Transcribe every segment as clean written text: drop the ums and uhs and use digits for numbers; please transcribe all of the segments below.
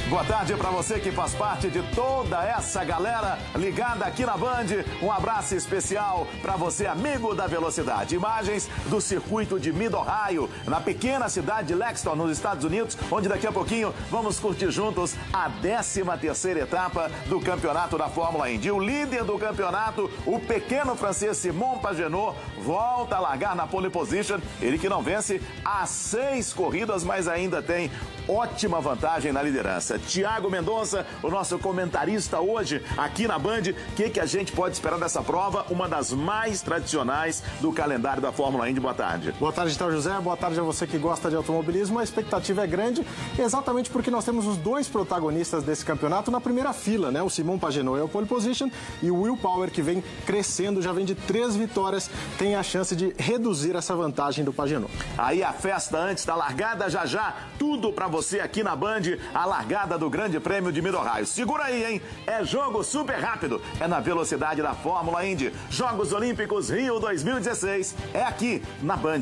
Boa tarde para você que faz parte de toda essa galera ligada aqui na Band. Um abraço especial para você, amigo da velocidade. Imagens do circuito de Mid-Ohio, na pequena cidade de Lexington, nos Estados Unidos, onde daqui a pouquinho vamos curtir juntos a 13ª etapa do campeonato da Fórmula Indy. O líder do campeonato, o pequeno francês Simon Pagenaud, volta a largar na pole position. Ele que não vence há 6 corridas, mas ainda tem ótima vantagem na liderança. Tiago Mendonça, o nosso comentarista hoje aqui na Band. O que a gente pode esperar dessa prova? Uma das mais tradicionais do calendário da Fórmula Indy. Boa tarde. Boa tarde, Théo José. Boa tarde a você que gosta de automobilismo. A expectativa é grande, exatamente porque nós temos os dois protagonistas desse campeonato na primeira fila, né? O Simon Pagenaud é o pole position e o Will Power, que vem crescendo, já vem de 3 vitórias, tem a chance de reduzir essa vantagem do Pagenaud. Aí a festa antes da largada, já, tudo pra você aqui na Band, a largada do Grande Prêmio de Mid-Ohio. Segura aí, hein? É jogo super rápido, é na velocidade da Fórmula Indy. Jogos Olímpicos Rio 2016, é aqui na Band.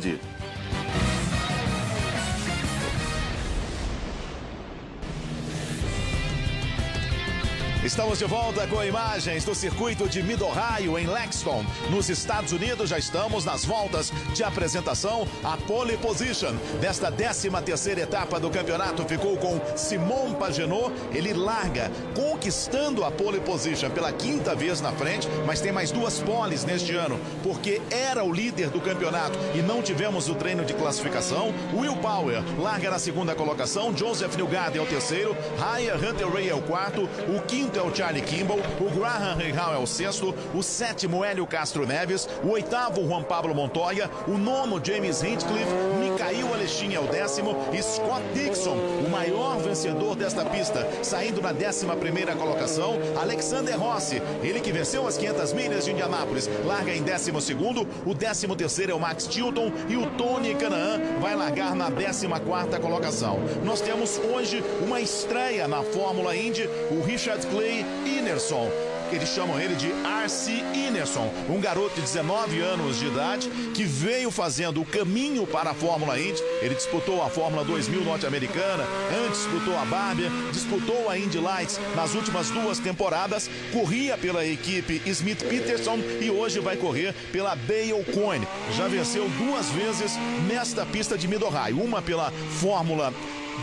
Estamos de volta com imagens do circuito de Mid-Ohio em Lexington, nos Estados Unidos. Já estamos nas voltas de apresentação. A pole position desta 13ª etapa do campeonato ficou com Simon Pagenaud. Ele larga, conquistando a pole position pela 5ª vez na frente, mas tem mais 2 poles neste ano, porque era o líder do campeonato e não tivemos o treino de classificação. Will Power larga na 2ª colocação, Joseph Newgarden é o 3º, Ryan Hunter-Reay é o 4º, o 5º é o Charlie Kimball, o Graham Rahal é o 6º, o 7º Hélio Castro Neves, o 8º Juan Pablo Montoya, o 9º James Hinchcliffe, Mikhail Aleshin é o 10º e Scott Dixon, o maior vencedor desta pista, saindo na 11ª colocação. Alexander Rossi, ele que venceu as 500 milhas de Indianápolis, larga em 12º, o 13º é o Max Chilton e o Tony Kanaan vai largar na 14ª colocação. Nós temos hoje uma estreia na Fórmula Indy, o Richard Clay Ineson. Eles chamam ele de R.C. Ineson, um garoto de 19 anos de idade que veio fazendo o caminho para a Fórmula Indy. Ele disputou a Fórmula 2000 norte-americana, antes disputou a Barber, disputou a Indy Lights nas últimas 2 temporadas, corria pela equipe Smith Peterson e hoje vai correr pela Dale Coyne. Já venceu 2 vezes nesta pista de Mid-Ohio, uma pela Fórmula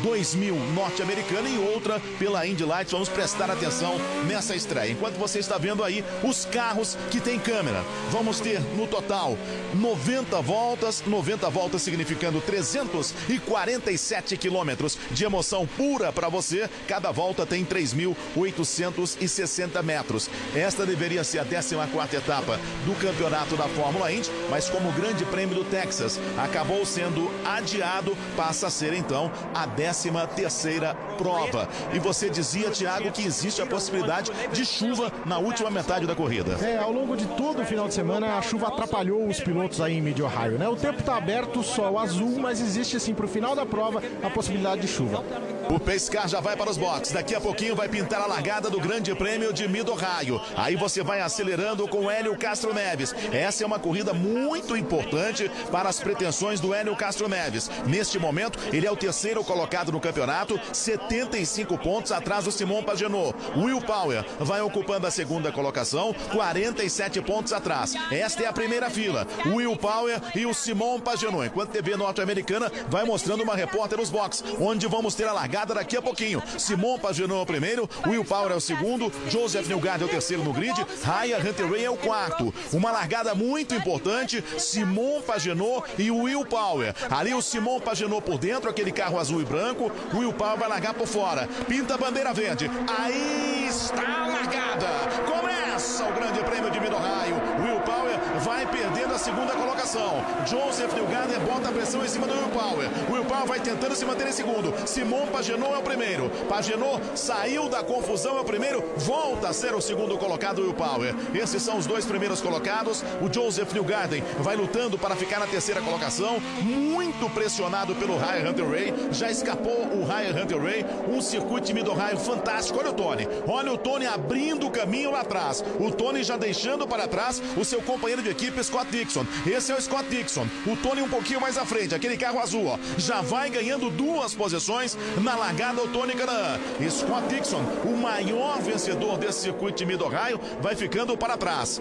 2000 norte-americana e outra pela Indy Lights. Vamos prestar atenção nessa estreia. Enquanto você está vendo aí os carros que tem câmera, vamos ter no total 90 voltas significando 347 quilômetros de emoção pura para você. Cada volta tem 3.860 metros. Esta deveria ser a 14ª etapa do campeonato da Fórmula Indy, mas como o Grande Prêmio do Texas acabou sendo adiado, passa a ser então a 13ª prova. E você dizia, Tiago, que existe a possibilidade de chuva na última metade da corrida. Ao longo de todo o final de semana a chuva atrapalhou os pilotos aí em Mid-Ohio, né? O tempo está aberto, sol azul, mas existe assim para o final da prova a possibilidade de chuva. O Pace Car já vai para os boxes. Daqui a pouquinho vai pintar a largada do Grande Prêmio de Mid-Ohio. Aí você vai acelerando com o Hélio Castro Neves. Essa é uma corrida muito importante para as pretensões do Hélio Castro Neves. Neste momento, ele é o 3º colocado no campeonato, 75 pontos atrás do Simon Pagenaud. Will Power vai ocupando a 2ª colocação, 47 pontos atrás. Esta é a primeira fila. Will Power e o Simon Pagenaud. Enquanto a TV norte-americana vai mostrando uma repórter nos boxes, onde vamos ter a largada daqui a pouquinho. Simon Pagenaud é o primeiro, Will Power é o 2º, Joseph Newgarden é o 3º no grid, Ryan Hunter-Reay é o 4º. Uma largada muito importante, Simon Pagenaud e Will Power. Ali o Simon Pagenaud por dentro, aquele carro azul e branco, o Will Power vai largar por fora. Pinta a bandeira verde. Aí está a largada. Começa o Grande Prêmio de Mid-Ohio. Will Power vai perdendo a 2ª colocação. Joseph Newgarden bota a pressão em cima do Will Power. Will Power vai tentando se manter em 2º. Simon Pagenaud é o primeiro. Pagenaud saiu da confusão, é o primeiro. Volta a ser o 2º colocado, Will Power. Esses são os 2 primeiros colocados. O Joseph Newgarden vai lutando para ficar na 3ª colocação. Muito pressionado pelo Ryan Hunter-Reay. Já escapou o Ryan Hunter-Reay. Um circuito de Mid-Ohio fantástico. Olha o Tony. Olha o Tony abrindo o caminho lá atrás. O Tony já deixando para trás o seu companheiro de equipe, Scott Dixon. Esse é o Scott Dixon. O Tony um pouquinho mais à frente. Aquele carro azul, ó. Já vai ganhando 2 posições na largada o Tony Kanaan. Scott Dixon, o maior vencedor desse circuito de Mid-Ohio, vai ficando para trás.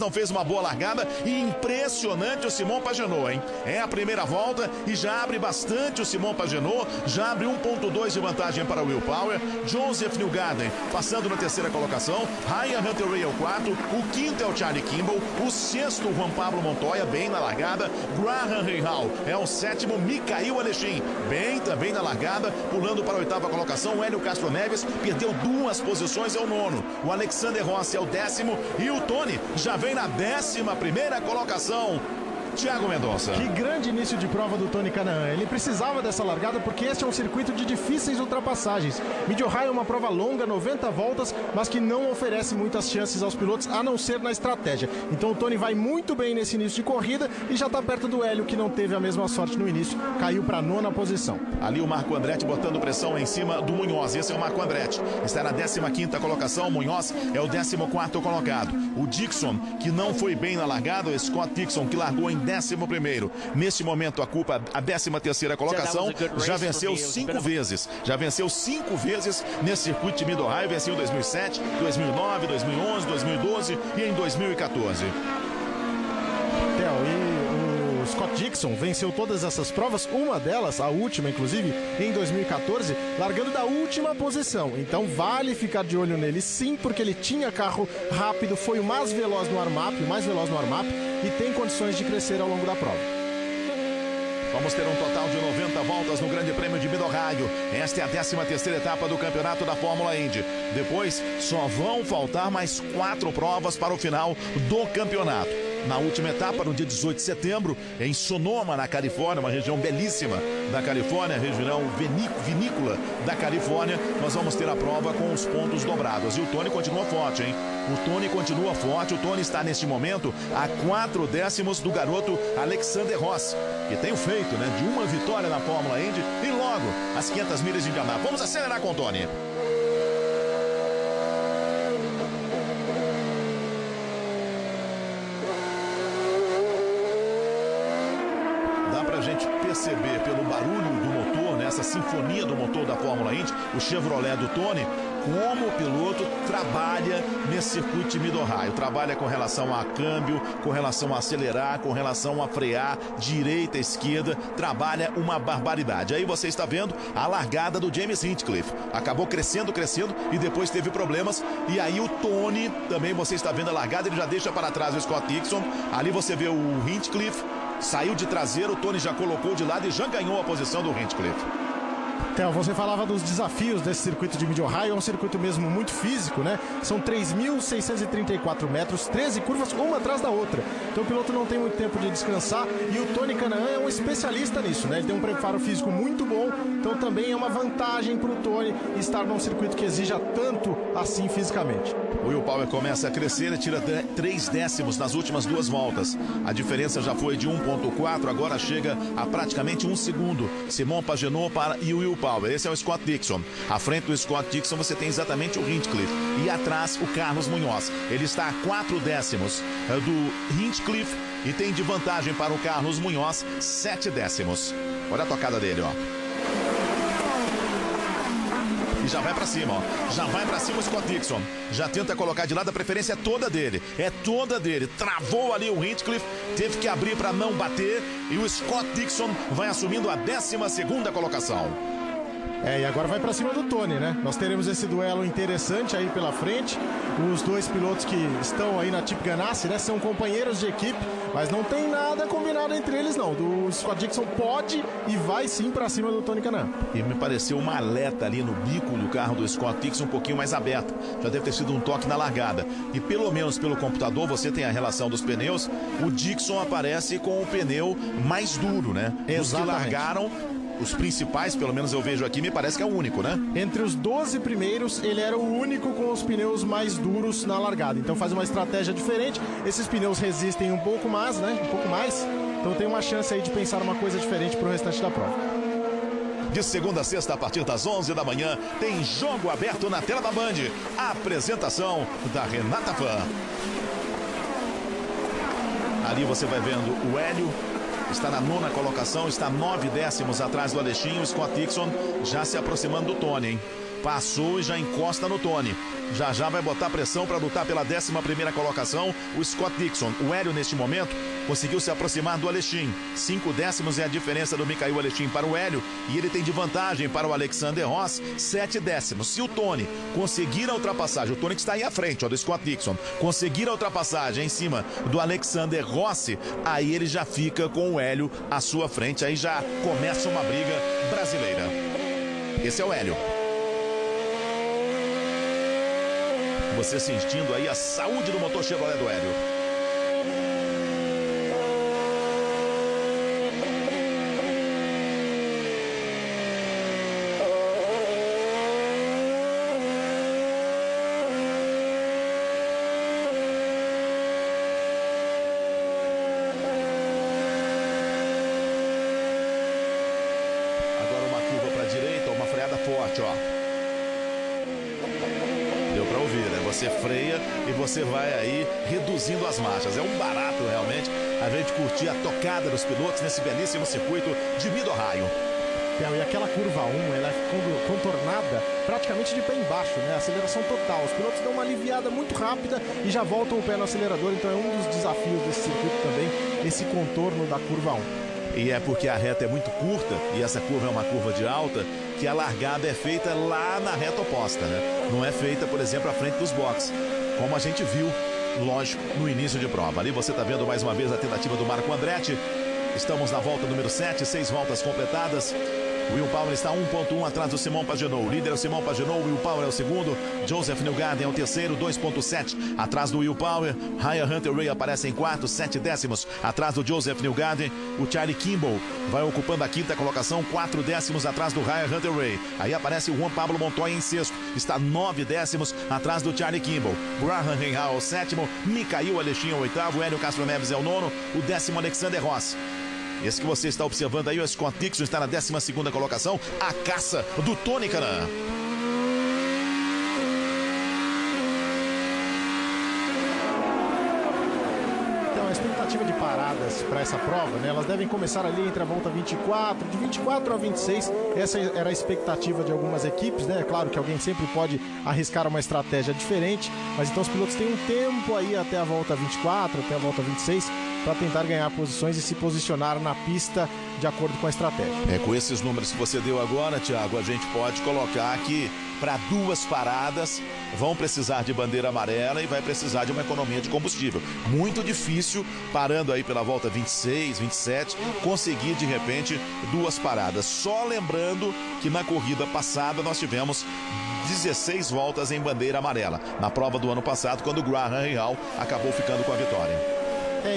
Não fez uma boa largada e impressionante o Simon Pagenaud, hein? É a primeira volta e já abre bastante o Simon Pagenaud, já abre 1.2 de vantagem para o Will Power. Joseph Newgarden passando na terceira colocação, Ryan Hunter-Reay é o quarto, o quinto é o Charlie Kimball, o sexto o Juan Pablo Montoya, bem na largada, Graham Rahal é o sétimo, Mikael Alexin, bem também na largada, pulando para a oitava colocação, o Hélio Castro Neves perdeu 2 posições, é o nono, o Alexander Rossi é o 10º e o Tony já vem na 11ª colocação. Thiago Mendonça. Que grande início de prova do Tony Kanaan. Ele precisava dessa largada porque este é um circuito de difíceis ultrapassagens. Mid-Ohio é uma prova longa, 90 voltas, mas que não oferece muitas chances aos pilotos, a não ser na estratégia. Então o Tony vai muito bem nesse início de corrida e já está perto do Hélio, que não teve a mesma sorte no início, caiu para a 9ª posição. Ali o Marco Andretti botando pressão em cima do Munhoz. Esse é o Marco Andretti. Está na 15ª colocação, o Munhoz é o 14º colocado. O Dixon, que não foi bem na largada, o Scott Dixon, que largou em 11º. Neste momento, a 13ª colocação, já venceu 5 vezes. Já venceu 5 vezes nesse circuito de Mid-Ohio. Venceu em 2007, 2009, 2011, 2012 e em 2014. E o Scott Dixon venceu todas essas provas, uma delas, a última inclusive, em 2014, largando da última posição. Então vale ficar de olho nele sim, porque ele tinha carro rápido, foi o mais veloz no warm-up, e tem condições de crescer ao longo da prova. Vamos ter um total de 90 voltas no Grande Prêmio de Mid-Ohio. Esta é a 13ª etapa do campeonato da Fórmula Indy. Depois, só vão faltar mais 4 provas para o final do campeonato. Na última etapa, no dia 18 de setembro, em Sonoma, na Califórnia, uma região belíssima da Califórnia, região vinícola da Califórnia, nós vamos ter a prova com os pontos dobrados. E o Tony continua forte, hein? O Tony continua forte. O Tony está, neste momento, a 4 décimos do garoto Alexander Rossi, que tem o feito, né, de uma vitória na Fórmula Indy e logo as 500 milhas de Indianápolis. Vamos acelerar com o Tony. Perceber pelo barulho do motor, nessa sinfonia do motor da Fórmula Indy, o Chevrolet do Tony, como o piloto trabalha nesse circuito de Mid-Ohio. Trabalha com relação a câmbio, com relação a acelerar, com relação a frear, direita, esquerda, trabalha uma barbaridade. Aí você está vendo a largada do James Hinchcliffe. Acabou crescendo e depois teve problemas. E aí o Tony, também você está vendo a largada, ele já deixa para trás o Scott Dixon. Ali você vê o Hinchcliffe. Saiu de traseiro, o Tony já colocou de lado e já ganhou a posição do Hinchcliffe. Então, você falava dos desafios desse circuito de Mid-Ohio, é um circuito mesmo muito físico, né? São 3.634 metros, 13 curvas, uma atrás da outra. Então o piloto não tem muito tempo de descansar e o Tony Kanaan é um especialista nisso, né? Ele tem um preparo físico muito bom, então também é uma vantagem para o Tony estar num circuito que exija tanto assim fisicamente. O Will Power começa a crescer e tira 3 décimos nas últimas 2 voltas. A diferença já foi de 1.4, agora chega a praticamente 1 segundo. Simon Pagenaud e o Will Power. Esse é o Scott Dixon. À frente do Scott Dixon você tem exatamente o Hinchcliffe. E atrás o Carlos Munhoz. Ele está a 4 décimos do Hinchcliffe e tem de vantagem para o Carlos Munhoz 7 décimos. Olha a tocada dele, ó. E já vai pra cima, ó. Já vai pra cima o Scott Dixon. Já tenta colocar de lado, a preferência é toda dele. É toda dele. Travou ali o Hinchcliffe, teve que abrir pra não bater. E o Scott Dixon vai assumindo a 12ª colocação. E agora vai pra cima do Tony, né? Nós teremos esse duelo interessante aí pela frente. Os dois pilotos que estão aí na Chip Ganassi, né? São companheiros de equipe, mas não tem nada combinado entre eles, não. O Scott Dixon pode e vai sim pra cima do Tony Kanaan. E me pareceu uma aleta ali no bico do carro do Scott Dixon um pouquinho mais aberta. Já deve ter sido um toque na largada. E pelo menos pelo computador você tem a relação dos pneus. O Dixon aparece com o pneu mais duro, né? Exatamente. Os que largaram, os principais, pelo menos eu vejo aqui, me parece que é o único, né? Entre os 12 primeiros, ele era o único com os pneus mais duros na largada. Então faz uma estratégia diferente. Esses pneus resistem um pouco mais, né? Então tem uma chance aí de pensar uma coisa diferente para o restante da prova. De segunda a sexta, a partir das 11 da manhã, tem jogo aberto na tela da Band. A apresentação da Renata Fã. Ali você vai vendo o Hélio está na 9ª colocação, está 9 décimos atrás do Alexinho. O Scott Dixon já se aproximando do Tony, hein? Passou e já encosta no Tony. Já vai botar pressão para lutar pela 11ª colocação, o Scott Dixon. O Hélio, neste momento, conseguiu se aproximar do Alexinho. 5 décimos é a diferença do Mikhail Alexinho para o Hélio, e ele tem de vantagem para o Alexander Ross 7 décimos. Se o Tony conseguir a ultrapassagem, o Tony que está aí à frente, ó, do Scott Dixon, conseguir a ultrapassagem em cima do Alexander Rossi, aí ele já fica com o Hélio à sua frente, aí já começa uma briga brasileira. Esse é o Hélio. Você sentindo aí a saúde do motor Chevrolet do Hélio. Agora uma curva para a direita, uma freada forte, ó. Deu para ouvir, né? Você freia e você vai aí reduzindo as marchas. É um barato realmente a gente curtir a tocada dos pilotos nesse belíssimo circuito de Mid-Ohio. E aquela curva 1, ela é contornada praticamente de pé embaixo, né? Aceleração total. Os pilotos dão uma aliviada muito rápida e já voltam o pé no acelerador. Então é um dos desafios desse circuito também, esse contorno da curva 1. E é porque a reta é muito curta e essa curva é uma curva de alta, que a largada é feita lá na reta oposta, né? Não é feita, por exemplo, à frente dos boxes, como a gente viu, lógico, no início de prova. Ali você está vendo mais uma vez a tentativa do Marco Andretti. Estamos na volta número 7, 6 voltas completadas. Will Power está 1.1 atrás do Simon Pagenaud. O líder é o Simon Pagenaud, Will Power é o segundo. Joseph Newgarden é o terceiro, 2.7 atrás do Will Power. Ryan Hunter-Reay aparece em quarto, 7 décimos atrás do Joseph Newgarden. O Charlie Kimball vai ocupando a 5ª colocação, 4 décimos atrás do Ryan Hunter-Reay. Aí aparece o Juan Pablo Montoya em sexto, está 9 décimos atrás do Charlie Kimball. Graham Rahal é o sétimo, Mikhail Alexinho é o oitavo, Hélio Castro Neves é o nono, o 10º Alexander Rossi. Esse que você está observando aí, o Scott Dixon, está na 12ª colocação, a caça do Tony Kanaan. Então, a expectativa de paradas para essa prova, né, elas devem começar ali entre a volta 24, de 24 a 26, essa era a expectativa de algumas equipes, né, é claro que alguém sempre pode arriscar uma estratégia diferente, mas então os pilotos têm um tempo aí até a volta 24, até a volta 26, para tentar ganhar posições e se posicionar na pista de acordo com a estratégia. Com esses números que você deu agora, Thiago, a gente pode colocar que para 2 paradas vão precisar de bandeira amarela e vai precisar de uma economia de combustível. Muito difícil, parando aí pela volta 26, 27, conseguir de repente 2 paradas. Só lembrando que na corrida passada nós tivemos 16 voltas em bandeira amarela, na prova do ano passado, quando o Graham Rahal acabou ficando com a vitória.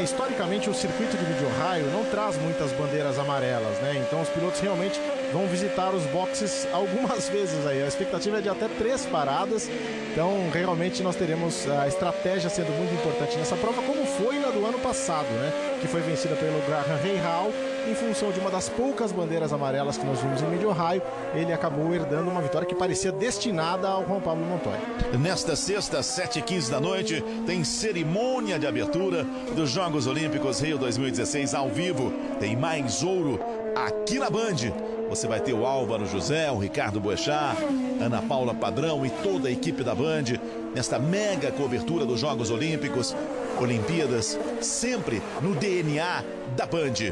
Historicamente o circuito de Mid-Ohio não traz muitas bandeiras amarelas, né? Então os pilotos realmente vão visitar os boxes algumas vezes aí. A expectativa é de até 3 paradas. Então realmente nós teremos a estratégia sendo muito importante nessa prova, como foi na do ano passado, né? Que foi vencida pelo Graham Rahal. Em função de uma das poucas bandeiras amarelas que nós vimos em Mid-Ohio, ele acabou herdando uma vitória que parecia destinada ao Juan Pablo Montoya. Nesta sexta, 7h15 da noite, tem cerimônia de abertura dos Jogos Olímpicos Rio 2016 ao vivo. Tem mais ouro aqui na Band. Você vai ter o Álvaro José, o Ricardo Boechat, Ana Paula Padrão e toda a equipe da Band nesta mega cobertura dos Jogos Olímpicos, Olimpíadas, sempre no DNA da Band.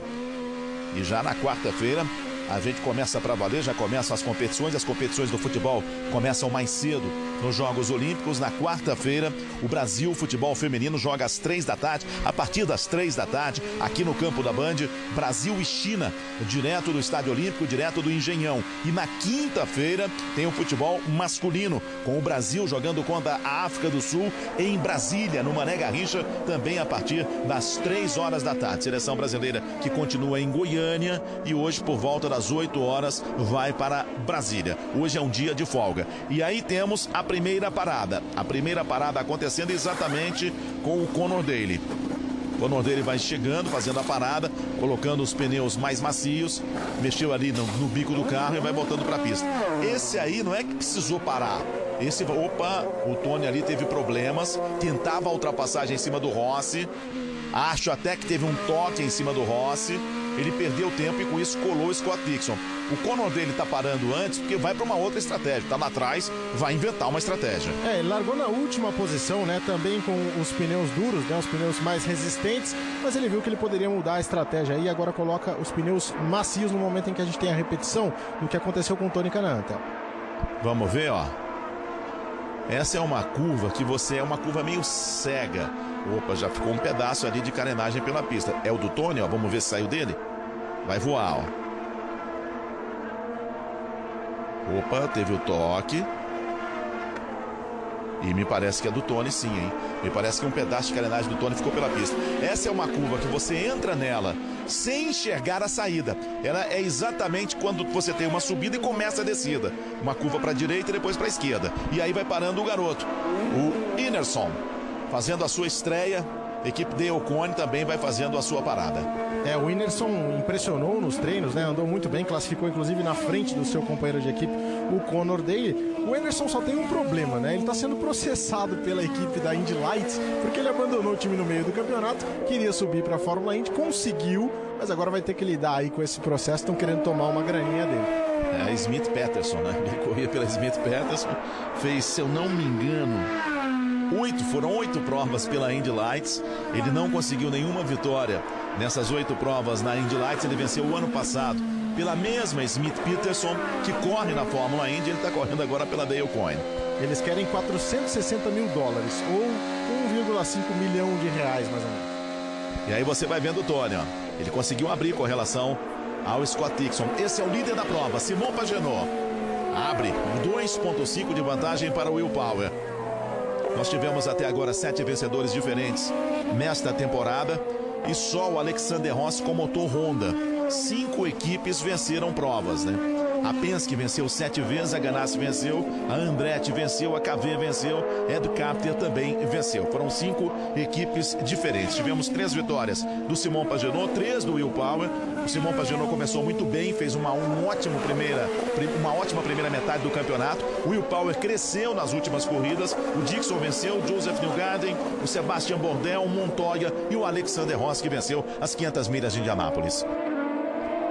E já na quarta-feira a gente começa para valer, já começam as competições do futebol começam mais cedo nos Jogos Olímpicos. Na quarta-feira, o Brasil Futebol Feminino joga às 3 da tarde, a partir das 3 da tarde, aqui no campo da Band, Brasil e China, direto do Estádio Olímpico, direto do Engenhão. E na quinta-feira tem o futebol masculino, com o Brasil jogando contra a África do Sul em Brasília, no Mané Garrincha, também a partir das 3 horas da tarde. Seleção brasileira que continua em Goiânia e hoje, por volta das 8 horas, vai para Brasília. Hoje é um dia de folga. E aí temos a primeira parada. A primeira parada acontecendo exatamente com o Conor Daly. O Conor Daly vai chegando, fazendo a parada, colocando os pneus mais macios, mexeu ali no bico do carro e vai voltando para a pista. Esse aí não é que precisou parar. O Tony ali teve problemas, tentava a ultrapassagem em cima do Rossi. Acho até que teve um toque em cima do Rossi. ele perdeu tempo e com isso colou o Scott Dixon. O Conor dele tá parando antes porque vai para uma outra estratégia. Tá lá atrás, vai inventar uma estratégia. Ele largou na última posição, né? Também com os pneus duros, né? Os pneus mais resistentes. Mas ele viu que ele poderia mudar a estratégia aí. Agora coloca os pneus macios no momento em que a gente tem a repetição do que aconteceu com o Tony Kanaan. Vamos ver, ó. Essa é uma curva que é uma curva meio cega. Opa, já ficou um pedaço ali de carenagem pela pista. É o do Tony, ó. Vamos ver se saiu dele. Vai voar, ó. Opa, teve o toque. E me parece que é do Tony sim, hein? Me parece que um pedaço de carenagem do Tony ficou pela pista. Essa é uma curva que você entra nela sem enxergar a saída. Ela é exatamente quando você tem uma subida e começa a descida. Uma curva para a direita e depois para a esquerda. E aí vai parando o garoto. O Inersson, fazendo a sua estreia. A equipe de Ocon também vai fazendo a sua parada. O Inersson impressionou nos treinos, né? Andou muito bem, classificou inclusive na frente do seu companheiro de equipe, o Conor Daly. O Inersson só tem um problema, né? Ele está sendo processado pela equipe da Indy Lights, porque ele abandonou o time no meio do campeonato, queria subir para a Fórmula Indy, conseguiu, mas agora vai ter que lidar aí com esse processo, estão querendo tomar uma graninha dele. É Smith Peterson, né? Ele corria pela Smith Peterson, fez, se eu não me engano, foram 8 provas pela Indy Lights. Ele não conseguiu nenhuma vitória nessas 8 provas na Indy Lights. Ele venceu o ano passado pela mesma Smith Peterson, que corre na Fórmula Indy. Ele está correndo agora pela Dale Coyne. Eles querem $460 mil, ou 1,5 milhão de reais, mais ou menos. E aí você vai vendo o Tony, ó. Ele conseguiu abrir com relação ao Scott Dixon. Esse é o líder da prova, Simon Pagenaud. Abre 2,5 de vantagem para o Will Power. Nós tivemos até agora 7 vencedores diferentes nesta temporada e só o Alexander Rossi com motor Honda. 5 equipes venceram provas, né? A Penske venceu 7 vezes, a Ganassi venceu, a Andretti venceu, a KV venceu, a Ed Carpenter também venceu. Foram 5 equipes diferentes. Tivemos 3 vitórias do Simon Pagenaud, 3 do Will Power. O Simon Pagenaud começou muito bem, fez uma ótima primeira metade do campeonato. O Will Power cresceu nas últimas corridas. O Dixon venceu, o Joseph Newgarden, o Sebastian Bourdais, o Montoya e o Alexander Rossi, que venceu as 500 milhas de Indianápolis.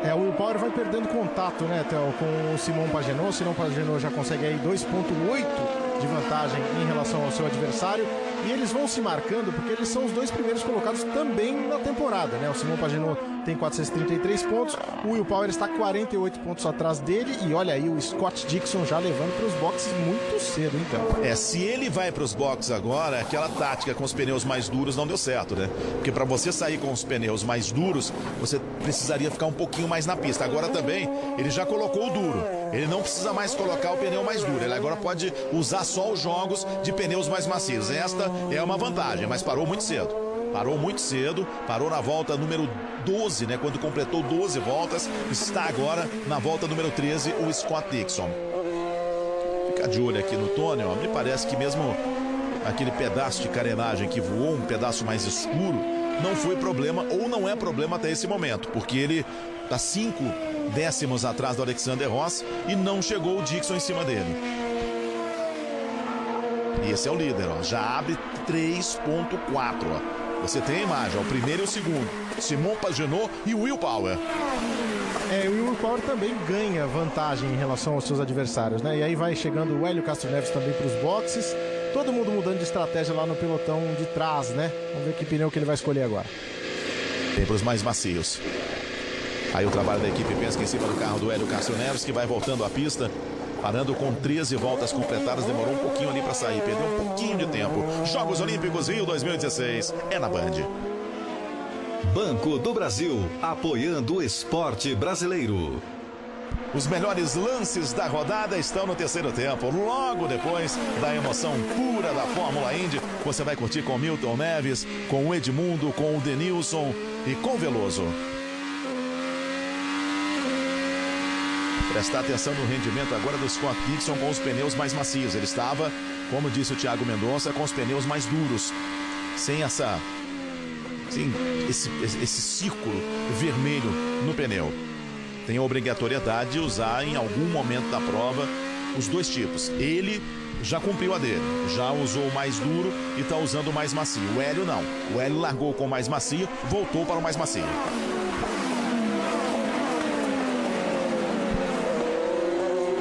O Will Power vai perdendo contato, né, Theo, com o Simon Pagenaud. O Simon Pagenaud já consegue aí 2,8 de vantagem em relação ao seu adversário. E eles vão se marcando porque eles são os 2 primeiros colocados também na temporada, né? O Simon Pagenaud tem 433 pontos, o Will Power está 48 pontos atrás dele. E olha aí o Scott Dixon já levando para os boxes muito cedo, então. Se ele vai para os boxes agora, aquela tática com os pneus mais duros não deu certo, né? Porque para você sair com os pneus mais duros, você precisaria ficar um pouquinho mais na pista. Agora também, ele já colocou o duro. Ele não precisa mais colocar o pneu mais duro. Ele agora pode usar só os jogos de pneus mais macios. Esta é uma vantagem, mas parou muito cedo. Parou na volta número 12, né? Quando completou 12 voltas, está agora na volta número 13, o Scott Dixon. Fica de olho aqui no Tony, ó. Me parece que mesmo aquele pedaço de carenagem que voou, um pedaço mais escuro, não foi problema ou não é problema até esse momento, porque ele está 5 décimos atrás do Alexander Rossi e não chegou o Dixon em cima dele. E esse é o líder, ó. Já abre 3,4, ó. Você tem a imagem, ó, o primeiro e o segundo. Simon Pagenaud e o Will Power. O Will Power também ganha vantagem em relação aos seus adversários, né? E aí vai chegando o Hélio Castro Neves também para os boxes. Todo mundo mudando de estratégia lá no pelotão de trás, né? Vamos ver que pneu que ele vai escolher agora. Tem para os mais macios. Aí o trabalho da equipe Penske em cima do carro do Hélio Castro Neves, que vai voltando à pista. Parando com 13 voltas completadas, demorou um pouquinho ali para sair, perdeu um pouquinho de tempo. Jogos Olímpicos Rio 2016, é na Band. Banco do Brasil, apoiando o esporte brasileiro. Os melhores lances da rodada estão no terceiro tempo. Logo depois da emoção pura da Fórmula Indy, você vai curtir com Milton Neves, com o Edmundo, com o Denilson e com o Veloso. Prestar atenção no rendimento agora do Scott Dixon com os pneus mais macios. Ele estava, como disse o Thiago Mendonça, com os pneus mais duros. Sem esse círculo vermelho no pneu. Tem a obrigatoriedade de usar em algum momento da prova os 2 tipos. Ele já cumpriu a dele, já usou o mais duro e está usando o mais macio. O Hélio não. O Hélio largou com o mais macio, voltou para o mais macio.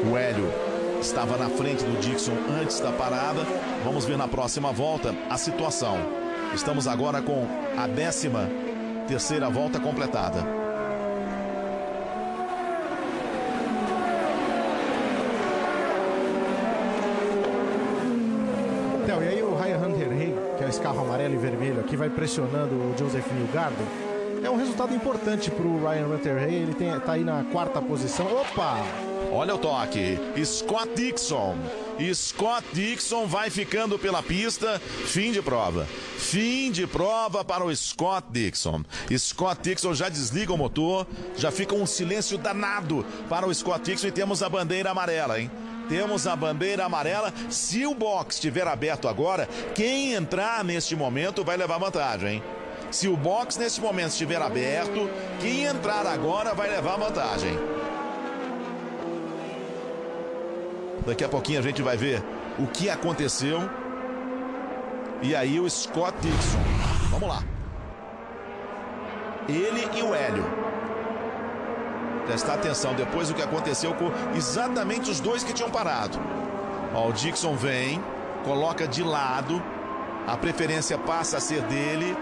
O Hélio estava na frente do Dixon antes da parada. Vamos ver na próxima volta a situação. Estamos agora com a 13ª volta completada. Então, e aí o Ryan Hunter-Reay, que é esse carro amarelo e vermelho aqui, vai pressionando o Joseph Newgarden. É um resultado importante para o Ryan Hunter-Reay, ele tá aí na 4ª posição. Opa! Olha o toque, Scott Dixon. Scott Dixon vai ficando pela pista. Fim de prova. Fim de prova para o Scott Dixon. Scott Dixon já desliga o motor. Já fica um silêncio danado para o Scott Dixon e temos a bandeira amarela, hein? Temos a bandeira amarela. Se o box estiver aberto agora, quem entrar neste momento vai levar vantagem, hein? Se o box neste momento estiver aberto, quem entrar agora vai levar vantagem. Daqui a pouquinho a gente vai ver o que aconteceu. E aí o Scott Dixon. Vamos lá. Ele e o Hélio. Prestar atenção depois do que aconteceu com exatamente os dois que tinham parado. Ó, o Dixon vem, coloca de lado. A preferência passa a ser dele.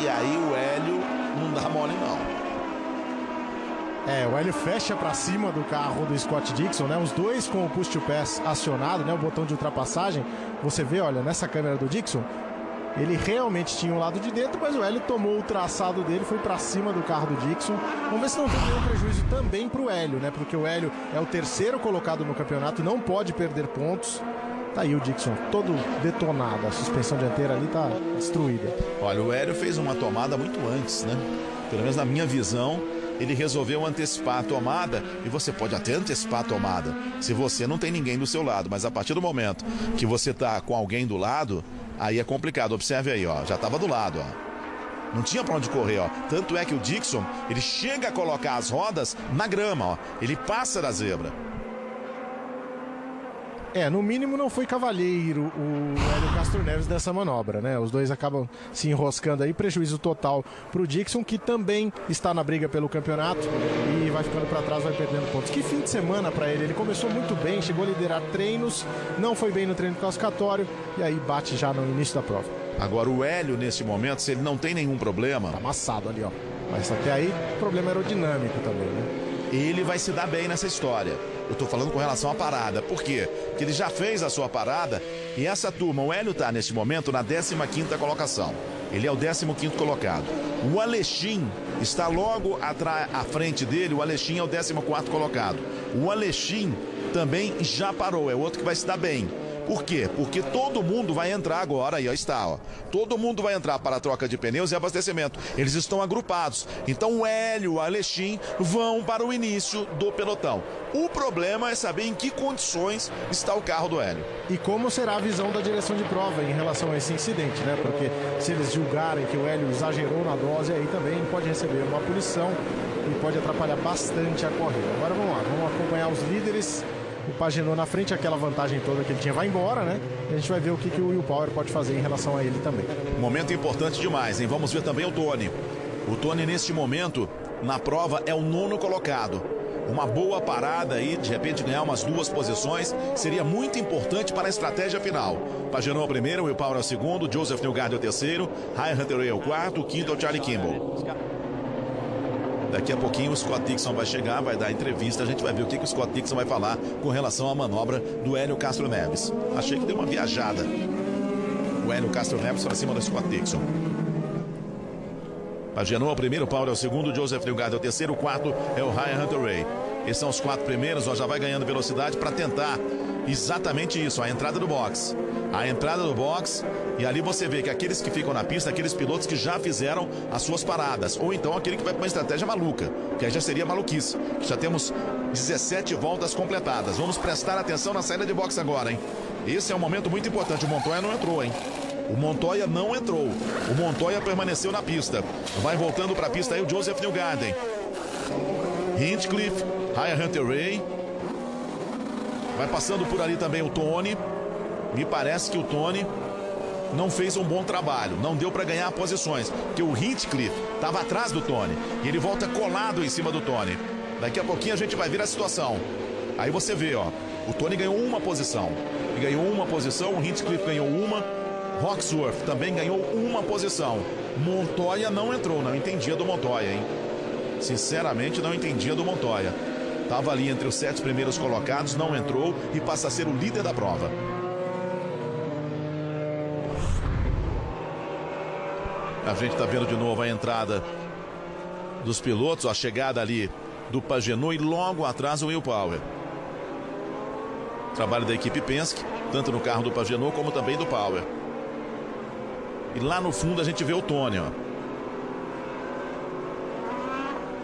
E aí o Hélio não dá mole não. O Hélio fecha para cima do carro do Scott Dixon, né? Os dois com o push to pass acionado, né? O botão de ultrapassagem. Você vê, olha, nessa câmera do Dixon, ele realmente tinha um lado de dentro, mas o Hélio tomou o traçado dele, foi para cima do carro do Dixon. Vamos ver se não tem nenhum prejuízo também para o Hélio, né? Porque o Hélio é o 3º colocado no campeonato, não pode perder pontos. Tá aí o Dixon todo detonado, a suspensão dianteira ali tá destruída. Olha, o Hélio fez uma tomada muito antes, né? Pelo menos na minha visão, ele resolveu antecipar a tomada, e você pode até antecipar a tomada se você não tem ninguém do seu lado, mas a partir do momento que você tá com alguém do lado, aí é complicado. Observe aí, ó, já tava do lado, ó. Não tinha pra onde correr, ó. Tanto é que o Dixon, ele chega a colocar as rodas na grama, ó. Ele passa da zebra. No mínimo não foi cavalheiro o Hélio Castro Neves dessa manobra, né? Os dois acabam se enroscando aí, prejuízo total pro Dixon, que também está na briga pelo campeonato e vai ficando para trás, vai perdendo pontos. Que fim de semana para ele, ele começou muito bem, chegou a liderar treinos, não foi bem no treino classificatório e aí bate já no início da prova. Agora o Hélio, nesse momento, se ele não tem nenhum problema... Tá amassado ali, ó. Mas até aí, problema aerodinâmico também, né? Ele vai se dar bem nessa história. Eu tô falando com relação à parada. Por quê? Porque ele já fez a sua parada e essa turma, o Hélio tá neste momento na 15ª colocação. Ele é o 15º colocado. O Alexin está logo à frente dele. O Alexin é o 14º colocado. O Alexin também já parou. É outro que vai se dar bem. Por quê? Porque todo mundo vai entrar agora, aí ó, está, ó. Todo mundo vai entrar para a troca de pneus e abastecimento. Eles estão agrupados. Então o Hélio e o Alexin vão para o início do pelotão. O problema é saber em que condições está o carro do Hélio. E como será a visão da direção de prova em relação a esse incidente, né? Porque se eles julgarem que o Hélio exagerou na dose, aí também pode receber uma punição e pode atrapalhar bastante a corrida. Agora vamos lá, vamos acompanhar os líderes. O Pagenaud na frente, aquela vantagem toda que ele tinha, vai embora, né? E a gente vai ver o que o Will Power pode fazer em relação a ele também. Momento importante demais, hein? Vamos ver também o Tony. O Tony, neste momento, na prova, é o 9º colocado. Uma boa parada aí, de repente ganhar umas 2 posições, seria muito importante para a estratégia final. Pagenaud é o primeiro, Will Power é o segundo, Joseph Newgarden é o terceiro, Ryan Hunter-Reay é o quarto, o quinto é o Charlie Kimball. Daqui a pouquinho o Scott Dixon vai chegar, vai dar entrevista, a gente vai ver o que o Scott Dixon vai falar com relação à manobra do Hélio Castro Neves. Achei que deu uma viajada o Hélio Castro Neves para cima do Scott Dixon. Pagenaud é o primeiro, Power é o segundo, Joseph Newgarden é o terceiro, o quarto é o Ryan Hunter-Reay. Esses são os 4 primeiros, ó, já vai ganhando velocidade para tentar exatamente isso, a entrada do box. A entrada do box, e ali você vê que aqueles que ficam na pista, aqueles pilotos que já fizeram as suas paradas, ou então aquele que vai para uma estratégia maluca, que aí já seria maluquice. Já temos 17 voltas completadas. Vamos prestar atenção na saída de box agora, hein? Esse é um momento muito importante. O Montoya não entrou, hein? O Montoya não entrou. O Montoya permaneceu na pista. Vai voltando para a pista aí o Joseph Newgarden. Hinchcliffe, Ryan Hunter-Reay. Vai passando por ali também o Tony. Me parece que o Tony não fez um bom trabalho. Não deu para ganhar posições. Porque o Hinchcliffe estava atrás do Tony. E ele volta colado em cima do Tony. Daqui a pouquinho a gente vai ver a situação. Aí você vê, ó, o Tony ganhou uma posição. E ganhou uma posição, o Hinchcliffe ganhou uma, Hawksworth também ganhou uma posição. Montoya não entrou, não entendia do Montoya, hein? Sinceramente, não entendia do Montoya. Estava ali entre os 7 primeiros colocados, não entrou e passa a ser o líder da prova. A gente está vendo de novo a entrada dos pilotos, a chegada ali do Pagenaud e logo atrás o Will Power. Trabalho da equipe Penske, tanto no carro do Pagenaud como também do Power. E lá no fundo a gente vê o Tony, ó.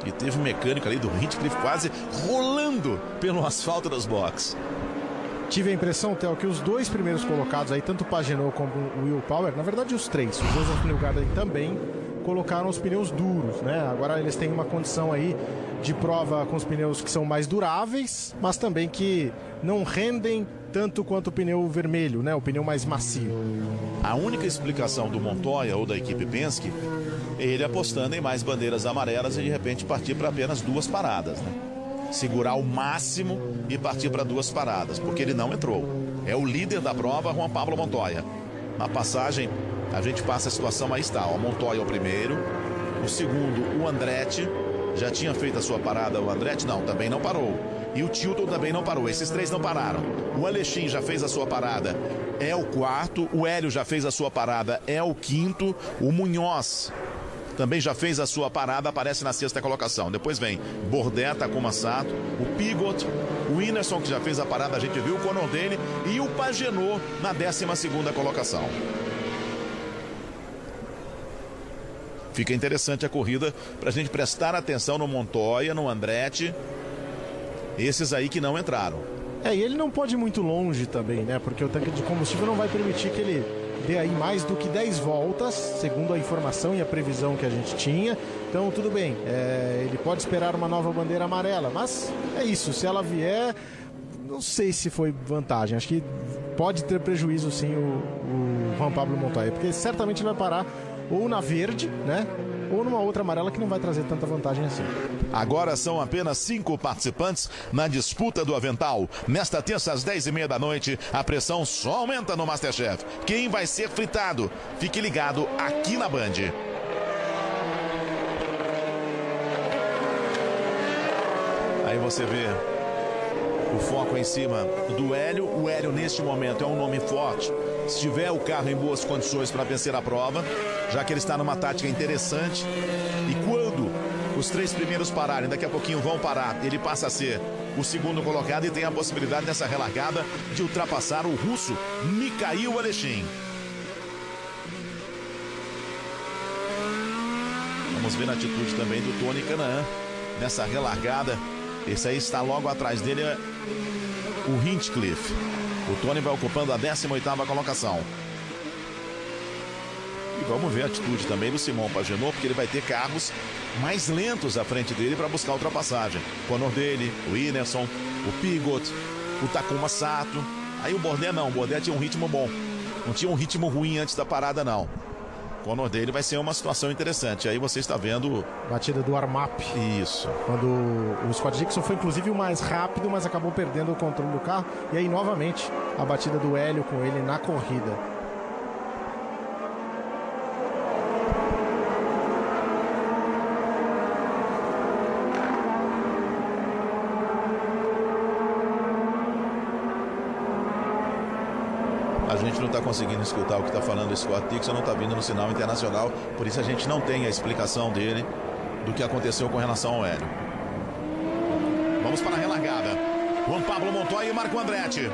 E teve um mecânico ali do Hinchcliffe quase rolando pelo asfalto das boxes. Tive a impressão, Theo, que os 2 primeiros colocados aí, tanto o Pagenaud como o Will Power, na verdade os 3, o Joseph Newgarden também colocaram os pneus duros, né? Agora eles têm uma condição aí de prova com os pneus que são mais duráveis, mas também que não rendem tanto quanto o pneu vermelho, né? O pneu mais macio. A única explicação do Montoya ou da equipe Penske é ele apostando em mais bandeiras amarelas e de repente partir para apenas 2 paradas, né? Segurar o máximo e partir para 2 paradas, porque ele não entrou. É o líder da prova, Juan Pablo Montoya. Na passagem, a gente passa a situação, aí está, o Montoya é o primeiro, o segundo, o Andretti, já tinha feito a sua parada, o Andretti não, também não parou. E o Chilton também não parou, esses 3 não pararam. O Alexin já fez a sua parada, é o 4º, o Hélio já fez a sua parada, é o 5º, o Munhoz também já fez a sua parada, aparece na 6ª colocação. Depois vem Bordet, Takuma Sato, o Pigot, o Ineson, que já fez a parada, a gente viu, o Conor Daly e o Pagenaud na 12ª colocação. Fica interessante a corrida para a gente prestar atenção no Montoya, no Andretti, esses aí que não entraram. E ele não pode ir muito longe também, né? Porque o tanque de combustível não vai permitir que ele dê aí mais do que 10 voltas, segundo a informação e a previsão que a gente tinha. Então, tudo bem, ele pode esperar uma nova bandeira amarela, mas é isso, se ela vier, não sei se foi vantagem. Acho que pode ter prejuízo, sim, o Juan Pablo Montoya, porque certamente ele vai parar ou na verde, né? Ou numa outra amarela que não vai trazer tanta vantagem assim. Agora são apenas 5 participantes na disputa do avental. Nesta terça às 10h30 da noite, a pressão só aumenta no Masterchef. Quem vai ser fritado? Fique ligado aqui na Band. Aí você vê o foco em cima do Hélio. O Hélio neste momento é um nome forte. Se tiver o carro em boas condições para vencer a prova, já que ele está numa tática interessante. E quando os 3 primeiros pararem, daqui a pouquinho vão parar, ele passa a ser o 2º colocado e tem a possibilidade nessa relargada de ultrapassar o russo Mikhail Alexin. Vamos ver a atitude também do Tony Kanaan nessa relargada. Esse aí está logo atrás dele, é o Hinchcliffe. O Tony vai ocupando a 18ª colocação. E vamos ver a atitude também do Simon Pagenaud, porque ele vai ter carros mais lentos à frente dele para buscar a ultrapassagem. Conor Daly, o Ineson, o Pigot, o Takuma Sato. Aí o Bordet não, o Bordet tinha um ritmo bom. Não tinha um ritmo ruim antes da parada, não. O Conor Daly vai ser uma situação interessante. Aí você está vendo... batida do Armap. Isso. Quando o Scott Dixon foi inclusive o mais rápido, mas acabou perdendo o controle do carro. E aí novamente a batida do Hélio com ele na corrida. A gente não está conseguindo escutar o que está falando o Scott Dixon, não está vindo no sinal internacional, por isso a gente não tem a explicação dele do que aconteceu com relação ao Hélio. Vamos para a relargada. Juan Pablo Montoya e Marco Andretti.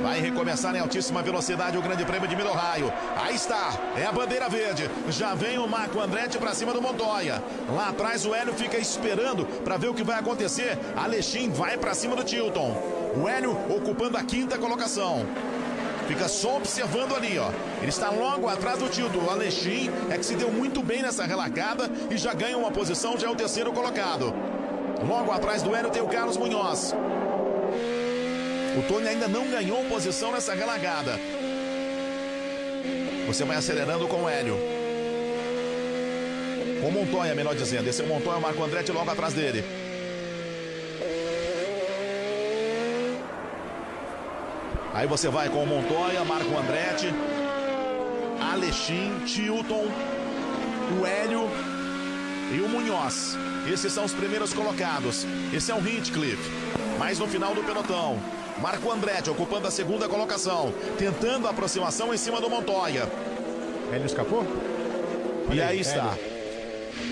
Vai recomeçar em altíssima velocidade o Grande Prêmio de Mid-Ohio. Aí está, é a bandeira verde. Já vem o Marco Andretti para cima do Montoya. Lá atrás o Hélio fica esperando para ver o que vai acontecer. Alexin vai para cima do Chilton. O Hélio ocupando a 5ª colocação. Fica só observando ali, ó. Ele está logo atrás do Chilton. O Alexin é que se deu muito bem nessa relargada e já ganha uma posição, já é o 3º colocado. Logo atrás do Hélio tem o Carlos Munhoz. O Tony ainda não ganhou posição nessa relargada. Você vai acelerando com o Hélio. Com o Montoya, melhor dizendo. Esse é o Montoya, o Marco Andretti logo atrás dele. Aí você vai com o Montoya, Marco Andretti, Alexin, Chilton, o Hélio e o Munhoz. Esses são os primeiros colocados. Esse é o Hinchcliffe. Mas no final do pelotão, Marco Andretti ocupando a segunda colocação, tentando a aproximação em cima do Montoya. Hélio escapou? E aí está.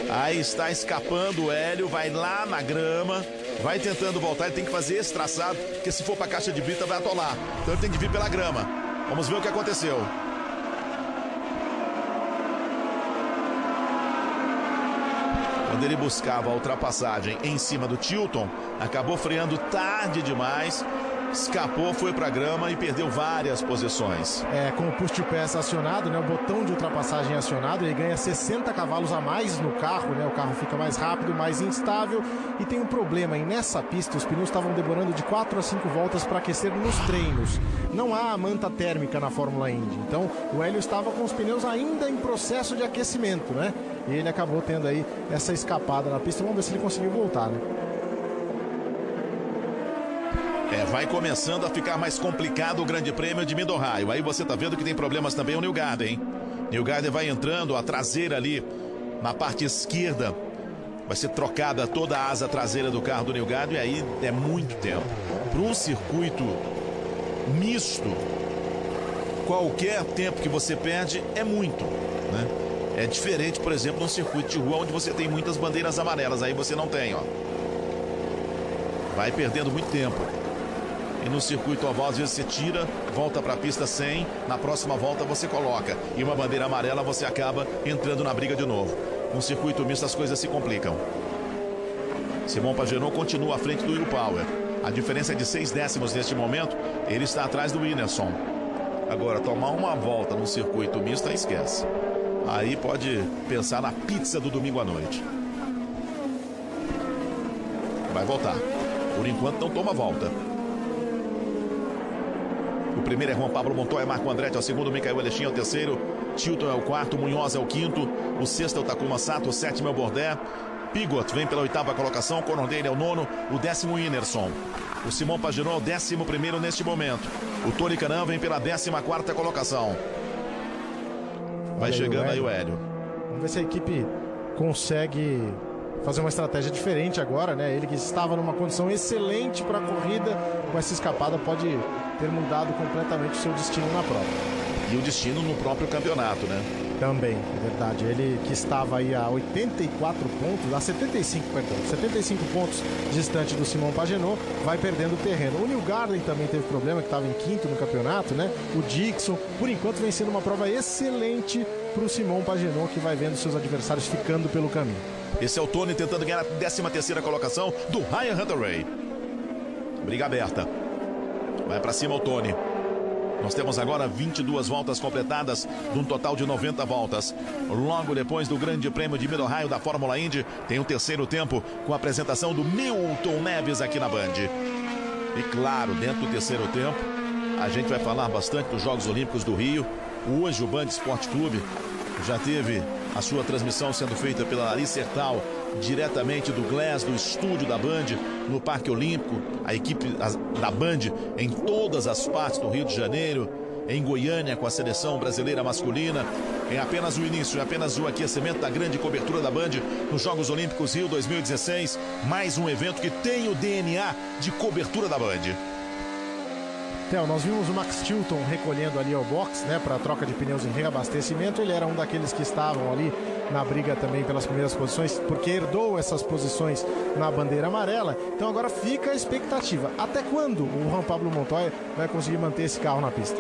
Aí está escapando o Hélio, vai lá na grama, vai tentando voltar, ele tem que fazer esse traçado, porque se for para a caixa de brita vai atolar. Então ele tem que vir pela grama. Vamos ver o que aconteceu. Quando ele buscava a ultrapassagem em cima do Chilton, acabou freando tarde demais, escapou, foi para a grama e perdeu várias posições. Com o push to pass acionado, né, o botão de ultrapassagem acionado, ele ganha 60 cavalos a mais no carro, né, o carro fica mais rápido, mais instável, e tem um problema, e nessa pista os pneus estavam demorando de 4 a 5 voltas para aquecer nos treinos. Não há a manta térmica na Fórmula Indy, então o Hélio estava com os pneus ainda em processo de aquecimento, né, e ele acabou tendo aí essa escapada na pista. Vamos ver se ele conseguiu voltar, né. Vai começando a ficar mais complicado o Grande Prêmio de Mid-Ohio. Aí você tá vendo que tem problemas também o Newgarden, hein? Newgarden vai entrando, a traseira ali na parte esquerda vai ser trocada toda a asa traseira do carro do Newgarden, e aí é muito tempo. Para um circuito misto, qualquer tempo que você perde é muito, né? É diferente, por exemplo, num circuito de rua onde você tem muitas bandeiras amarelas. Aí você não tem, ó. Vai perdendo muito tempo. E no circuito oval, às vezes você tira, volta para a pista sem, na próxima volta você coloca. E uma bandeira amarela, você acaba entrando na briga de novo. No circuito misto as coisas se complicam. Simon Pagenaud continua à frente do Will Power. A diferença é de 6 décimos neste momento. Ele está atrás do Whindersson. Agora, tomar uma volta no circuito misto, aí esquece. Aí pode pensar na pizza do domingo à noite. Vai voltar. Por enquanto não toma volta. O primeiro é Juan Pablo Montoya, Marco Andretti é o segundo, Michael Alexin é o terceiro, Chilton é o quarto, Munhoz é o quinto, o sexto é o Takuma Sato, o sétimo é o Bourdais, Pigot vem pela oitava colocação, Conor Daly é o nono, o décimo Whindersson, o Simon Pagenaud é o 11º neste momento, o Tony Kanaan vem pela 14ª colocação. Vai chegando aí o Hélio. Vamos ver se a equipe consegue fazer uma estratégia diferente agora, né? Ele que estava numa condição excelente para a corrida, com essa escapada pode ter mudado completamente o seu destino na prova. E o destino no próprio campeonato, né? Também, é verdade. Ele que estava aí a 84 pontos, a 75 pontos distante do Simon Pagenaud, vai perdendo o terreno. O Newgarden também teve problema, que estava em quinto no campeonato, né? O Dixon, por enquanto, vem sendo uma prova excelente para o Simon Pagenaud, que vai vendo seus adversários ficando pelo caminho. Esse é o Tony tentando ganhar a 13ª colocação do Ryan Hunter-Reay. Briga aberta. Vai para cima o Tony. Nós temos agora 22 voltas completadas, de um total de 90 voltas. Logo depois do Grande Prêmio de Mid-Ohio da Fórmula Indy, tem o terceiro tempo com a apresentação do Milton Neves aqui na Band. E claro, dentro do terceiro tempo, a gente vai falar bastante dos Jogos Olímpicos do Rio. Hoje o Band Esporte Clube já teve a sua transmissão sendo feita pela Larissa Sertal, diretamente do Glass, do estúdio da Band, no Parque Olímpico. A equipe da Band em todas as partes do Rio de Janeiro, em Goiânia com a seleção brasileira masculina. Em apenas o início, em apenas o aquecimento da grande cobertura da Band nos Jogos Olímpicos Rio 2016. Mais um evento que tem o DNA de cobertura da Band. Theo, nós vimos o Max Chilton recolhendo ali ao box, né, para troca de pneus em reabastecimento. Ele era um daqueles que estavam ali na briga também pelas primeiras posições, porque herdou essas posições na bandeira amarela. Então agora fica a expectativa. Até quando o Juan Pablo Montoya vai conseguir manter esse carro na pista?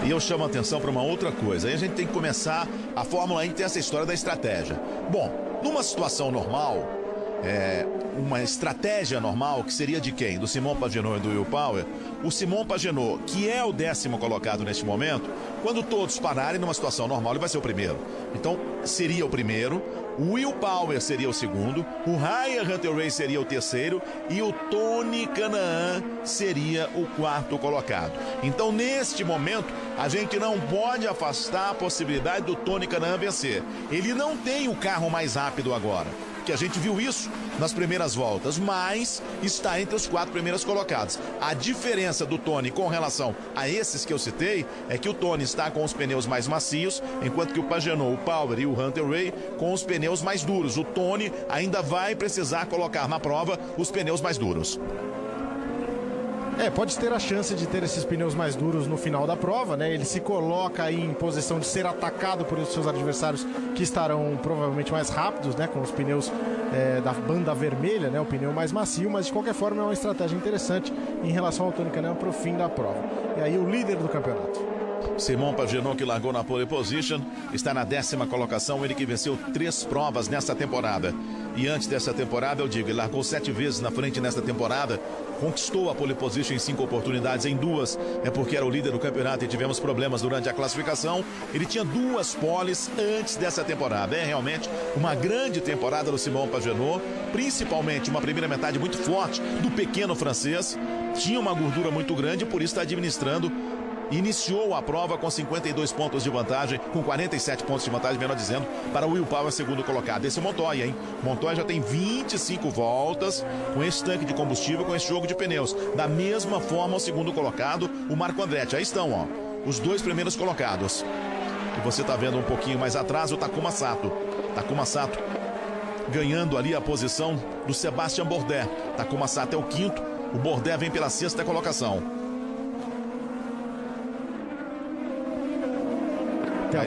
E eu chamo a atenção para uma outra coisa. Aí a gente tem que começar, a Fórmula 1 tem essa história da estratégia. Bom, numa situação normal, uma estratégia normal, que seria de quem? Do Simon Pagenaud e do Will Power. O Simon Pagenaud, que é o 10º colocado neste momento, quando todos pararem numa situação normal, ele vai ser o primeiro. Então, seria o primeiro, o Will Power seria o segundo, o Ryan Hunter-Reay seria o terceiro e o Tony Kanaan seria o 4º colocado. Então, neste momento, a gente não pode afastar a possibilidade do Tony Kanaan vencer. Ele não tem o carro mais rápido agora. porque a gente viu isso nas primeiras voltas, mas está entre os 4 primeiros colocados. A diferença do Tony com relação a esses que eu citei é que o Tony está com os pneus mais macios, enquanto que o Pagenaud, o Power e o Hunter Ray com os pneus mais duros. O Tony ainda vai precisar colocar na prova os pneus mais duros. Pode ter a chance de ter esses pneus mais duros no final da prova, né? Ele se coloca aí em posição de ser atacado por seus adversários que estarão provavelmente mais rápidos, né? Com os pneus da banda vermelha, né? O pneu mais macio, mas de qualquer forma é uma estratégia interessante em relação ao Tony Kanaan para o fim da prova. E aí o líder do campeonato. Simon Pagenaud, que largou na pole position, está na 10ª colocação, ele que venceu 3 provas nesta temporada. E antes dessa temporada, eu digo, ele largou 7 vezes na frente nesta temporada, conquistou a pole position em 5 oportunidades, em 2 é porque era o líder do campeonato e tivemos problemas durante a classificação. Ele tinha 2 poles antes dessa temporada. É realmente uma grande temporada do Simon Pagenaud, principalmente uma primeira metade muito forte do pequeno francês. Tinha uma gordura muito grande, por isso está administrando. Iniciou a prova com 52 pontos de vantagem, com 47 pontos de vantagem, melhor dizendo, para o Will Power, segundo colocado. Esse Montoya, hein? Montoya já tem 25 voltas com esse tanque de combustível, com esse jogo de pneus. Da mesma forma, o segundo colocado, o Marco Andretti. Aí estão, ó, os 2 primeiros colocados. E você está vendo um pouquinho mais atrás o Takuma Sato. Takuma Sato ganhando ali a posição do Sebastian Bourdais. Takuma Sato é o 5º, o Bourdais vem pela 6ª colocação.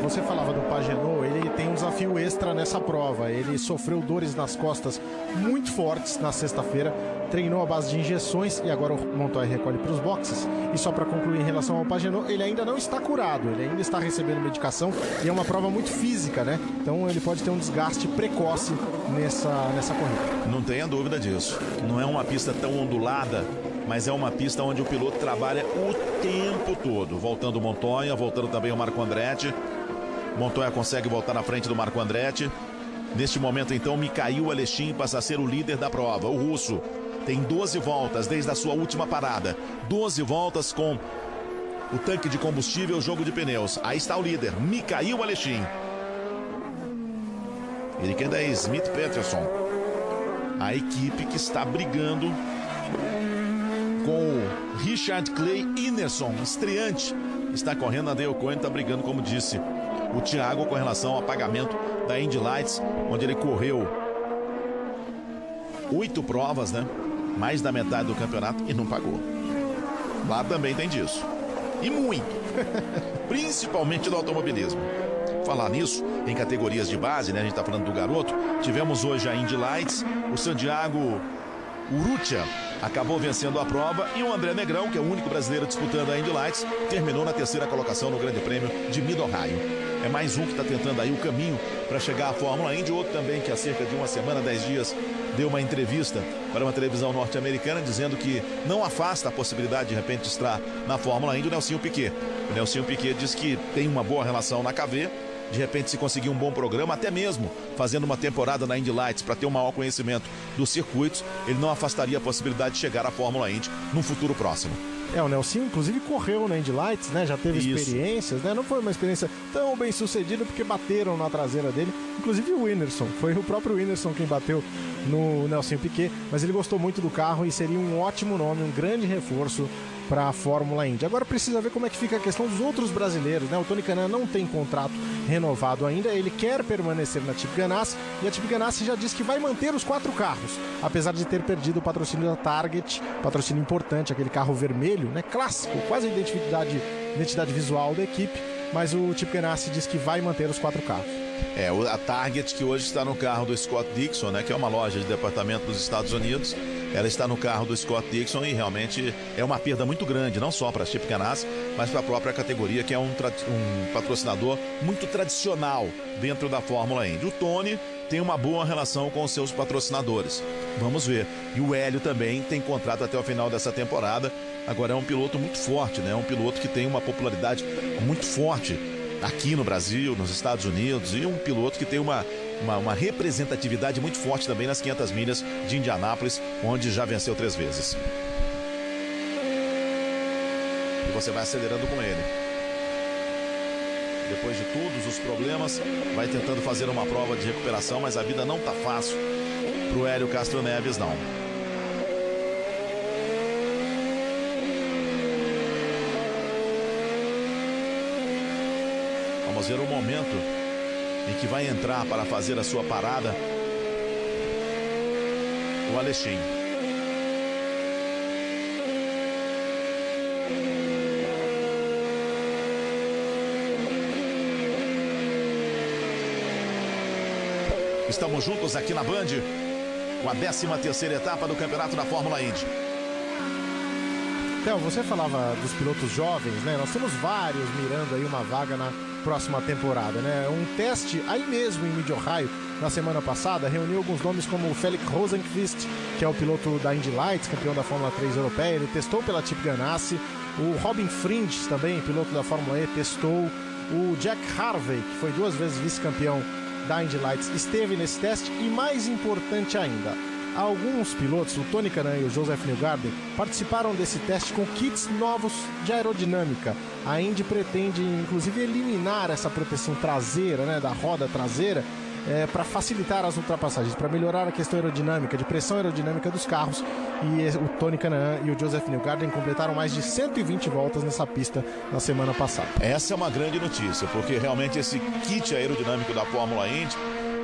Você falava do Pagenaud, ele tem um desafio extra nessa prova. Ele sofreu dores nas costas muito fortes na sexta-feira, treinou à base de injeções e agora o Montoya recolhe para os boxes. E só para concluir em relação ao Pagenaud, ele ainda não está curado, ele ainda está recebendo medicação e é uma prova muito física, né? Então ele pode ter um desgaste precoce nessa corrida. Não tenha dúvida disso. Não é uma pista tão ondulada, mas é uma pista onde o piloto trabalha o tempo todo. Voltando o Montoya, voltando também o Marco Andretti. Montoya consegue voltar na frente do Marco Andretti. Neste momento, então, Mikhail Aleshin passa a ser o líder da prova. O russo tem 12 voltas desde a sua última parada. 12 voltas com o tanque de combustível, jogo de pneus. Aí está o líder, Mikhail Aleshin. Ele que é Smith Peterson. A equipe que está brigando com o Richard Clay Ineson, estreante. Está correndo, a Dale Coyne está brigando, como disse o Thiago, com relação ao pagamento da Indy Lights, onde ele correu 8 provas, né? Mais da metade do campeonato e não pagou. Lá também tem disso. E muito. Principalmente do automobilismo. Falar nisso, em categorias de base, né? A gente está falando do garoto. Tivemos hoje a Indy Lights, o Santiago Urrutia acabou vencendo a prova e o André Negrão, que é o único brasileiro disputando a Indy Lights, terminou na 3ª colocação no Grande Prêmio de Mid-Ohio. É mais um que está tentando aí o caminho para chegar à Fórmula Indy. Outro também que há cerca de uma semana, 10 dias, deu uma entrevista para uma televisão norte-americana dizendo que não afasta a possibilidade de repente de estar na Fórmula Indy, o Nelsinho Piquet. O Nelsinho Piquet diz que tem uma boa relação na KV. De repente, se conseguir um bom programa, até mesmo fazendo uma temporada na Indy Lights para ter um maior conhecimento dos circuitos, ele não afastaria a possibilidade de chegar à Fórmula Indy num futuro próximo. O Nelsinho, inclusive, correu na Indy Lights, né? Já teve experiências, né? Não foi uma experiência tão bem sucedida porque bateram na traseira dele. Inclusive o Whindersson, foi o próprio Whindersson quem bateu no Nelsinho Piquet, mas ele gostou muito do carro e seria um ótimo nome, um grande reforço para a Fórmula Indy. Agora precisa ver como é que fica a questão dos outros brasileiros, né? O Tony Kanaan não tem contrato renovado ainda, ele quer permanecer na Chip Ganassi e a Chip Ganassi já disse que vai manter os 4 carros, apesar de ter perdido o patrocínio da Target, patrocínio importante, aquele carro vermelho, né? Clássico, quase a identidade visual da equipe, mas o Chip Ganassi diz que vai manter os 4 carros. A Target, que hoje está no carro do Scott Dixon, né? Que é uma loja de departamento dos Estados Unidos. Ela está no carro do Scott Dixon e realmente é uma perda muito grande, não só para a Chip Ganassi, mas para a própria categoria, que é um patrocinador muito tradicional dentro da Fórmula Indy. O Tony tem uma boa relação com os seus patrocinadores. Vamos ver. E o Hélio também tem contrato até o final dessa temporada. Agora é um piloto muito forte, né? Um piloto que tem uma popularidade muito forte aqui no Brasil, nos Estados Unidos, e um piloto que tem uma representatividade muito forte também nas 500 milhas de Indianápolis, onde já venceu 3 vezes. E você vai acelerando com ele. depois de todos os problemas, vai tentando fazer uma prova de recuperação, mas a vida não tá fácil pro Hélio Castro Neves, não. Vamos ver o momento em que vai entrar para fazer a sua parada o Alexim. Estamos juntos aqui na Band com a 13ª etapa do campeonato da Fórmula Indy. Então, você falava dos pilotos jovens, né? Nós temos vários mirando aí uma vaga na próxima temporada, né? Um teste aí mesmo em Mid-Ohio, na semana passada, reuniu alguns nomes como o Felix Rosenqvist, que é o piloto da Indy Lights, campeão da Fórmula 3 europeia. Ele testou pela Chip Ganassi. O Robin Fringes, também piloto da Fórmula E, testou. O Jack Harvey, que foi 2 vezes vice-campeão da Indy Lights, esteve nesse teste. E mais importante ainda, alguns pilotos, o Tony Kanaan e o Joseph Newgarden, participaram desse teste com kits novos de aerodinâmica. A Indy pretende, inclusive, eliminar essa proteção traseira, né, da roda traseira, para facilitar as ultrapassagens, para melhorar a questão aerodinâmica, de pressão aerodinâmica dos carros. E o Tony Kanaan e o Joseph Newgarden completaram mais de 120 voltas nessa pista na semana passada. Essa é uma grande notícia, porque realmente esse kit aerodinâmico da Fórmula Indy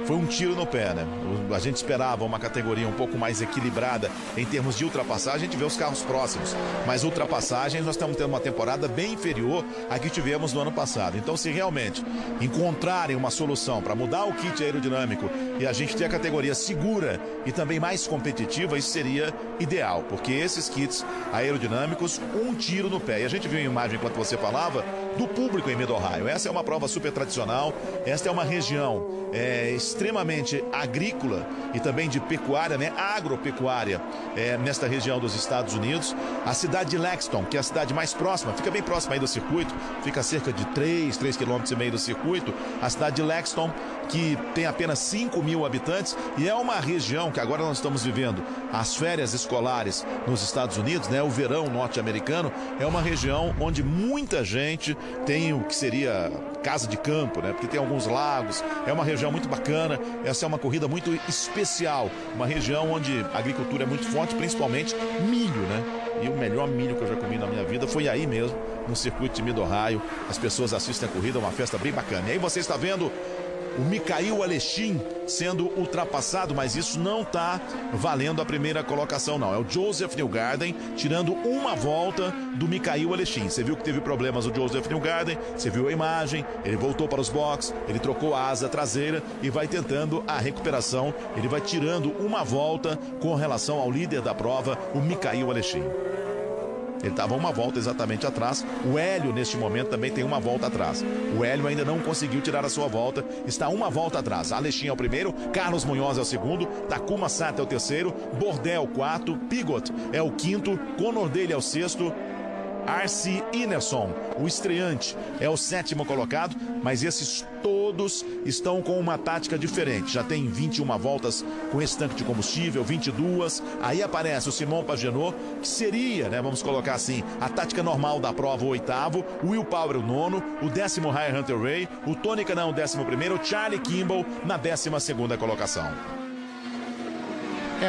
foi um tiro no pé, né? A gente esperava uma categoria um pouco mais equilibrada em termos de ultrapassagem. A gente vê os carros próximos, mas ultrapassagens nós estamos tendo uma temporada bem inferior à que tivemos no ano passado. Então, se realmente encontrarem uma solução para mudar o kit aerodinâmico e a gente ter a categoria segura e também mais competitiva, isso seria ideal, porque esses kits aerodinâmicos, um tiro no pé. E a gente viu a imagem, enquanto você falava, do público em Mid-Ohio. Essa é uma prova super tradicional, esta é uma região extremamente agrícola e também de pecuária, né, agropecuária, nesta região dos Estados Unidos. A cidade de Lexington, que é a cidade mais próxima, fica bem próxima aí do circuito, fica a cerca de 3,5 km do circuito. A cidade de Lexington, que tem apenas 5.000 habitantes, e é uma região que agora nós estamos vivendo as férias escolares nos Estados Unidos, né, o verão norte-americano. É uma região onde muita gente tem o que seria casa de campo, né, porque tem alguns lagos. É uma região muito bacana. Essa é uma corrida muito especial, uma região onde a agricultura é muito forte, principalmente milho, né? E o melhor milho que eu já comi na minha vida foi aí mesmo, no circuito de Mid-Ohio. As pessoas assistem a corrida, uma festa bem bacana. E aí você está vendo o Mikhail Alexin sendo ultrapassado, mas isso não está valendo a primeira colocação, não. É o Joseph Newgarden tirando uma volta do Mikhail Alexin. Você viu que teve problemas o Joseph Newgarden, você viu a imagem, ele voltou para os boxes, ele trocou a asa traseira e vai tentando a recuperação. Ele vai tirando uma volta com relação ao líder da prova, o Mikhail Alexin. Ele estava uma volta exatamente atrás. O Hélio, neste momento, também tem uma volta atrás. O Hélio ainda não conseguiu tirar a sua volta. Está uma volta atrás. Alexin é o primeiro, Carlos Munhoz é o segundo, Takuma Sato é o terceiro, Bourdais é o quarto, Pigot é o quinto, Conor Daly é o sexto, Arce Ineson, o estreante, é o sétimo colocado, mas esses todos estão com uma tática diferente. Já tem 21 voltas com esse tanque de combustível, 22. Aí aparece o Simon Pagenaud, que seria, né, vamos colocar assim, a tática normal da prova, o oitavo, o Will Power o nono, o 10º Ryan Hunter-Reay, o Tony Kanaan o 11º, o Charlie Kimball na 12ª colocação.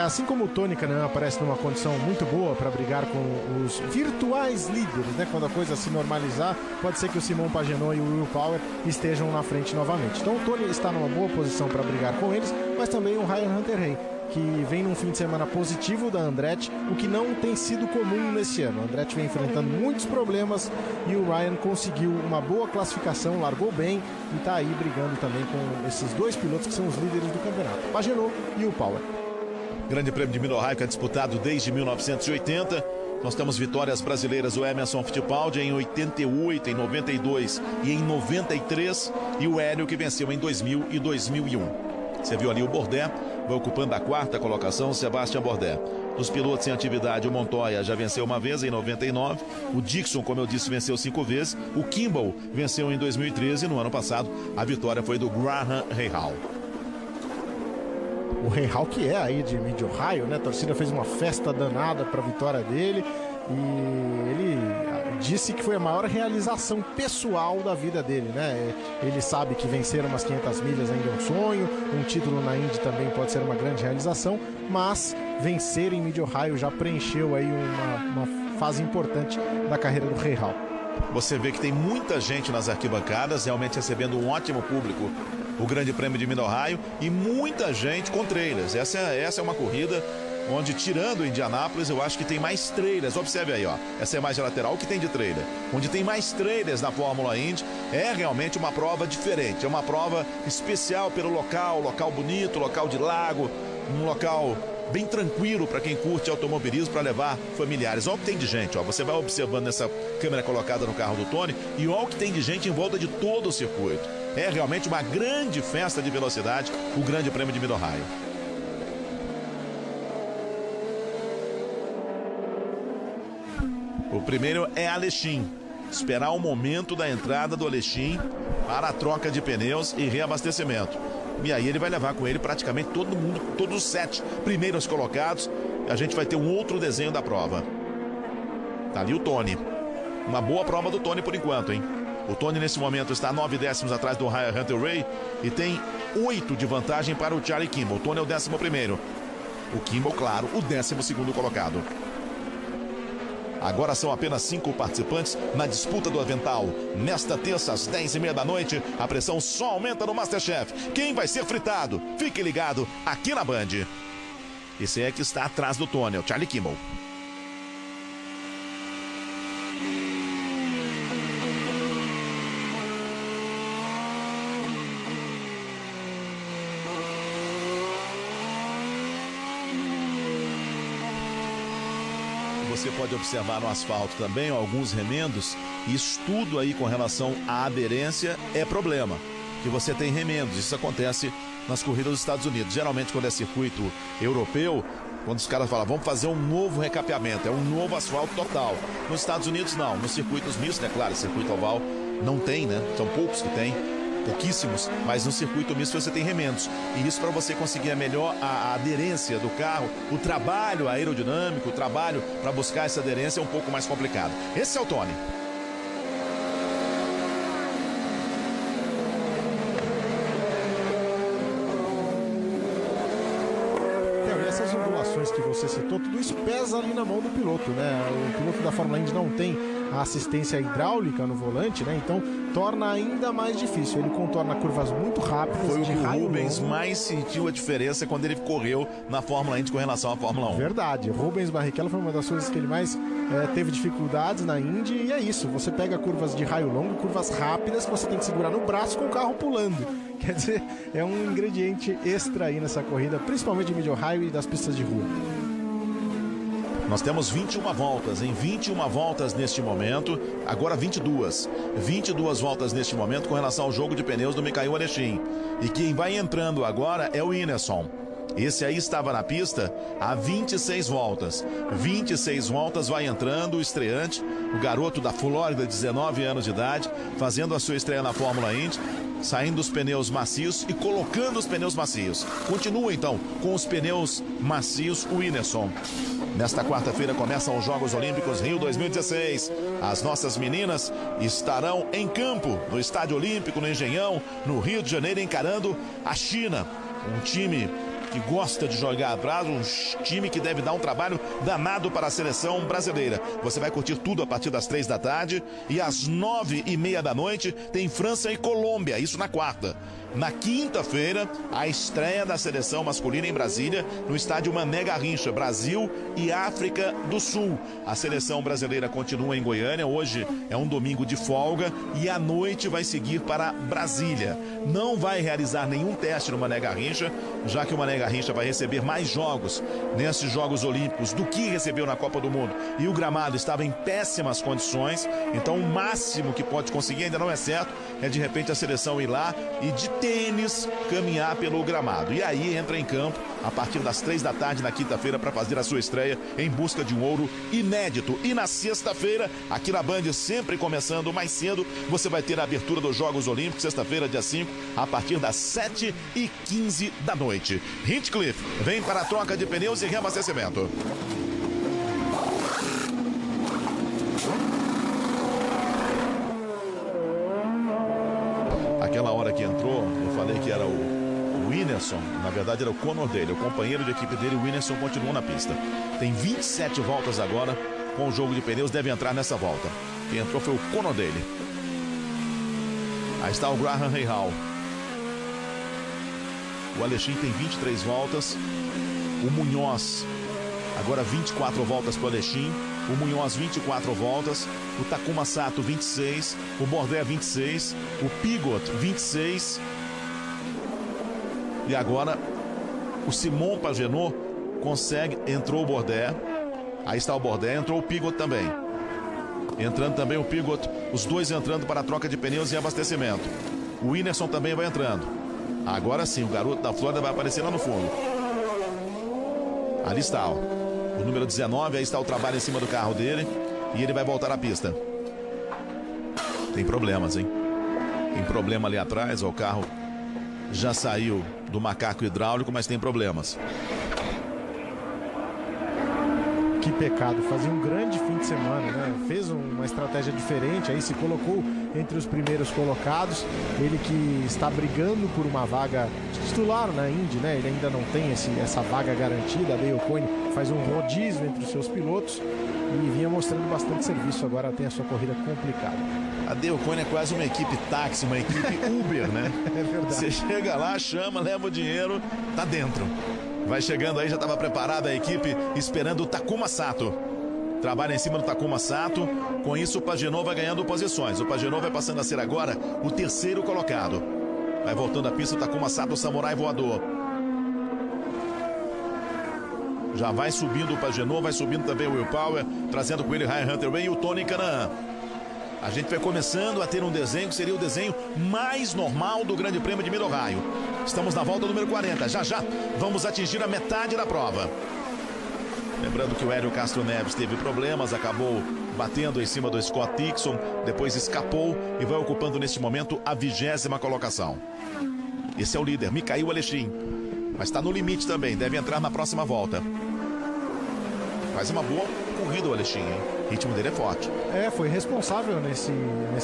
Assim como o Tony Kanaan aparece numa condição muito boa para brigar com os virtuais líderes, né? Quando a coisa se normalizar, pode ser que o Simon Pagenaud e o Will Power estejam na frente novamente. Então o Tony está numa boa posição para brigar com eles, mas também o Ryan Hunter-Reay, que vem num fim de semana positivo da Andretti, o que não tem sido comum nesse ano. A Andretti vem enfrentando muitos problemas e o Ryan conseguiu uma boa classificação, largou bem e está aí brigando também com esses dois pilotos que são os líderes do campeonato, Pagenaud e o Power. Grande Prêmio de Mid-Ohio, que é disputado desde 1980. Nós temos vitórias brasileiras, o Emerson Fittipaldi em 88, em 92 e em 93. E o Hélio, que venceu em 2000 e 2001. Você viu ali o Bourdais, vai ocupando a 4ª colocação, Sebastian Bourdais. Dos pilotos em atividade, o Montoya já venceu uma vez em 99. O Dixon, como eu disse, venceu 5 vezes. O Kimball venceu em 2013 e no ano passado a vitória foi do Graham Rahal. O Rahal, que é aí de Mid-Ohio, né? A torcida fez uma festa danada para a vitória dele. E ele disse que foi a maior realização pessoal da vida dele, né? Ele sabe que vencer umas 500 milhas ainda é um sonho, um título na Indy também pode ser uma grande realização, mas vencer em Mid-Ohio já preencheu aí uma fase importante da carreira do Rahal. Você vê que tem muita gente nas arquibancadas, realmente recebendo um ótimo público, o Grande Prêmio de Mid-Ohio, e muita gente com trailers. Essa é uma corrida onde, tirando Indianápolis, eu acho que tem mais trailers. Observe aí, ó. Essa é mais de lateral, o que tem de trailer. Onde tem mais trailers na Fórmula Indy, é realmente uma prova diferente. É uma prova especial pelo local bonito, local de lago, um local bem tranquilo para quem curte automobilismo, para levar familiares. Olha o que tem de gente, ó. Você vai observando nessa câmera colocada no carro do Tony e olha o que tem de gente em volta de todo o circuito. É realmente uma grande festa de velocidade, o Grande Prêmio de Mid-Ohio. O primeiro é Alexin. Esperar o momento da entrada do Alexin para a troca de pneus e reabastecimento. E aí ele vai levar com ele praticamente todo mundo, todos os 7 primeiros colocados. A gente vai ter um outro desenho da prova. Tá ali o Tony. Uma boa prova do Tony por enquanto, hein? O Tony nesse momento está 9 décimos atrás do Hunter Ray e tem 8 de vantagem para o Charlie Kimball. O Tony é o 11º. O Kimball, claro, o 12º colocado. Agora são apenas 5 participantes na disputa do avental. Nesta terça, às 10h30 da noite, a pressão só aumenta no Masterchef. Quem vai ser fritado? Fique ligado aqui na Band. Esse é que está atrás do Tony, é o Charlie Kimball. Você pode observar no asfalto também alguns remendos, e isso tudo aí com relação à aderência é problema, que você tem remendos. Isso acontece nas corridas dos Estados Unidos. Geralmente quando é circuito europeu, quando os caras falam, vamos fazer um novo recapeamento, é um novo asfalto total. Nos Estados Unidos não, nos circuitos mistos, é claro, circuito oval não tem, né? São poucos que tem, pouquíssimos, mas no circuito misto você tem remendos. E isso para você conseguir a aderência do carro, o trabalho aerodinâmico, o trabalho para buscar essa aderência é um pouco mais complicado. Esse é o Tony. Essas ondulações que você citou, tudo isso pesa ali na mão do piloto, né? O piloto da Fórmula Indy não tem a assistência hidráulica no volante, né? Então torna ainda mais difícil. Ele contorna curvas muito rápidas. Foi o que o Rubens mais sentiu a diferença quando ele correu na Fórmula Indy com relação à Fórmula 1. Verdade. Rubens Barrichello foi uma das coisas que ele mais teve dificuldades na Indy, e é isso. Você pega curvas de raio longo, curvas rápidas que você tem que segurar no braço com o carro pulando. Quer dizer, é um ingrediente extra aí nessa corrida, principalmente de Mid-Ohio e das pistas de rua. Nós temos 21 voltas, em 21 voltas neste momento, agora 22. 22 voltas neste momento com relação ao jogo de pneus do Mikhail Alexin. E quem vai entrando agora é o Ineson. Esse aí estava na pista há 26 voltas. 26 voltas vai entrando o estreante, o garoto da Flórida, 19 anos de idade, fazendo a sua estreia na Fórmula Indy, saindo dos pneus macios e colocando os pneus macios. Continua então com os pneus macios o Ineson. Nesta quarta-feira começam os Jogos Olímpicos Rio 2016. As nossas meninas estarão em campo no Estádio Olímpico, no Engenhão, no Rio de Janeiro, encarando a China. Um time que gosta de jogar atrás, um time que deve dar um trabalho danado para a seleção brasileira. Você vai curtir tudo a partir das 3 da tarde e às 9h30 da noite tem França e Colômbia, isso na quarta. Na quinta-feira, a estreia da seleção masculina em Brasília, no estádio Mané Garrincha, Brasil e África do Sul. A seleção brasileira continua em Goiânia, hoje é um domingo de folga e à noite vai seguir para Brasília. Não vai realizar nenhum teste no Mané Garrincha, já que o Mané Garrincha vai receber mais jogos nesses Jogos Olímpicos do que recebeu na Copa do Mundo. E o gramado estava em péssimas condições, então o máximo que pode conseguir, ainda não é certo, é de repente a seleção ir lá e de tênis caminhar pelo gramado. E aí entra em campo a partir das 3 da tarde na quinta-feira para fazer a sua estreia em busca de um ouro inédito. E na sexta-feira, aqui na Band, sempre começando mais cedo, você vai ter a abertura dos Jogos Olímpicos, sexta-feira, dia 5, a partir das 7h15 da noite. Hinchcliffe vem para a troca de pneus e reabastecimento. Aquela hora que entrou, eu falei que era o Whindersson, na verdade era o Conor dele, o companheiro de equipe dele. O Whindersson continua na pista. Tem 27 voltas agora com o jogo de pneus, deve entrar nessa volta. Quem entrou foi o Conor dele. Aí está o Graham Rahal. O Alexin tem 23 voltas. O Munhoz, agora 24 voltas para o Alexin. O Munhoz, 24 voltas. O Takuma Sato, 26. O Bourdais, 26. O Pigot, 26. E agora o Simon Pagenaud consegue. Entrou o Bourdais. Aí está o Bourdais. Entrou o Pigot também. Entrando também o Pigot. Os dois entrando para a troca de pneus e abastecimento. O Whindersson também vai entrando. Agora sim, o garoto da Flórida vai aparecer lá no fundo. Ali está, ó. O número 19, aí está o trabalho em cima do carro dele. E ele vai voltar à pista. Tem problemas, hein? Tem problema ali atrás, ó, o carro já saiu do macaco hidráulico, mas tem problemas. Que pecado, fazia um grande fim de semana, né? Fez uma estratégia diferente, aí se colocou entre os primeiros colocados. Ele que está brigando por uma vaga titular na Indy, né? Ele ainda não tem essa vaga garantida. A Dale Coyne faz um rodízio entre os seus pilotos e vinha mostrando bastante serviço. Agora tem a sua corrida complicada. A Dale Coyne é quase uma equipe táxi, uma equipe Uber, né? É verdade. Você chega lá, chama, leva o dinheiro, tá dentro. Vai chegando aí, já estava preparada a equipe esperando o Takuma Sato. Trabalha em cima do Takuma Sato. Com isso o Pagenaud vai ganhando posições. O Pagenaud vai passando a ser agora o terceiro colocado. Vai voltando a pista o Takuma Sato, o samurai voador. Já vai subindo o Pagenaud, vai subindo também o Will Power, trazendo com ele Ryan Hunter-Reay e o Tony Kanaan. A gente vai começando a ter um desenho que seria o desenho mais normal do Grande Prêmio de Mid-Ohio. Estamos na volta número 40. Já já vamos atingir a metade da prova. Lembrando que o Hélio Castro Neves teve problemas, acabou batendo em cima do Scott Dixon, depois escapou e vai ocupando neste momento a 20ª colocação. Esse é o líder, Mikail Alexin. Mas está no limite também, deve entrar na próxima volta. Faz uma boa corrida o Alexin, hein? O ritmo dele é forte. Foi responsável nesse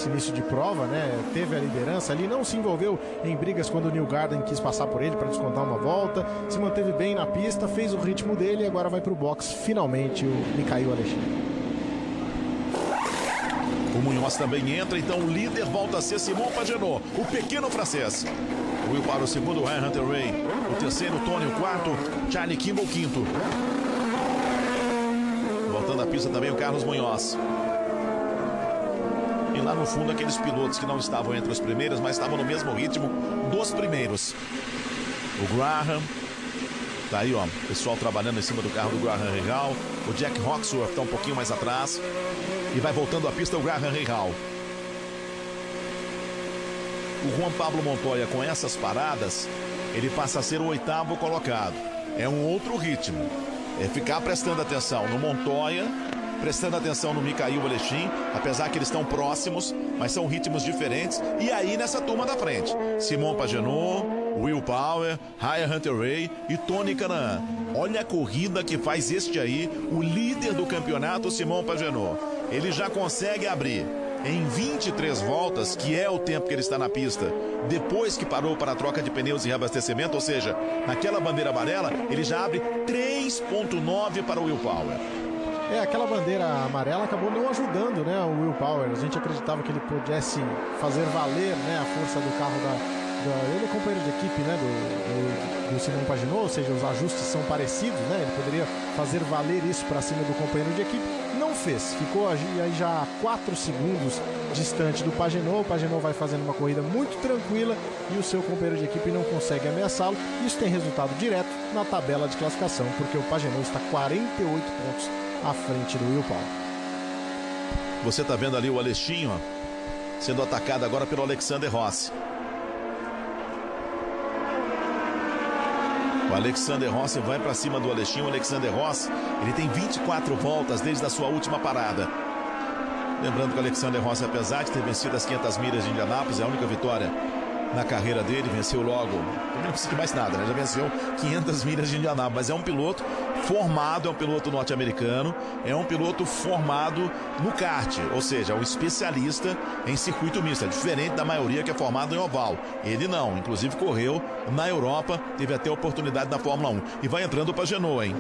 início de prova, né? Teve a liderança ali, não se envolveu em brigas quando o Newgarden quis passar por ele para descontar uma volta, se manteve bem na pista, fez o ritmo dele e agora vai para o box, finalmente, o Mikail Alexin. O Munhoz também entra, então o líder volta a ser Simon Pagenaud, o pequeno francês. O Will para o segundo, Ryan Hunter-Reay. O terceiro, Tony, o quarto, Charlie Kimball, quinto. Voltando a pista também o Carlos Munhoz. E lá no fundo aqueles pilotos que não estavam entre os primeiros, mas estavam no mesmo ritmo dos primeiros. O Graham. Tá aí, ó, o pessoal trabalhando em cima do carro do Graham Rahal. O Jack Hawksworth está um pouquinho mais atrás. E vai voltando a pista o Graham Rahal. O Juan Pablo Montoya, com essas paradas, ele passa a ser o 8º colocado. É um outro ritmo. É ficar prestando atenção no Montoya, prestando atenção no Mikail Alexin, apesar que eles estão próximos, mas são ritmos diferentes. E aí nessa turma da frente, Simon Pagenaud, Will Power, Ryan Hunter-Reay e Tony Kanaan. Olha a corrida que faz este aí, o líder do campeonato, Simon Pagenaud. Ele já consegue abrir em 23 voltas, que é o tempo que ele está na pista, depois que parou para a troca de pneus e reabastecimento, ou seja, naquela bandeira amarela, ele já abre 3.9 para o Will Power. Aquela bandeira amarela acabou não ajudando, né, o Will Power. A gente acreditava que ele pudesse fazer valer, né, a força do carro ele é companheiro de equipe, né, do Simon Pagenaud, ou seja, os ajustes são parecidos, né, ele poderia fazer valer isso para cima do companheiro de equipe. Não fez, ficou aí já a 4 segundos distante do Pagenaud. O Pagenaud vai fazendo uma corrida muito tranquila e o seu companheiro de equipe não consegue ameaçá-lo. Isso tem resultado direto na tabela de classificação, porque o Pagenaud está 48 pontos à frente do Will Power. Você está vendo ali o Alexin, ó, sendo atacado agora pelo Alexander Rossi. O Alexander Rossi vai para cima do Alexin. O Alexander Rossi, ele tem 24 voltas desde a sua última parada. Lembrando que o Alexander Rossi, apesar de ter vencido as 500 milhas de Indianápolis, é a única vitória na carreira dele, venceu logo, não precisa de mais nada, né? Já venceu 500 milhas de Indianápolis, mas é um piloto formado, é um piloto norte-americano, é um piloto formado no kart, ou seja, um especialista em circuito misto, é diferente da maioria que é formado em oval. Ele não, inclusive correu na Europa, teve até oportunidade na Fórmula 1. E vai entrando o Pagenaud, hein?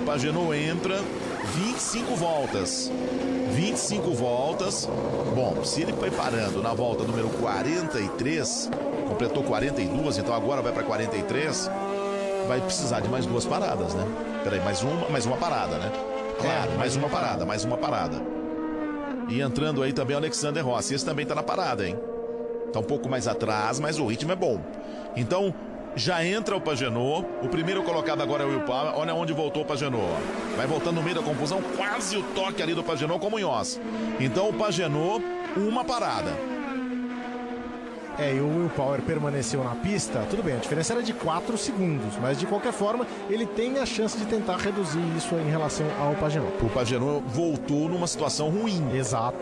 O Pagenaud entra 25 voltas. 25 voltas. Bom, se ele foi parando na volta número 43, completou 42, então agora vai para 43, vai precisar de mais 2 paradas, né? Peraí, mais uma parada, né? Claro, mais uma parada. E entrando aí também o Alexander Rossi, esse também tá na parada, hein? Tá um pouco mais atrás, mas o ritmo é bom. Então, já entra o Pagenaud, o primeiro colocado agora é o Will Power, olha onde voltou o Pagenaud. Vai voltando no meio da confusão, quase o toque ali do Pagenaud com o Munhoz. Então o Pagenaud, uma parada. E o Will Power permaneceu na pista, tudo bem, a diferença era de 4 segundos, mas de qualquer forma, ele tem a chance de tentar reduzir isso em relação ao Pagenaud. O Pagenaud voltou numa situação ruim. Exato.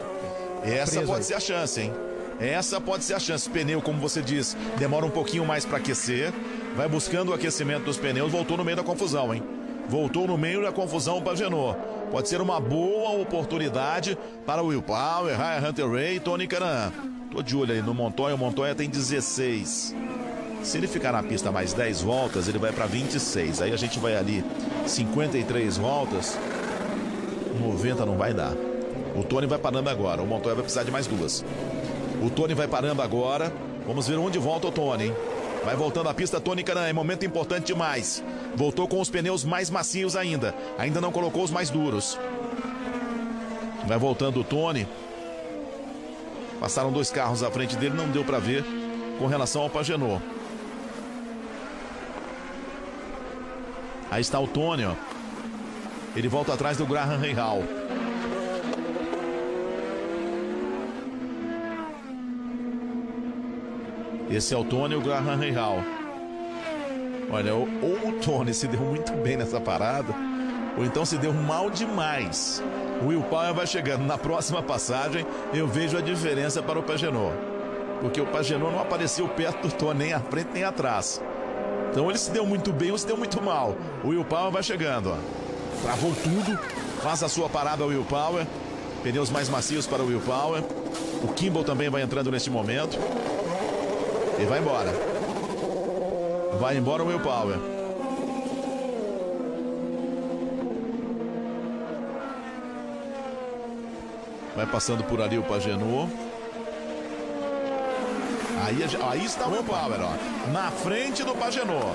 Essa pode ser a chance, hein? Essa pode ser a chance. O pneu, como você diz, demora um pouquinho mais para aquecer. Vai buscando o aquecimento dos pneus. Voltou no meio da confusão, hein? Voltou no meio da confusão o Pagenaud. Pode ser uma boa oportunidade para o Will Power, Ryan Hunter-Reay e Tony Kanaan. Tô de olho aí no Montoya. O Montoya tem 16. Se ele ficar na pista mais 10 voltas, ele vai para 26. Aí a gente vai ali 53 voltas. 90 não vai dar. O Tony vai parando agora. O Montoya vai precisar de mais 2. O Tony vai parando agora. Vamos ver onde volta o Tony, hein? Vai voltando a pista Tony Kanaan. É momento importante demais. Voltou com os pneus mais macios ainda. Ainda não colocou os mais duros. Vai voltando o Tony. Passaram 2 carros à frente dele. Não deu para ver com relação ao Pagenaud. Aí está o Tony, ó. Ele volta atrás do Graham Rahal. Esse é o Tony e o Graham Rahal. Olha, ou o Tony se deu muito bem nessa parada, ou então se deu mal demais. O Will Power vai chegando. Na próxima passagem, eu vejo a diferença para o Pagenaud. Porque o Pagenaud não apareceu perto do Tony, nem à frente nem atrás. Então ele se deu muito bem ou se deu muito mal. O Will Power vai chegando, ó. Travou tudo. Faz a sua parada o Will Power. Pneus mais macios para o Will Power. O Kimball também vai entrando neste momento. E vai embora. Vai embora o Will Power. Vai passando por ali o Pagenaud. Aí está o Will Power, ó. Na frente do Pagenaud.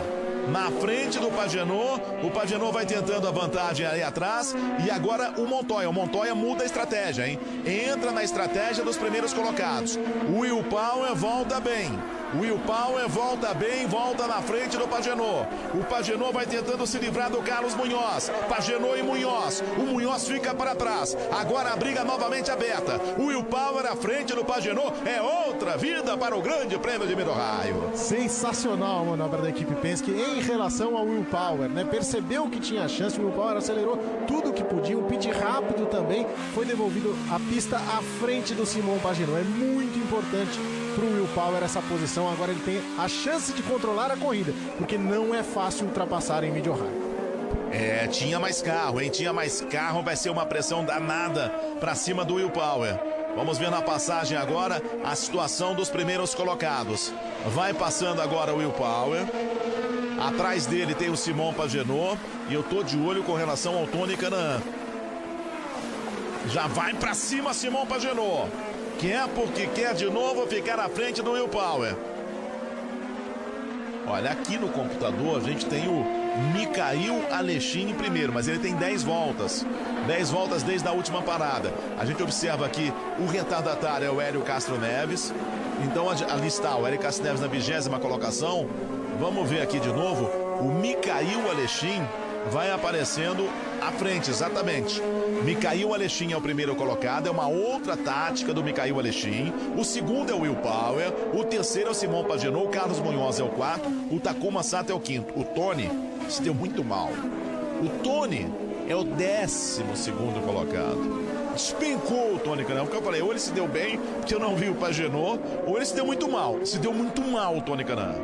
Na frente do Pagenaud. O Pagenaud vai tentando a vantagem aí atrás. E agora o Montoya. O Montoya muda a estratégia, hein? Entra na estratégia dos primeiros colocados. O Will Power volta bem. O Will Power volta bem, volta na frente do Pagenaud. O Pagenaud vai tentando se livrar do Carlos Munhoz. Pagenaud e Munhoz. O Munhoz fica para trás. Agora a briga novamente aberta. O Will Power à frente do Pagenaud. É outra vida para o Grande Prêmio de Mid-Ohio. Sensacional a manobra da equipe Penske em relação ao Will Power, né? Percebeu que tinha chance, o Will Power acelerou tudo que podia, um pit rápido também, foi devolvido a pista à frente do Simon Pagenaud. É muito importante para o Will Power essa posição. Agora ele tem a chance de controlar a corrida, porque não é fácil ultrapassar em Mid-Ohio. Tinha mais carro, hein? Tinha mais carro, vai ser uma pressão danada para cima do Will Power. Vamos ver na passagem agora a situação dos primeiros colocados. Vai passando agora o Will Power. Atrás dele tem o Simon Pagenaud. E eu tô de olho com relação ao Tony Kanaan. Já vai para cima Simon Pagenaud. Quer porque quer de novo ficar à frente do Will Power. Olha, aqui no computador a gente tem o Mikail Alexin em primeiro, mas ele tem 10 voltas. 10 voltas desde a última parada. A gente observa aqui o retardatário é o Hélio Castro Neves. Então ali está o Hélio Castro Neves na 20ª colocação. Vamos ver aqui de novo. O Mikail Alexin vai aparecendo à frente, exatamente. Mikail Alexin é o primeiro colocado, é uma outra tática do Mikail Alexin. O segundo é o Will Power, o terceiro é o Simon Pagenaud, o Carlos Munhoz é o quarto, o Takuma Sato é o quinto. O Tony se deu muito mal. O Tony é o 12º colocado. despencou o Tony Kanaan. Porque eu falei, ou ele se deu bem, porque eu não vi o Pagenot, ou ele se deu muito mal. Se deu muito mal o Tony Kanaan.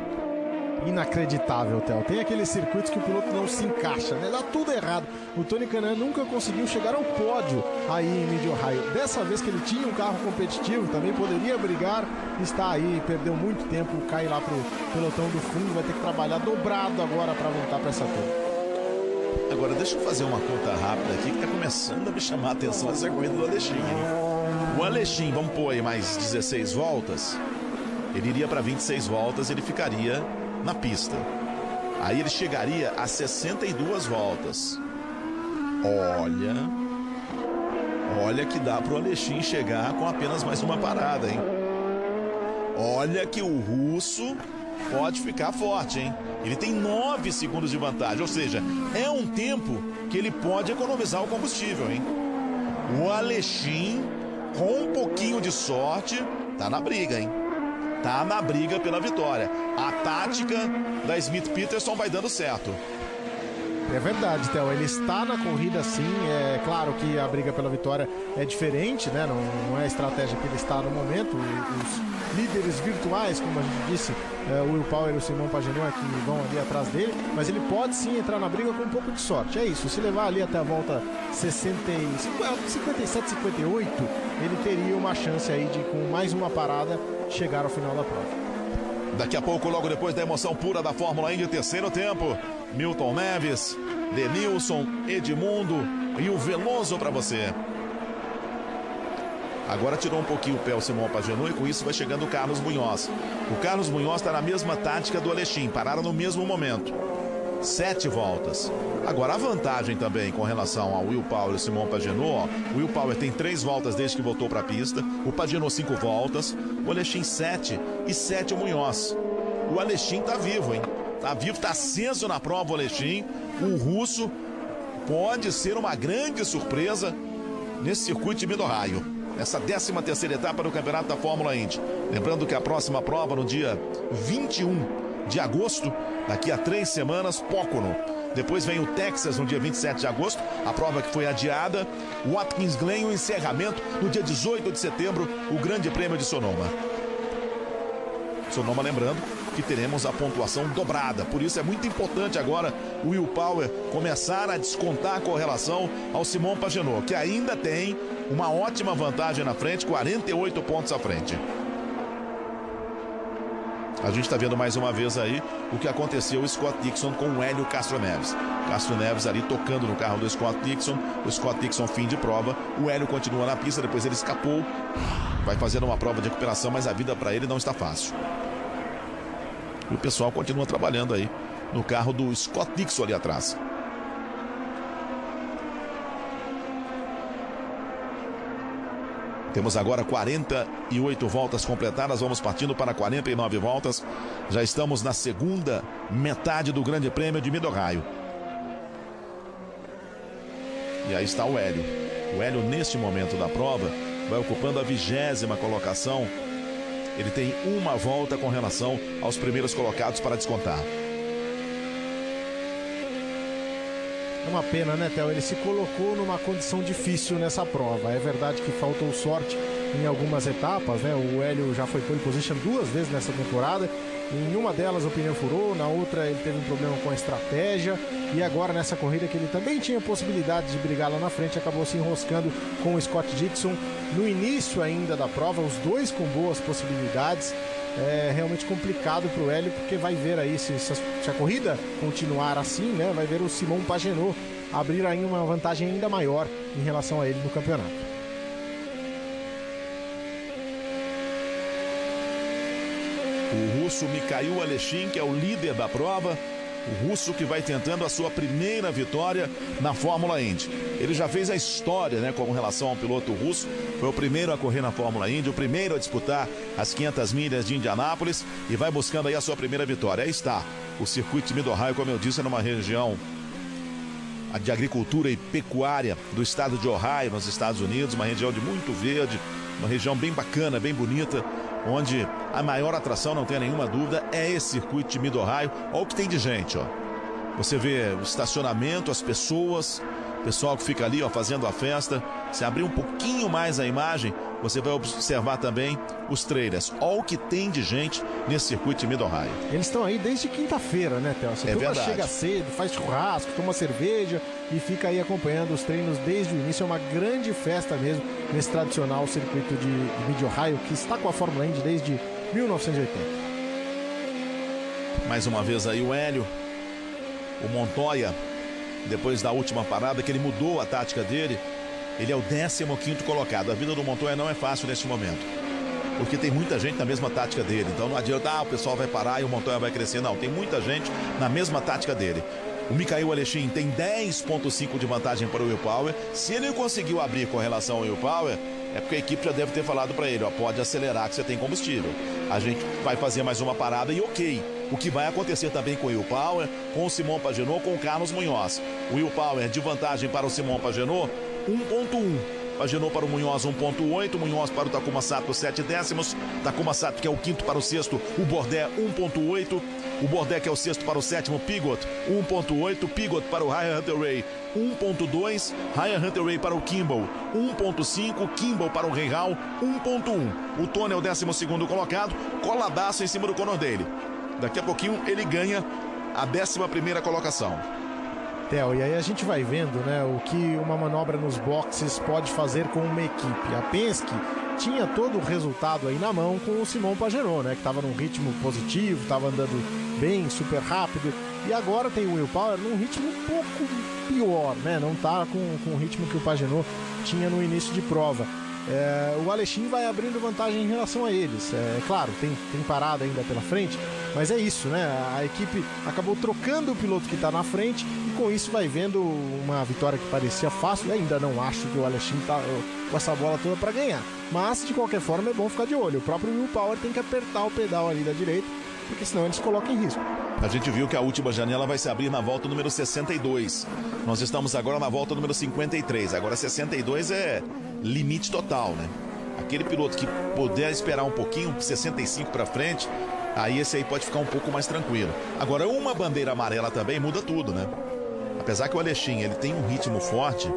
Inacreditável, Theo. Tem aqueles circuitos que o piloto não se encaixa, né? Dá tudo errado. O Tony Kanaan nunca conseguiu chegar ao pódio aí em Mid-Ohio. Dessa vez que ele tinha um carro competitivo, também poderia brigar, está aí, perdeu muito tempo, cai lá pro pelotão do fundo, vai ter que trabalhar dobrado agora para voltar para essa turma. Agora, deixa eu fazer uma conta rápida aqui, que tá começando a me chamar a atenção essa corrida do Alexin. O Alexin, vamos pôr aí mais 16 voltas, ele iria para 26 voltas, ele ficaria na pista. Aí ele chegaria a 62 voltas. Olha que dá pro Alexin chegar com apenas mais uma parada, hein? Olha que o russo pode ficar forte, hein? Ele tem 9 segundos de vantagem, ou seja, é um tempo que ele pode economizar o combustível, hein? O Alexin, com um pouquinho de sorte, tá na briga, hein? Tá na briga pela vitória. A tática da Smith Peterson vai dando certo. É verdade, Theo, ele está na corrida sim, é claro que a briga pela vitória é diferente, né? Não é a estratégia que ele está no momento, os líderes virtuais, como a gente disse, o Will Power e o Simon Pagenaud que vão ali atrás dele, mas ele pode sim entrar na briga com um pouco de sorte, é isso, se levar ali até a volta 57, 58, ele teria uma chance aí de, com mais uma parada, chegar ao final da prova. Daqui a pouco, logo depois da emoção pura da Fórmula Indy, terceiro tempo, Milton Neves, Denilson, Edmundo e o Veloso para você. Agora tirou um pouquinho o pé o Simon Pagenaud e com isso vai chegando o Carlos Munhoz. O Carlos Munhoz está na mesma tática do Alexin, pararam no mesmo momento. 7 voltas. Agora a vantagem também com relação ao Will Power e Simon Pagenaud. O Will Power tem 3 voltas desde que voltou para a pista. O Pagenaud 5 voltas. O Alexin 7 e 7 o Munhoz. O Alexin tá vivo, hein? Tá vivo, tá aceso na prova o Alexin. O russo pode ser uma grande surpresa nesse circuito de Mid-Ohio. Essa 13ª etapa do Campeonato da Fórmula Indy. Lembrando que a próxima prova no dia 21 de agosto, daqui a 3 semanas, Pocono. Depois vem o Texas no dia 27 de agosto, a prova que foi adiada. Watkins Glen, o encerramento no dia 18 de setembro, o Grande Prêmio de Sonoma. Sonoma, lembrando que teremos a pontuação dobrada, por isso é muito importante agora o Will Power começar a descontar com relação ao Simon Pagenaud, que ainda tem uma ótima vantagem na frente, 48 pontos à frente. A gente está vendo mais uma vez aí o que aconteceu o Scott Dixon com o Hélio Castro Neves. Castro Neves ali tocando no carro do Scott Dixon. O Scott Dixon fim de prova. O Hélio continua na pista, depois ele escapou. Vai fazendo uma prova de recuperação, mas a vida para ele não está fácil. E o pessoal continua trabalhando aí no carro do Scott Dixon ali atrás. Temos agora 48 voltas completadas, vamos partindo para 49 voltas. Já estamos na segunda metade do Grande Prêmio de Mid-Ohio. E aí está o Hélio. O Hélio, neste momento da prova, vai ocupando a 20ª colocação. Ele tem uma volta com relação aos primeiros colocados para descontar. É uma pena, né, Theo? Ele se colocou numa condição difícil nessa prova. É verdade que faltou sorte em algumas etapas, né? O Hélio já foi pole position 2 vezes nessa temporada. Em uma delas o pneu furou, na outra ele teve um problema com a estratégia. E agora nessa corrida que ele também tinha possibilidade de brigar lá na frente, acabou se enroscando com o Scott Dixon. No início ainda da prova, os dois com boas possibilidades. É realmente complicado para o Hélio, porque vai ver aí se a corrida continuar assim, né? Vai ver o Simon Pagenaud abrir aí uma vantagem ainda maior em relação a ele no campeonato. O russo Mikhail Alexin, que é o líder da prova. O russo que vai tentando a sua primeira vitória na Fórmula Indy. Ele já fez a história, né, com relação ao piloto russo. Foi o primeiro a correr na Fórmula Indy, o primeiro a disputar as 500 milhas de Indianápolis e vai buscando aí a sua primeira vitória. Aí está, o circuito de Mid-Ohio, como eu disse, é numa região de agricultura e pecuária do estado de Ohio, nos Estados Unidos, uma região de muito verde, uma região bem bacana, bem bonita, onde a maior atração, não tenha nenhuma dúvida, é esse circuito de Mid-Ohio. Olha o que tem de gente, ó. Você vê o estacionamento, as pessoas, pessoal que fica ali, ó, fazendo a festa. Se abrir um pouquinho mais a imagem, você vai observar também os trailers. Olha o que tem de gente nesse circuito de Mid-Ohio. Eles estão aí desde quinta-feira, né, Theo? É verdade. Chega cedo, faz churrasco, toma cerveja e fica aí acompanhando os treinos desde o início. É uma grande festa mesmo nesse tradicional circuito de Mid-Ohio, que está com a Fórmula Indy desde 1980. Mais uma vez aí o Hélio, o Montoya, depois da última parada, que ele mudou a tática dele. Ele é o 15º colocado. A vida do Montoya não é fácil neste momento, porque tem muita gente na mesma tática dele. Então não adianta, o pessoal vai parar e o Montoya vai crescer. Não, tem muita gente na mesma tática dele. O Mikhail Alexin tem 10,5 de vantagem para o Will Power. Se ele conseguiu abrir com relação ao Will Power, é porque a equipe já deve ter falado para ele, ó, pode acelerar que você tem combustível. A gente vai fazer mais uma parada e ok. O que vai acontecer também com o Will Power, com o Simon Pagenaud, com o Carlos Munhoz. O Will Power de vantagem para o Simon Pagenaud, 1,1. Pagenaud para o Munhoz 1,8, Munhoz para o Takuma Sato 7 décimos, Takuma Sato que é o 5º para o 6º, o Bourdais 1,8, o Bourdais que é o 6º para o 7º, Pigot 1,8, Pigot para o Ryan Hunter-Reay 1,2, Ryan Hunter-Reay para o Kimball 1,5, Kimball para o Rahal 1,1. O Tony é o 12º colocado, coladaço em cima do Conor Daly. Daqui a pouquinho ele ganha a 11ª colocação. Theo, e aí a gente vai vendo, né, o que uma manobra nos boxes pode fazer com uma equipe. A Penske tinha todo o resultado aí na mão com o Simon Pagenaud, né, que estava num ritmo positivo, estava andando bem, super rápido, e agora tem o Will Power num ritmo um pouco pior, né, não está com o ritmo que o Pagenaud tinha no início de prova. O Alexin vai abrindo vantagem em relação a eles. Claro, tem parada ainda pela frente, mas é isso, né? A equipe acabou trocando o piloto que está na frente e com isso vai vendo uma vitória que parecia fácil. Eu ainda não acho que o Alexin está com essa bola toda para ganhar, mas de qualquer forma é bom ficar de olho. O próprio Will Power tem que apertar o pedal ali da direita, porque senão eles colocam em risco. A gente viu que a última janela vai se abrir na volta número 62. Nós estamos agora na volta número 53. Agora 62 é limite total, né? Aquele piloto que puder esperar um pouquinho, 65 para frente, aí esse aí pode ficar um pouco mais tranquilo. Agora uma bandeira amarela também muda tudo, né? Apesar que o Alexin, ele tem um ritmo forte.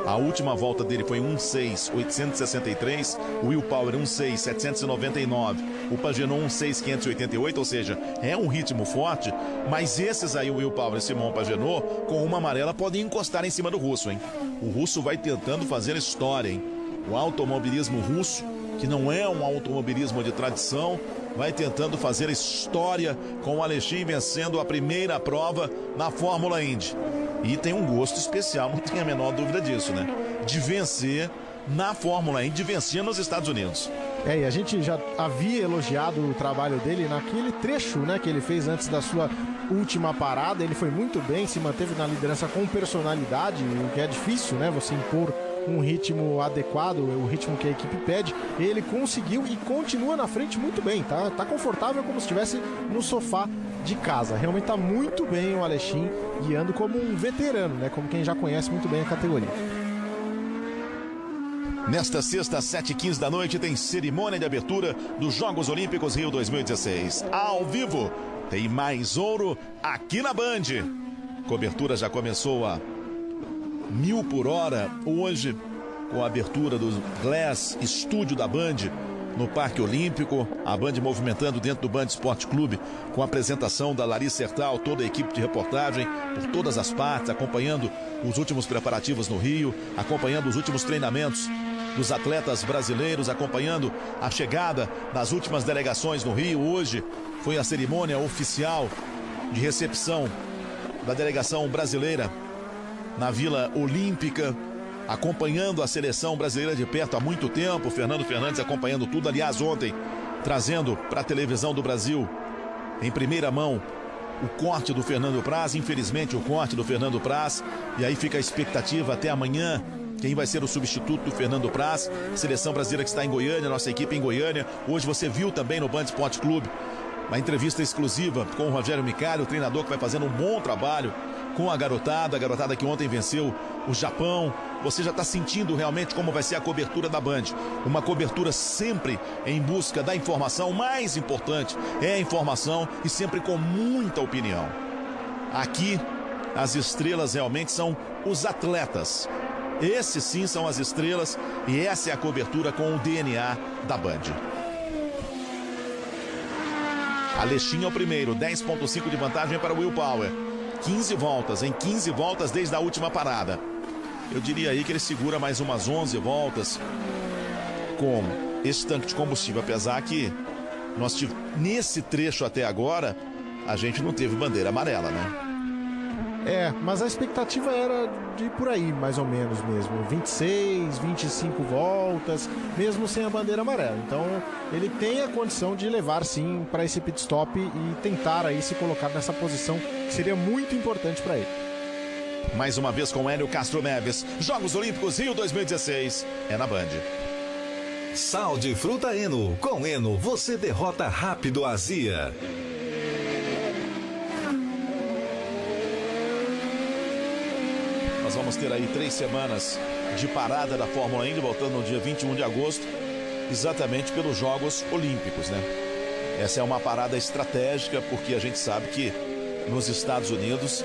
A última volta dele foi 1.6.863, o Will Power 1.6.799, o Pagenaud 1.6.588, ou seja, é um ritmo forte, mas esses aí, o Will Power e Simon Pagenaud, com uma amarela, podem encostar em cima do russo, hein? O russo vai tentando fazer história, hein? O automobilismo russo, que não é um automobilismo de tradição, vai tentando fazer história com o Alexin vencendo a primeira prova na Fórmula Indy. E tem um gosto especial, não tem a menor dúvida disso, né? De vencer na Fórmula Indy, de vencer nos Estados Unidos. E a gente já havia elogiado o trabalho dele naquele trecho, né, que ele fez antes da sua última parada. Ele foi muito bem, se manteve na liderança com personalidade, o que é difícil, né? Você impor um ritmo adequado, o ritmo que a equipe pede. Ele conseguiu e continua na frente muito bem, tá confortável como se estivesse no sofá de casa. Realmente tá muito bem o Alexin, guiando como um veterano, né? Como quem já conhece muito bem a categoria. Nesta sexta, às 7h15 da noite, tem cerimônia de abertura dos Jogos Olímpicos Rio 2016. Ao vivo, tem mais ouro aqui na Band. Cobertura já começou a 1000 por hora hoje, com a abertura do Glass Estúdio da Band no Parque Olímpico, a Band movimentando dentro do Band Esporte Clube, com a apresentação da Larissa Hertal, toda a equipe de reportagem, por todas as partes, acompanhando os últimos preparativos no Rio, acompanhando os últimos treinamentos dos atletas brasileiros, acompanhando a chegada das últimas delegações no Rio. Hoje foi a cerimônia oficial de recepção da delegação brasileira na Vila Olímpica, acompanhando a seleção brasileira de perto há muito tempo. Fernando Fernandes acompanhando tudo. Aliás, ontem, trazendo para a televisão do Brasil, em primeira mão, o corte do Fernando Praz. Infelizmente, o corte do Fernando Praz. E aí fica a expectativa até amanhã. Quem vai ser o substituto do Fernando Praz? Seleção brasileira que está em Goiânia, nossa equipe em Goiânia. Hoje você viu também no Band Esporte Clube uma entrevista exclusiva com o Rogério Micali, o treinador que vai fazendo um bom trabalho com a garotada que ontem venceu o Japão. Você já está sentindo realmente como vai ser a cobertura da Band. Uma cobertura sempre em busca da informação. Mais importante é a informação e sempre com muita opinião. Aqui as estrelas realmente são os atletas. Esses sim são as estrelas e essa é a cobertura com o DNA da Band. Alexin é o primeiro, 10,5 de vantagem para o Will Power. 15 voltas, em 15 voltas desde a última parada. Eu diria aí que ele segura mais umas 11 voltas com esse tanque de combustível, apesar que nesse trecho até agora, a gente não teve bandeira amarela, né? Mas a expectativa era de ir por aí, mais ou menos mesmo. 26, 25 voltas, mesmo sem a bandeira amarela. Então, ele tem a condição de levar, sim, para esse pit stop e tentar aí se colocar nessa posição que seria muito importante para ele. Mais uma vez com Hélio Castro Neves. Jogos Olímpicos Rio 2016. É na Band. Sal de fruta Eno. Com Eno, você derrota rápido a azia. Nós vamos ter aí 3 semanas de parada da Fórmula Indy, voltando no dia 21 de agosto, exatamente pelos Jogos Olímpicos, né? Essa é uma parada estratégica, porque a gente sabe que nos Estados Unidos,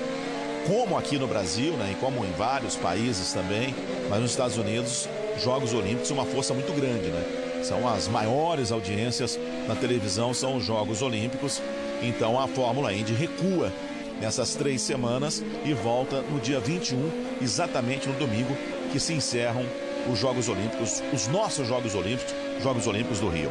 como aqui no Brasil, né, e como em vários países também, mas nos Estados Unidos, Jogos Olímpicos são uma força muito grande, né? São as maiores audiências na televisão, são os Jogos Olímpicos. Então a Fórmula Indy recua nessas 3 semanas e volta no dia 21, exatamente no domingo, que se encerram os Jogos Olímpicos, os nossos Jogos Olímpicos do Rio.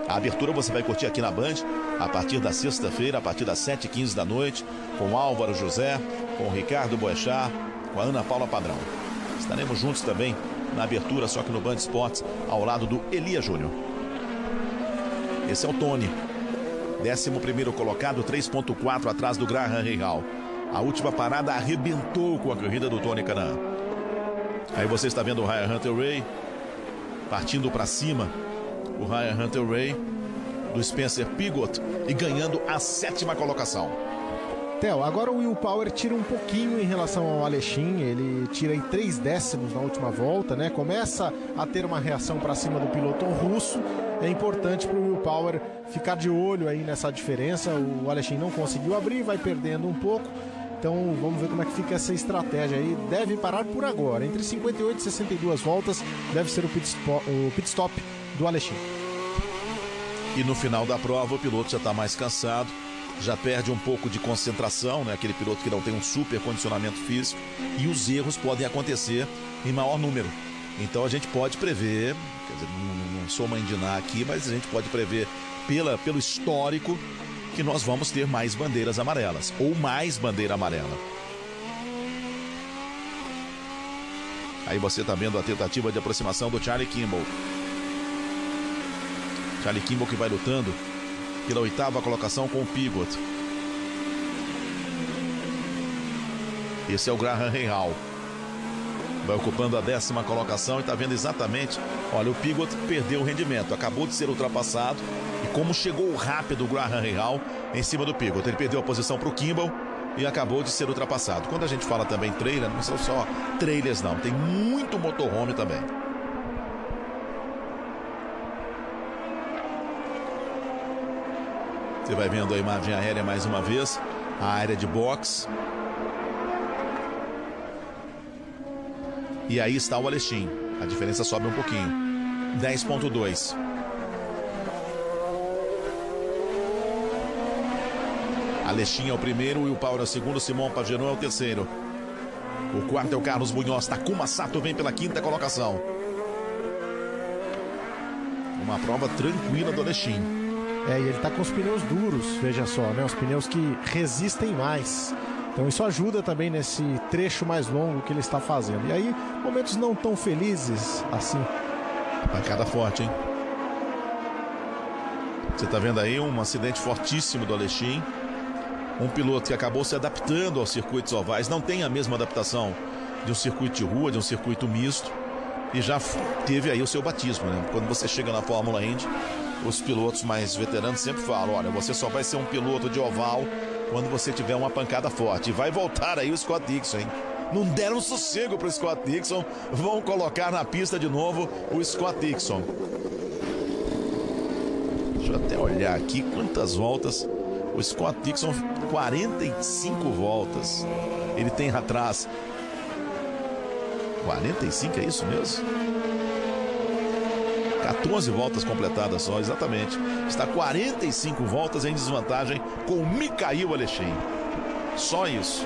A abertura você vai curtir aqui na Band, a partir da sexta-feira, a partir das 7h15 da noite, com Álvaro José, com o Ricardo Boechat, com a Ana Paula Padrão. Estaremos juntos também na abertura, só que no Band Esportes, ao lado do Elia Júnior. Esse é o Tony, 11º colocado, 3,4 atrás do Graham Rahal. A última parada arrebentou com a corrida do Tony Kanaan. Aí você está vendo o Ryan Hunter-Reay partindo para cima. O Ryan Hunter-Reay do Spencer Pigot e ganhando a 7ª colocação. Theo, agora o Will Power tira um pouquinho em relação ao Alexin, ele tira aí 3 décimos na última volta, né? Começa a ter uma reação para cima do piloto russo. É importante para o Will Power ficar de olho aí nessa diferença. O Alexin não conseguiu abrir, vai perdendo um pouco. Então vamos ver como é que fica essa estratégia aí. Deve parar por agora, entre 58 e 62 voltas, deve ser o pit stop do Alexin. E no final da prova o piloto já está mais cansado, já perde um pouco de concentração, né? Aquele piloto que não tem um super condicionamento físico, e os erros podem acontecer em maior número. Então a gente pode prever, quer dizer, não sou mãe de Ná aqui, mas a gente pode prever pelo histórico que nós vamos ter mais bandeiras amarelas, ou mais bandeira amarela. Aí você está vendo a tentativa de aproximação do Charlie Kimball. Charlie Kimball que vai lutando pela 8ª colocação com o Pigot. Esse é o Graham Rahal. Vai ocupando a 10ª colocação e está vendo exatamente. Olha, o Pigot perdeu o rendimento, acabou de ser ultrapassado. E como chegou rápido o Graham Rahal em cima do Pigot. Ele perdeu a posição para o Kimball e acabou de ser ultrapassado. Quando a gente fala também trailer, não são só trailers não, tem muito motorhome também. Você vai vendo a imagem aérea mais uma vez, a área de box. E aí está o Alexin. A diferença sobe um pouquinho. 10,2. Alexin é o primeiro, Will Power é o segundo, Simon Pagenaud é o terceiro. O quarto é o Carlos Munhoz. Takuma Sato vem pela 5ª colocação. Uma prova tranquila do Alexin. E ele está com os pneus duros, veja só, né? Os pneus que resistem mais. Então isso ajuda também nesse trecho mais longo que ele está fazendo. E aí, momentos não tão felizes assim. Pancada forte, hein? Você está vendo aí um acidente fortíssimo do Alexin. Um piloto que acabou se adaptando aos circuitos ovais. Não tem a mesma adaptação de um circuito de rua, de um circuito misto. E já teve aí o seu batismo, né? Quando você chega na Fórmula Indy, os pilotos mais veteranos sempre falam: olha, você só vai ser um piloto de oval quando você tiver uma pancada forte. E vai voltar aí o Scott Dixon, hein? Não deram sossego para o Scott Dixon. Vão colocar na pista de novo o Scott Dixon. Deixa eu até olhar aqui quantas voltas. O Scott Dixon, 45 voltas. Ele tem atrás 45, é isso mesmo? 14 voltas completadas só, exatamente. Está 45 voltas em desvantagem com o Mikhail Aleshin. Só isso.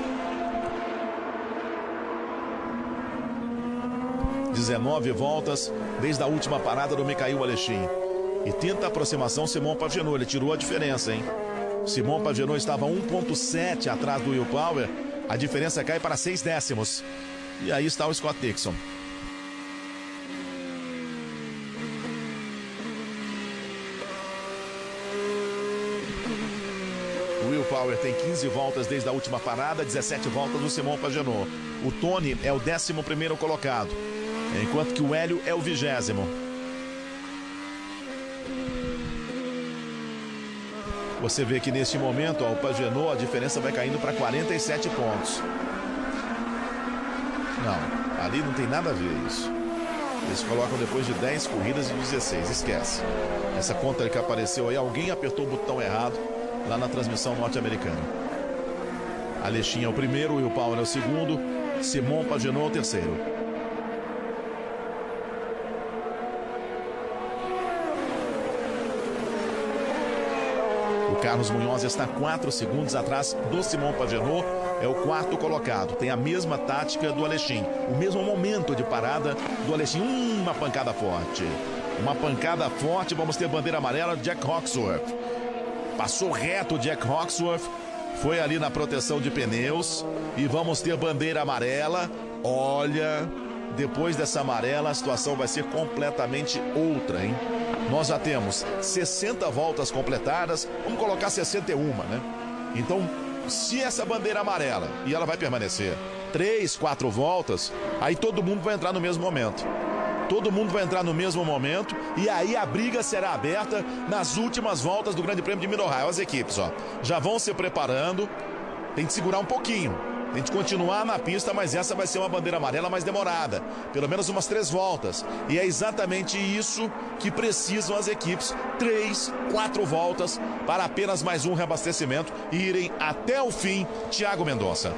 19 voltas desde a última parada do Mikhail Aleshin. E tenta a aproximação Simon Pagenaud. Ele tirou a diferença, hein? Simon Pagenaud estava 1,7 atrás do Will Power. A diferença cai para 6 décimos. E aí está o Scott Dixon. O Will Power tem 15 voltas desde a última parada, 17 voltas do Simon Pagenaud. O Tony é o 11º colocado, enquanto que o Hélio é o 20º. Você vê que neste momento, ó, o Pagenaud, a diferença vai caindo para 47 pontos. Não, ali não tem nada a ver isso. Eles colocam depois de 10 corridas e 16, esquece. Essa conta que apareceu aí, alguém apertou o botão errado lá na transmissão norte-americana. Aleshin é o primeiro, Will Power é o segundo, Simon Pagenaud é o terceiro. O Carlos Munhoz está 4 segundos atrás do Simon Pagenaud, é o 4º colocado. Tem a mesma tática do Aleshin, o mesmo momento de parada do Aleshin. Uma pancada forte. Uma pancada forte, vamos ter bandeira amarela, Jack Hawksworth. Passou reto o Jack Hawksworth, foi ali na proteção de pneus e vamos ter bandeira amarela. Olha, depois dessa amarela a situação vai ser completamente outra, hein? Nós já temos 60 voltas completadas, vamos colocar 61, né? Então, se essa bandeira amarela, e ela vai permanecer 3, 4 voltas, aí todo mundo vai entrar no mesmo momento. Todo mundo vai entrar no mesmo momento e aí a briga será aberta nas últimas voltas do Grande Prêmio de Mid-Ohio. As equipes, ó, já vão se preparando. Tem que segurar um pouquinho. Tem que continuar na pista, mas essa vai ser uma bandeira amarela mais demorada. Pelo menos umas 3 voltas. E é exatamente isso que precisam as equipes. 3, 4 voltas para apenas mais um reabastecimento e irem até o fim. Thiago Mendonça.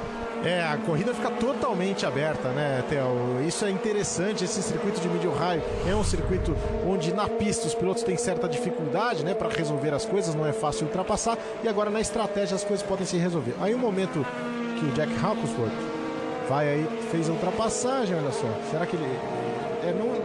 A corrida fica totalmente aberta, né, Theo? Isso é interessante, esse circuito de Mid-Ohio é um circuito onde na pista os pilotos têm certa dificuldade, né, para resolver as coisas, não é fácil ultrapassar, e agora na estratégia as coisas podem se resolver. Aí o momento que o Jack Hawksworth vai aí, fez a ultrapassagem, olha só, será que ele...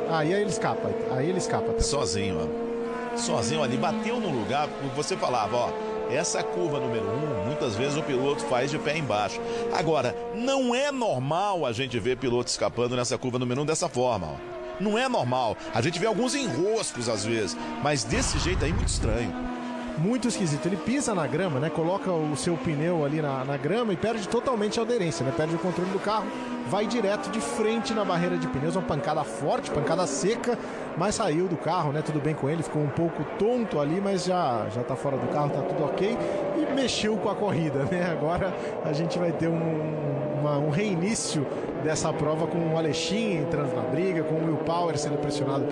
Aí ele escapa, Sozinho, ó. Sozinho ali, bateu no lugar, você falava, ó, essa curva número 1, muitas vezes o piloto faz de pé embaixo. Agora, não é normal a gente ver piloto escapando nessa curva número 1 dessa forma, ó. Não é normal. A gente vê alguns enroscos às vezes, mas desse jeito aí muito estranho. Muito esquisito. Ele pisa na grama, né? Coloca o seu pneu ali na grama e perde totalmente a aderência, né? Perde o controle do carro, vai direto de frente na barreira de pneus. Uma pancada forte, pancada seca, mas saiu do carro, né? Tudo bem com ele, ficou um pouco tonto ali, mas já tá fora do carro, tá tudo ok. E mexeu com a corrida, né? Agora a gente vai ter um reinício dessa prova com o Aleshin entrando na briga, com o Will Power sendo pressionado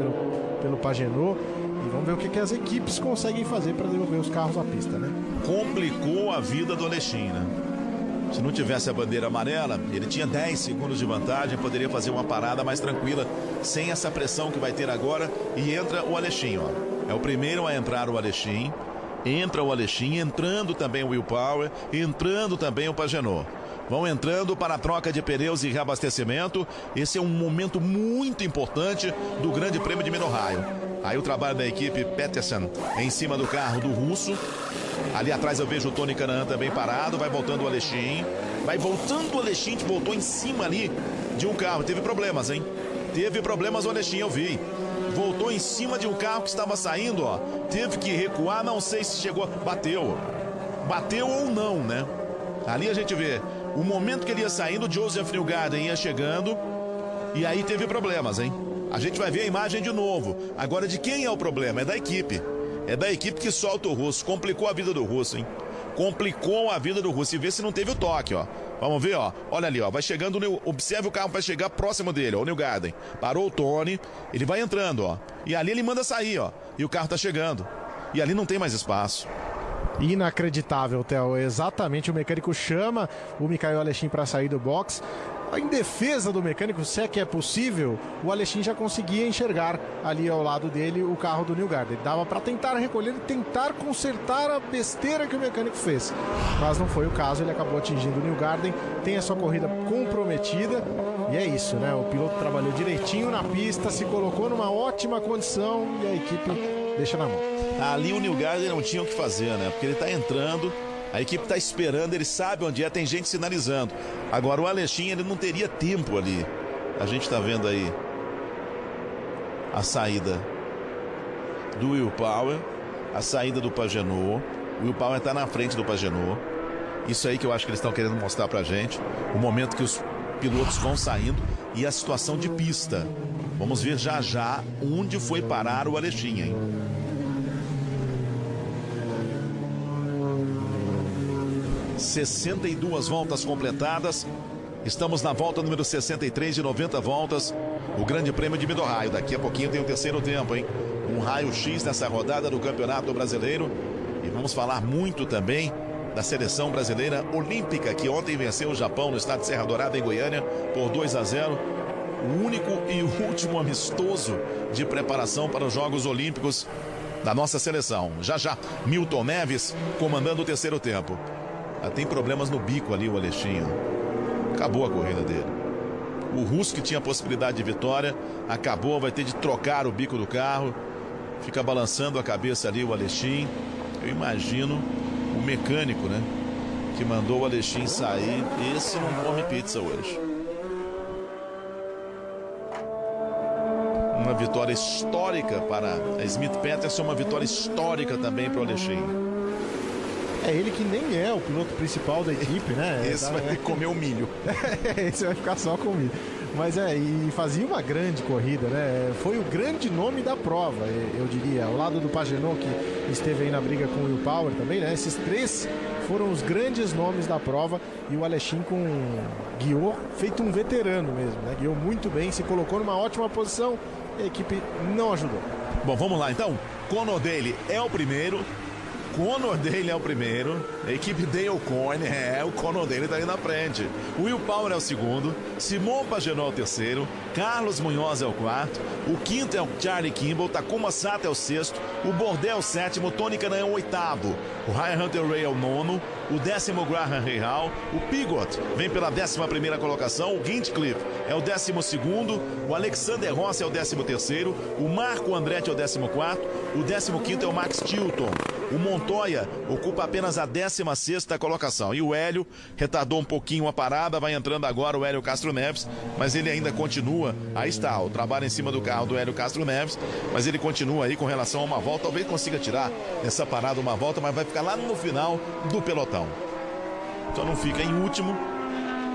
pelo Pagenaud. E vamos ver o que as equipes conseguem fazer para devolver os carros à pista, né? Complicou a vida do Aleshin, né? Se não tivesse a bandeira amarela, ele tinha 10 segundos de vantagem, poderia fazer uma parada mais tranquila, sem essa pressão que vai ter agora. E entra o Aleshin, ó. É o primeiro a entrar o Aleshin. Entra o Aleshin, entrando também o Will Power, entrando também o Pagenaud. Vão entrando para a troca de pneus e reabastecimento. Esse é um momento muito importante do Grande Prêmio de Mid-Ohio. Aí o trabalho da equipe Peterson em cima do carro do russo. Ali atrás eu vejo o Tony Kanaan também parado. Vai voltando o Aleshin. Vai voltando o Aleshin, que voltou em cima ali de um carro. Teve problemas, hein? Teve problemas o Aleshin, eu vi. Voltou em cima de um carro que estava saindo, ó. Teve que recuar, não sei se chegou. Bateu. Bateu ou não, né? Ali a gente vê o momento que ele ia saindo, o Joseph Newgarden ia chegando. E aí teve problemas, hein? A gente vai ver a imagem de novo. Agora, de quem é o problema? É da equipe. É da equipe que solta o russo. Complicou a vida do russo, hein? Complicou a vida do russo. E vê se não teve o toque, ó. Vamos ver, ó. Olha ali, ó. Vai chegando, observe o carro, vai chegar próximo dele, ó. O Newgarden. Parou o Tony. Ele vai entrando, ó. E ali ele manda sair, ó. E o carro tá chegando. E ali não tem mais espaço. Inacreditável, Theo. Exatamente, o mecânico chama o Mikhail Aleshin para sair do box. Em defesa do mecânico, se é que é possível, o Aleshin já conseguia enxergar ali ao lado dele o carro do Newgarden. Dava para tentar recolher e tentar consertar a besteira que o mecânico fez. Mas não foi o caso, ele acabou atingindo o Newgarden, tem a sua corrida comprometida. E é isso, né? O piloto trabalhou direitinho na pista, se colocou numa ótima condição e a equipe deixa na mão. Ali o Newgarden não tinha o que fazer, né? Porque ele tá entrando, a equipe tá esperando, ele sabe onde é, tem gente sinalizando. Agora o Aleshin, ele não teria tempo ali. A gente tá vendo aí a saída do Will Power, a saída do Pagenaud. O Will Power tá na frente do Pagenaud. Isso aí que eu acho que eles estão querendo mostrar pra gente. O momento que os pilotos vão saindo e a situação de pista. Vamos ver já já onde foi parar o Aleshin, hein? ...62 voltas completadas. Estamos na volta número 63 de 90 voltas. O Grande Prêmio de Mid-Ohio. Daqui a pouquinho tem o terceiro tempo, hein? Um raio-x nessa rodada do Campeonato Brasileiro. E vamos falar muito também da seleção brasileira olímpica, que ontem venceu o Japão no estádio Serra Dourada, em Goiânia, por 2-0. O único e último amistoso de preparação para os Jogos Olímpicos da nossa seleção. Já já, Milton Neves comandando o terceiro tempo. Tem problemas no bico ali o Aleshin. Acabou a corrida dele. O russo, que tinha possibilidade de vitória, acabou, vai ter de trocar o bico do carro. Fica balançando a cabeça ali o Aleshin. Eu imagino o mecânico, né, que mandou o Aleshin sair. Esse não come pizza hoje. Uma vitória histórica para a Smith Peterson, uma vitória histórica também para o Aleshin. É ele que nem é o piloto principal da equipe, né? Esse vai ter que comer o milho. Esse vai ficar só com o milho. Mas e fazia uma grande corrida, né? Foi o grande nome da prova, eu diria. Ao lado do Pagenaud, que esteve aí na briga com o Will Power também, né? Esses três foram os grandes nomes da prova. E o Aleshin guiou, feito um veterano mesmo, né? Guiou muito bem, se colocou numa ótima posição. A equipe não ajudou. Bom, vamos lá então. Conor Daly é o primeiro. A equipe Dale Coyne, o Conor Daly tá aí na frente. O Will Power é o segundo, Simon Pagenaud é o terceiro, Carlos Munhoz é o quarto, o quinto é o Charlie Kimball, Takuma Sato é o sexto, o Bourdais é o sétimo, Tony Kanaan é o oitavo, o Ryan Hunter-Reay é o nono, o 10º Graham Rahal, o Pigot vem pela 11ª colocação, o Hinchcliffe é o 12º, o Alexander Rossi é o 13º, o Marco Andretti é o 14º, o 15º é o Max Chilton. O Montoya ocupa apenas a 16ª colocação. E o Hélio retardou um pouquinho a parada, vai entrando agora o Hélio Castro Neves, mas ele ainda continua. Aí está, o trabalho em cima do carro do Hélio Castro Neves, mas ele continua aí com relação a uma volta. Talvez consiga tirar essa parada uma volta, mas vai ficar lá no final do pelotão. Então não fica em último,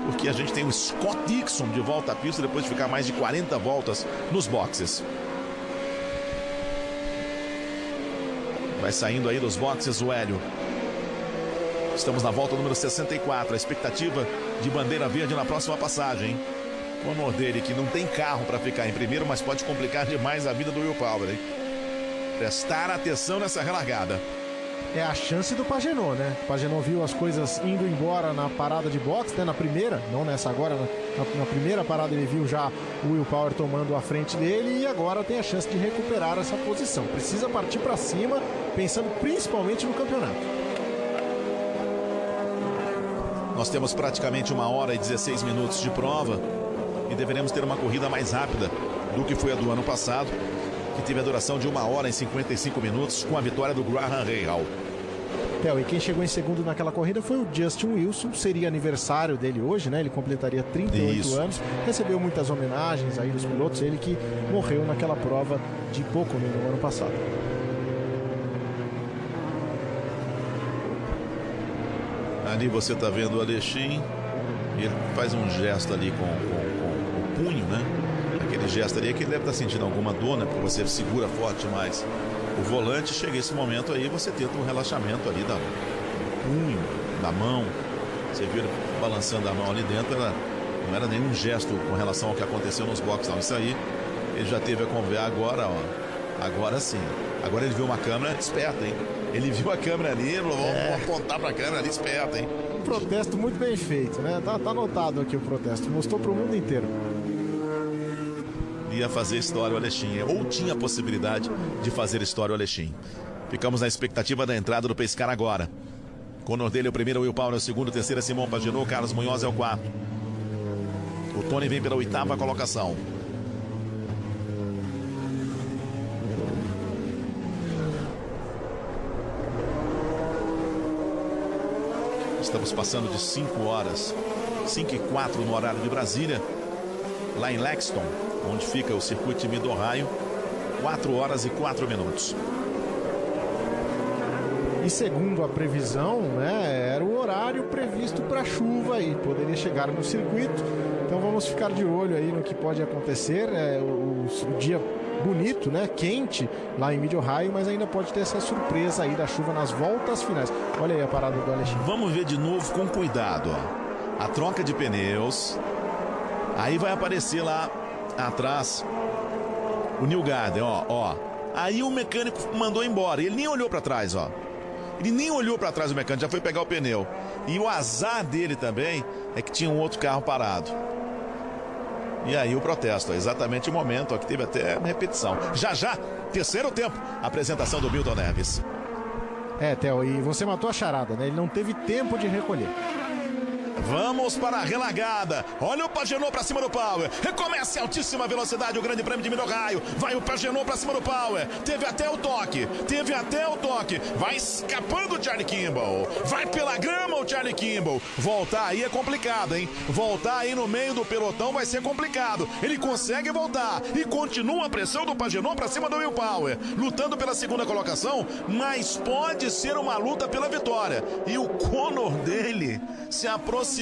porque a gente tem o Scott Dixon de volta à pista depois de ficar mais de 40 voltas nos boxes. Vai saindo aí dos boxes o Hélio. Estamos na volta número 64. A expectativa de bandeira verde na próxima passagem, hein? O Conor Daly, que não tem carro para ficar em primeiro, mas pode complicar demais a vida do Will Power, hein? Prestar atenção nessa relargada. É a chance do Pagenaud, né? O Pagenaud viu as coisas indo embora na parada de boxe, né? Na primeira, não nessa agora, na primeira parada ele viu já o Will Power tomando a frente dele e agora tem a chance de recuperar essa posição. Precisa partir para cima, pensando principalmente no campeonato. Nós temos praticamente 1h16 de prova e deveremos ter uma corrida mais rápida do que foi a do ano passado, que teve a duração de 1h55 com a vitória do Graham Rahal. E quem chegou em segundo naquela corrida foi o Justin Wilson. Seria aniversário dele hoje, né? Ele completaria 38 anos. Recebeu muitas homenagens aí dos pilotos. Ele que morreu naquela prova de pouco no ano passado. Ali você está vendo o Aleshin. Ele faz um gesto ali com o punho, né? Aquele gesto ali é que ele deve estar sentindo alguma dor, né? Porque você segura forte mais o volante. Chega esse momento aí, você tenta um relaxamento ali do punho, da mão. Você viu ele balançando a mão ali dentro. Não era nenhum gesto com relação ao que aconteceu nos boxes, não. Isso aí ele já teve a conver agora, ó. Agora sim. Agora ele viu uma câmera esperta, hein? Ele viu a câmera ali, vamos apontar pra câmera ali, esperta, hein? Um protesto muito bem feito, né? Tá anotado aqui o protesto, mostrou pro mundo inteiro. Ia fazer história o Alexim, ou tinha a possibilidade de fazer história o Alexim. Ficamos na expectativa da entrada do Pescara agora. Conor Daly é o primeiro, Will Power é o segundo, terceiro é Simão Pagenaud, Carlos Munhoz é o quarto. O Tony vem pela 8ª colocação. Estamos passando de 5 horas, 5h04 no horário de Brasília, lá em Lexington, onde fica o circuito de Mid-Ohio, 4 horas e 4 minutos. E segundo a previsão, né, era o horário previsto para chuva e poderia chegar no circuito. Então vamos ficar de olho aí no que pode acontecer. O dia bonito, né, quente lá em Mid-Ohio, mas ainda pode ter essa surpresa aí da chuva nas voltas finais. Olha aí a parada do Alexandre. Vamos ver de novo com cuidado, ó. A troca de pneus. Aí vai aparecer lá atrás o New Garden, ó. Aí o mecânico mandou embora. Ele nem olhou para trás, ó. Ele nem olhou para trás, o mecânico já foi pegar o pneu. E o azar dele também é que tinha um outro carro parado. E aí o protesto, exatamente o momento, ó, que teve até repetição. Já, terceiro tempo, apresentação do Milton Neves. Theo, e você matou a charada, né? Ele não teve tempo de recolher. Vamos para a relargada. Olha o Pagenaud para cima do Power. Recomeça em altíssima velocidade o Grande Prêmio de Mid-Ohio. Vai o Pagenaud para cima do Power. Teve até o toque. Vai escapando o Charlie Kimball. Vai pela grama o Charlie Kimball. Voltar aí é complicado, hein? Voltar aí no meio do pelotão vai ser complicado. Ele consegue voltar e continua a pressão do Pagenaud para cima do Will Power. Lutando pela segunda colocação, mas pode ser uma luta pela vitória. E o Conor Daly se aproximou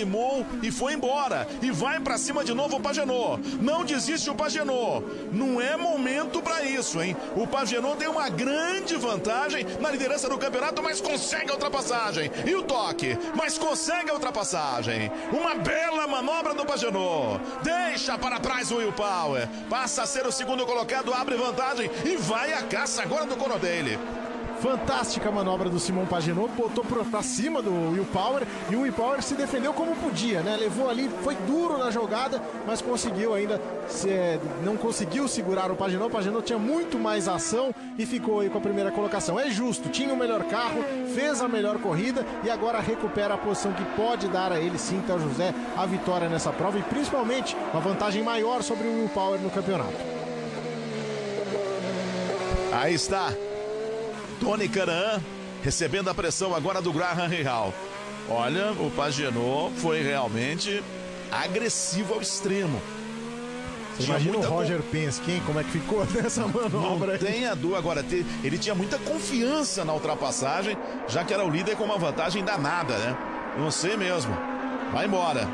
e foi embora. E vai pra cima de novo o Pagenaud. Não desiste o Pagenaud. Não é momento pra isso, hein? O Pagenaud tem uma grande vantagem na liderança do campeonato, mas consegue a ultrapassagem. E o toque, mas consegue a ultrapassagem. Uma bela manobra do Pagenaud. Deixa para trás o Will Power. Passa a ser o segundo colocado, abre vantagem e vai à caça agora do Conor Daly. Fantástica manobra do Simão Pagenaud, botou pra cima do Will Power e o Will Power se defendeu como podia, né? Levou ali, foi duro na jogada, mas conseguiu ainda, não conseguiu segurar o Pagenaud. O Pagenaud tinha muito mais ação e ficou aí com a primeira colocação. É justo, tinha o melhor carro, fez a melhor corrida e agora recupera a posição que pode dar a ele, sim, Theo José, a vitória nessa prova e principalmente uma vantagem maior sobre o Will Power no campeonato. Aí está Tony Kanaan recebendo a pressão agora do Graham Rahal. Olha, o Pagenaud foi realmente agressivo ao extremo. Você imagina o Roger Penske, hein? Como é que ficou nessa manobra? Não tenha dúvida. Agora, ele tinha muita confiança na ultrapassagem, já que era o líder com uma vantagem danada, né? Não sei mesmo. Vai embora.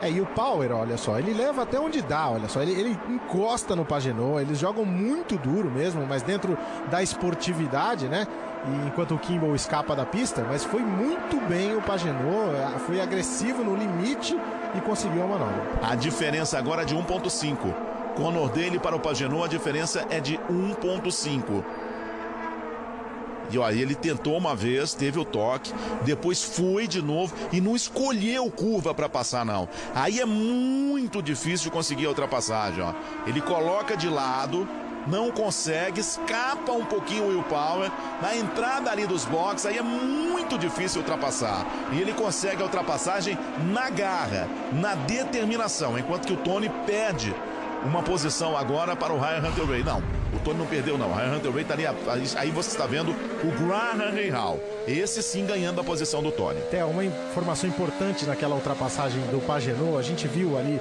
E o Power, olha só, ele leva até onde dá, olha só, ele encosta no Pagenaud, eles jogam muito duro mesmo, mas dentro da esportividade, né? E enquanto o Kimball escapa da pista, mas foi muito bem o Pagenaud, foi agressivo no limite e conseguiu a manobra. A diferença agora é de 1.5. Conor Daly para o Pagenaud, a diferença é de 1.5. E aí ele tentou uma vez, teve o toque, depois foi de novo e não escolheu curva para passar, não. Aí é muito difícil conseguir a ultrapassagem, ó. Ele coloca de lado, não consegue, escapa um pouquinho o Will Power, na entrada ali dos boxes, aí é muito difícil ultrapassar. E ele consegue a ultrapassagem na garra, na determinação, enquanto que o Tony perde uma posição agora para o Ryan Hunter-Reay. Não, o Tony não perdeu, não. O Ryan Hunter-Reay está ali. Aí você está vendo o Graham Rahal. Esse sim ganhando a posição do Tony. Até uma informação importante naquela ultrapassagem do Pagenaud. A gente viu ali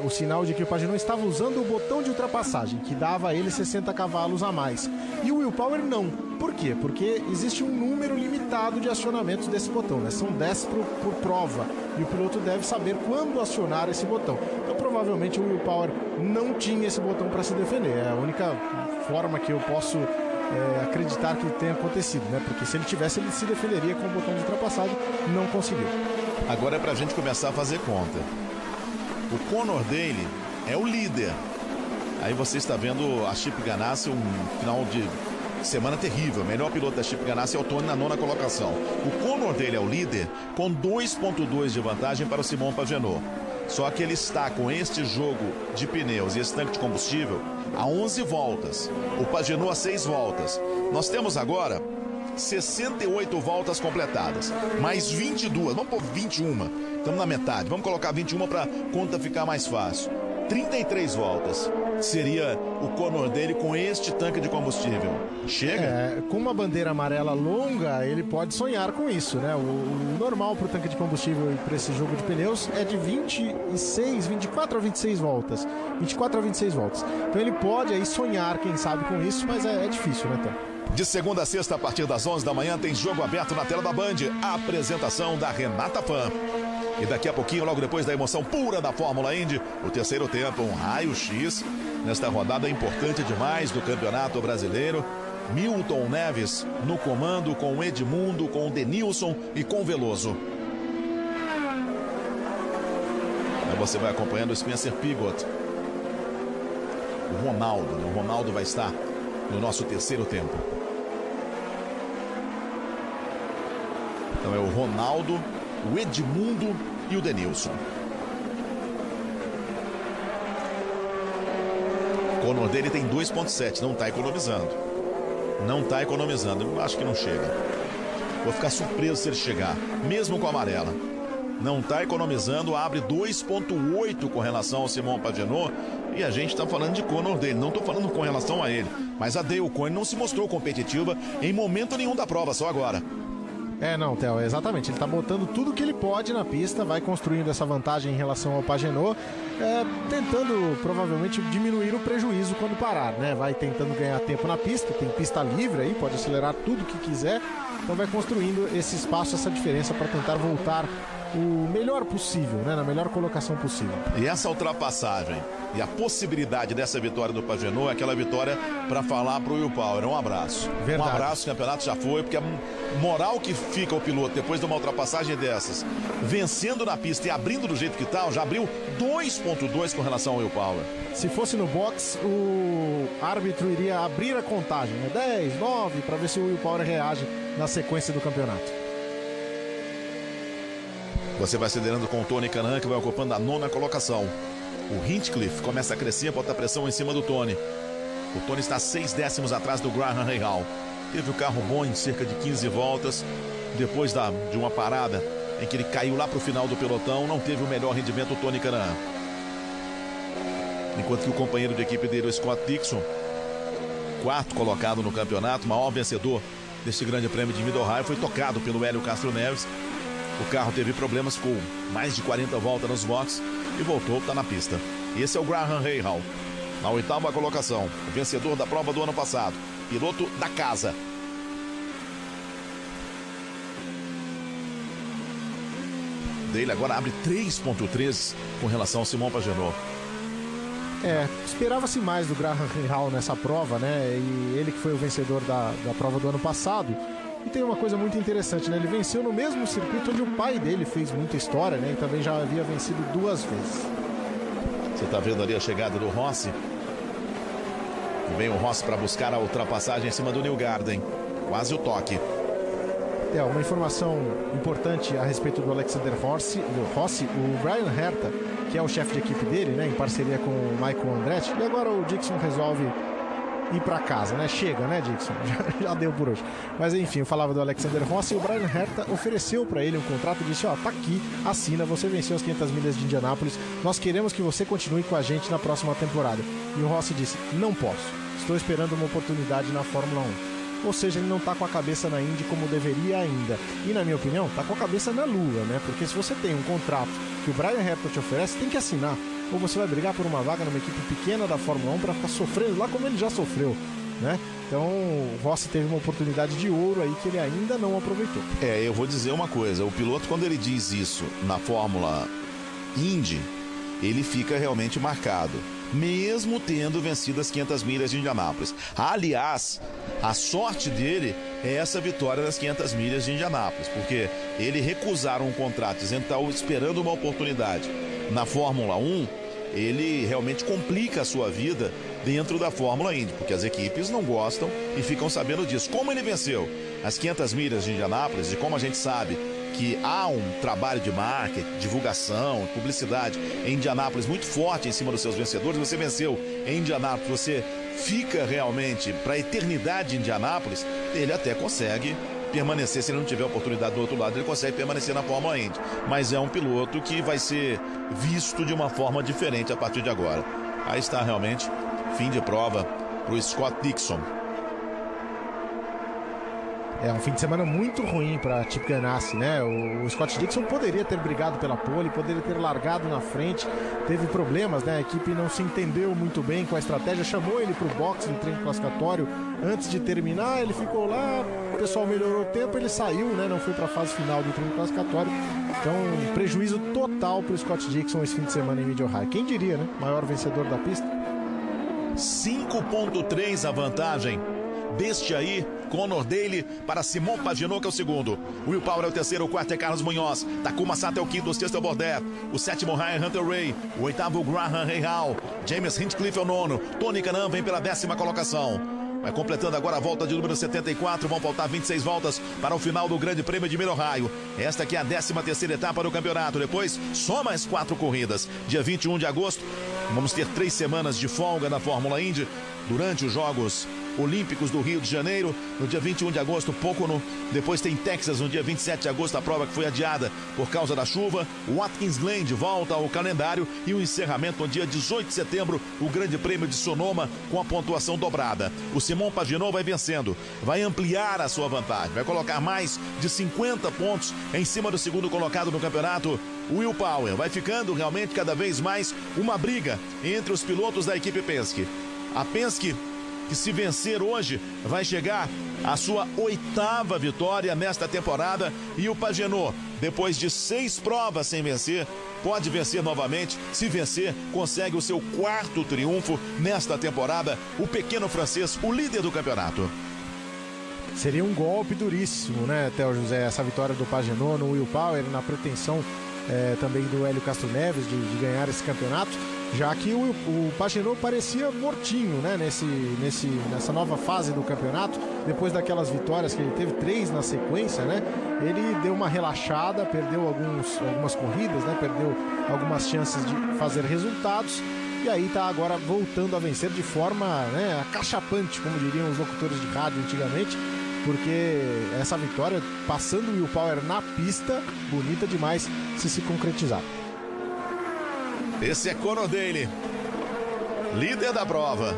o sinal de que o Pagenaud estava usando o botão de ultrapassagem, que dava a ele 60 cavalos a mais. E o Will Power não. Por quê? Porque existe um número limitado de acionamentos desse botão, né? São 10 por prova. E o piloto deve saber quando acionar esse botão. Então, provavelmente, o Will Power não tinha esse botão para se defender. É a única forma que eu posso acreditar que tenha acontecido, né? Porque se ele tivesse, ele se defenderia com o botão de ultrapassagem. Não conseguiu. Agora é pra gente começar a fazer conta. O Conor Daly é o líder. Aí você está vendo a Chip Ganassi um final de semana terrível. O melhor piloto da Chip Ganassi é o Tony na 9ª colocação. O Conor dele é o líder com 2,2 de vantagem para o Simon Pagenaud. Só que ele está com este jogo de pneus e esse tanque de combustível a 11 voltas. O Pagenaud a 6 voltas. Nós temos agora 68 voltas completadas. Mais 22, vamos pôr 21. Estamos na metade. Vamos colocar 21 para a conta ficar mais fácil. 33 voltas seria o Conor dele com este tanque de combustível. Chega? Com uma bandeira amarela longa, ele pode sonhar com isso, né? O normal para o tanque de combustível e para esse jogo de pneus é de 24 a 26 voltas. 24 a 26 voltas. Então ele pode aí sonhar, quem sabe, com isso, mas é difícil, né, Tom? De segunda a sexta, a partir das 11 da manhã, tem jogo aberto na tela da Band. A apresentação da Renata Fan. E daqui a pouquinho, logo depois da emoção pura da Fórmula Indy, o terceiro tempo, um raio-x nesta rodada importante demais do Campeonato Brasileiro. Milton Neves no comando com o Edmundo, com o Denilson e com o Veloso. Aí você vai acompanhando o Spencer Pigot. O Ronaldo vai estar no nosso terceiro tempo. Então é o Ronaldo, o Edmundo e o Denilson. O Conor dele tem 2,7, não está economizando. Eu acho que não chega. Vou ficar surpreso se ele chegar, mesmo com a amarela. Não está economizando, abre 2,8 com relação ao Simon Pagenaud. E a gente está falando de Conor dele, não estou falando com relação a ele. Mas a Dale Coyne não se mostrou competitiva em momento nenhum da prova, só agora. Não, Theo, exatamente. Ele está botando tudo que ele pode na pista, vai construindo essa vantagem em relação ao Pagenaud, tentando provavelmente diminuir o prejuízo quando parar, né? Vai tentando ganhar tempo na pista, tem pista livre aí, pode acelerar tudo que quiser, então vai construindo esse espaço, essa diferença para tentar voltar o melhor possível, né? Na melhor colocação possível. E essa ultrapassagem e a possibilidade dessa vitória do Pagenaud é aquela vitória para falar pro Will Power. Um abraço. Verdade. Um abraço, o campeonato já foi, porque a moral que fica o piloto depois de uma ultrapassagem dessas, vencendo na pista e abrindo do jeito que tá, já abriu 2,2 com relação ao Will Power. Se fosse no box, o árbitro iria abrir a contagem, né? 10, 9, para ver se o Will Power reage na sequência do campeonato. Você vai acelerando com o Tony Kanaan, que vai ocupando a 9ª colocação. O Hinchcliffe começa a crescer, bota pressão em cima do Tony. O Tony está 6 décimos atrás do Graham Rahal. Teve o carro bom em cerca de 15 voltas. Depois de uma parada em que ele caiu lá para o final do pelotão, não teve o melhor rendimento o Tony Kanaan. Enquanto que o companheiro de equipe dele, o Scott Dixon, 4º colocado no campeonato, maior vencedor deste grande prêmio de Mid-Ohio, foi tocado pelo Hélio Castro Neves. O carro teve problemas, ficou mais de 40 voltas nos boxes e voltou, está na pista. Esse é o Graham Rahal, na 8ª colocação, o vencedor da prova do ano passado, piloto da casa. Dele agora abre 3,3 com relação ao Simon Pagenaud. Esperava-se mais do Graham Rahal nessa prova, né? E ele que foi o vencedor da prova do ano passado. E tem uma coisa muito interessante, né? Ele venceu no mesmo circuito onde o pai dele fez muita história, né? E também já havia vencido 2 vezes. Você está vendo ali a chegada do Rossi. Vem o Rossi para buscar a ultrapassagem em cima do Newgarden. Quase o toque. Uma informação importante a respeito do Alexander Rossi, o Brian Herta, que é o chefe de equipe dele, né? Em parceria com o Michael Andretti. E agora o Dixon resolve ir para casa, né? Chega, né, Dixon? Já deu por hoje. Mas enfim, eu falava do Alexander Rossi e o Brian Herta ofereceu para ele um contrato e disse, tá aqui, assina, você venceu as 500 milhas de Indianápolis, nós queremos que você continue com a gente na próxima temporada. E o Rossi disse, não posso, estou esperando uma oportunidade na Fórmula 1. Ou seja, ele não está com a cabeça na Indy como deveria ainda. E na minha opinião, está com a cabeça na lua, né? Porque se você tem um contrato que o Brian Herta te oferece, tem que assinar. Ou você vai brigar por uma vaga numa equipe pequena da Fórmula 1 para ficar sofrendo lá como ele já sofreu, né? Então o Rossi teve uma oportunidade de ouro aí que ele ainda não aproveitou. Eu vou dizer uma coisa, o piloto quando ele diz isso na Fórmula Indy, ele fica realmente marcado, mesmo tendo vencido as 500 milhas de Indianápolis. Aliás, a sorte dele é essa vitória das 500 milhas de Indianápolis, porque ele recusar um contrato, dizendo que está esperando uma oportunidade na Fórmula 1, ele realmente complica a sua vida dentro da Fórmula Indy, porque as equipes não gostam e ficam sabendo disso. Como ele venceu as 500 milhas de Indianápolis, e como a gente sabe que há um trabalho de marketing, divulgação, publicidade em Indianápolis muito forte em cima dos seus vencedores, você venceu em Indianápolis, você fica realmente para a eternidade em Indianápolis, ele até consegue permanecer. Se ele não tiver oportunidade do outro lado, ele consegue permanecer na Fórmula Indy, mas é um piloto que vai ser visto de uma forma diferente a partir de agora. Aí está realmente fim de prova para o Scott Dixon. É um fim de semana muito ruim para Chip Ganassi, né? O Scott Dixon poderia ter brigado pela pole, poderia ter largado na frente, teve problemas, né? A equipe não se entendeu muito bem com a estratégia, chamou ele para o box no treino classificatório antes de terminar, ele ficou lá, o pessoal melhorou o tempo, ele saiu, né? Não foi para a fase final do treino classificatório. Então, prejuízo total para o Scott Dixon esse fim de semana em Mid-Ohio. Quem diria, né? Maior vencedor da pista. 5,3 a vantagem deste aí, Conor Daly para Simon Pagenaud, que é o segundo. Will Power é o terceiro, o quarto é Carlos Munhoz. Takuma Sato é o quinto, o sexto é o Bordet. O sétimo, Ryan Hunter Ray. O oitavo, Graham Rahal. James Hinchcliffe é o nono. Tony Kanaan vem pela 10ª colocação. Vai completando agora a volta de número 74. Vão faltar 26 voltas para o final do Grande Prêmio de Mid-Ohio. Esta aqui é a 13ª etapa do campeonato. Depois, só mais 4 corridas. Dia 21 de agosto, vamos ter 3 semanas de folga na Fórmula Indy durante os Jogos Olímpicos do Rio de Janeiro, no dia 21 de agosto, depois tem Texas no dia 27 de agosto, a prova que foi adiada por causa da chuva. Watkins Glen de volta ao calendário e o encerramento no dia 18 de setembro, o Grande Prêmio de Sonoma com a pontuação dobrada. O Simon Pagenaud vai vencendo, vai ampliar a sua vantagem, vai colocar mais de 50 pontos em cima do segundo colocado no campeonato. O Will Power vai ficando realmente cada vez mais uma briga entre os pilotos da equipe Penske. A Penske, que se vencer hoje, vai chegar à sua 8ª vitória nesta temporada. E o Pagenaud, depois de 6 provas sem vencer, pode vencer novamente. Se vencer, consegue o seu 4º triunfo nesta temporada. O pequeno francês, o líder do campeonato. Seria um golpe duríssimo, né, Theo José? Essa vitória do Pagenaud no Will Power, na pretensão também do Hélio Castro Neves de ganhar esse campeonato, já que o Pagenaud parecia mortinho, né, nessa nova fase do campeonato, depois daquelas vitórias que ele teve, 3 na sequência, né, ele deu uma relaxada, perdeu algumas corridas, né, perdeu algumas chances de fazer resultados, e aí tá agora voltando a vencer de forma, né, acachapante, como diriam os locutores de rádio antigamente, porque essa vitória, passando o Will Power na pista, bonita demais se concretizar. Esse é Conor Daly, líder da prova.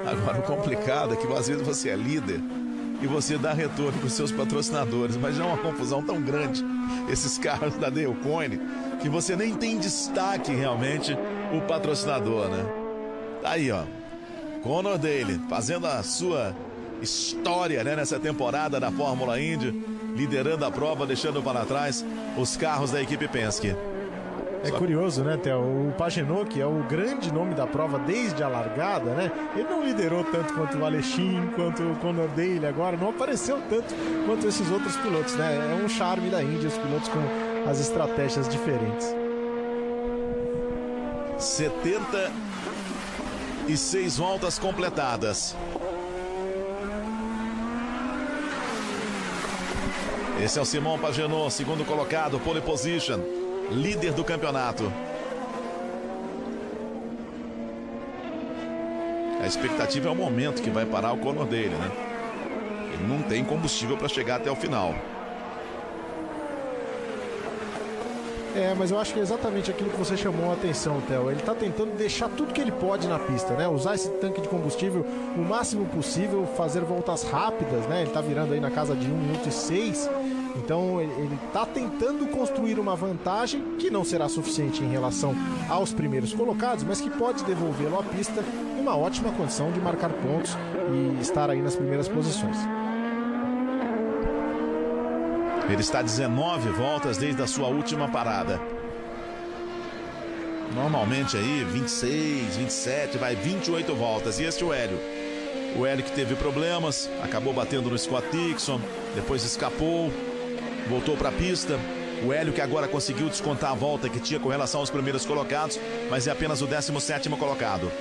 Agora o complicado é que às vezes você é líder e você dá retorno para os seus patrocinadores, mas já é uma confusão tão grande, esses carros da Dale Coyne, que você nem tem destaque realmente o patrocinador, né? Tá aí, ó, Conor Daly fazendo a sua história, né, nessa temporada da Fórmula Indy, liderando a prova, deixando para trás os carros da equipe Penske. É curioso, né, Theo? O Pagenaud, que é o grande nome da prova desde a largada, né? Ele não liderou tanto quanto o Alexin, quanto o Conor Daly agora, não apareceu tanto quanto esses outros pilotos, né? É um charme da Indy, os pilotos com as estratégias diferentes. 76 voltas completadas. Esse é o Simon Pagenaud, segundo colocado, pole position, líder do campeonato. A expectativa é o momento que vai parar o Conor Daly, né? Ele não tem combustível para chegar até o final. Mas eu acho que é exatamente aquilo que você chamou a atenção, Theo. Ele está tentando deixar tudo que ele pode na pista, né? Usar esse tanque de combustível o máximo possível, fazer voltas rápidas, né? Ele está virando aí na casa de 1 minuto e 6. Então ele está tentando construir uma vantagem que não será suficiente em relação aos primeiros colocados, mas que pode devolvê-lo à pista numa ótima condição de marcar pontos e estar aí nas primeiras posições. Ele está 19 voltas desde a sua última parada. Normalmente aí 26, 27, vai 28 voltas. E este é o Hélio. O Hélio que teve problemas, acabou batendo no Scott Dixon, depois escapou, voltou para a pista O Hélio, que agora conseguiu descontar a volta que tinha com relação aos primeiros colocados, mas é apenas o 17º colocado.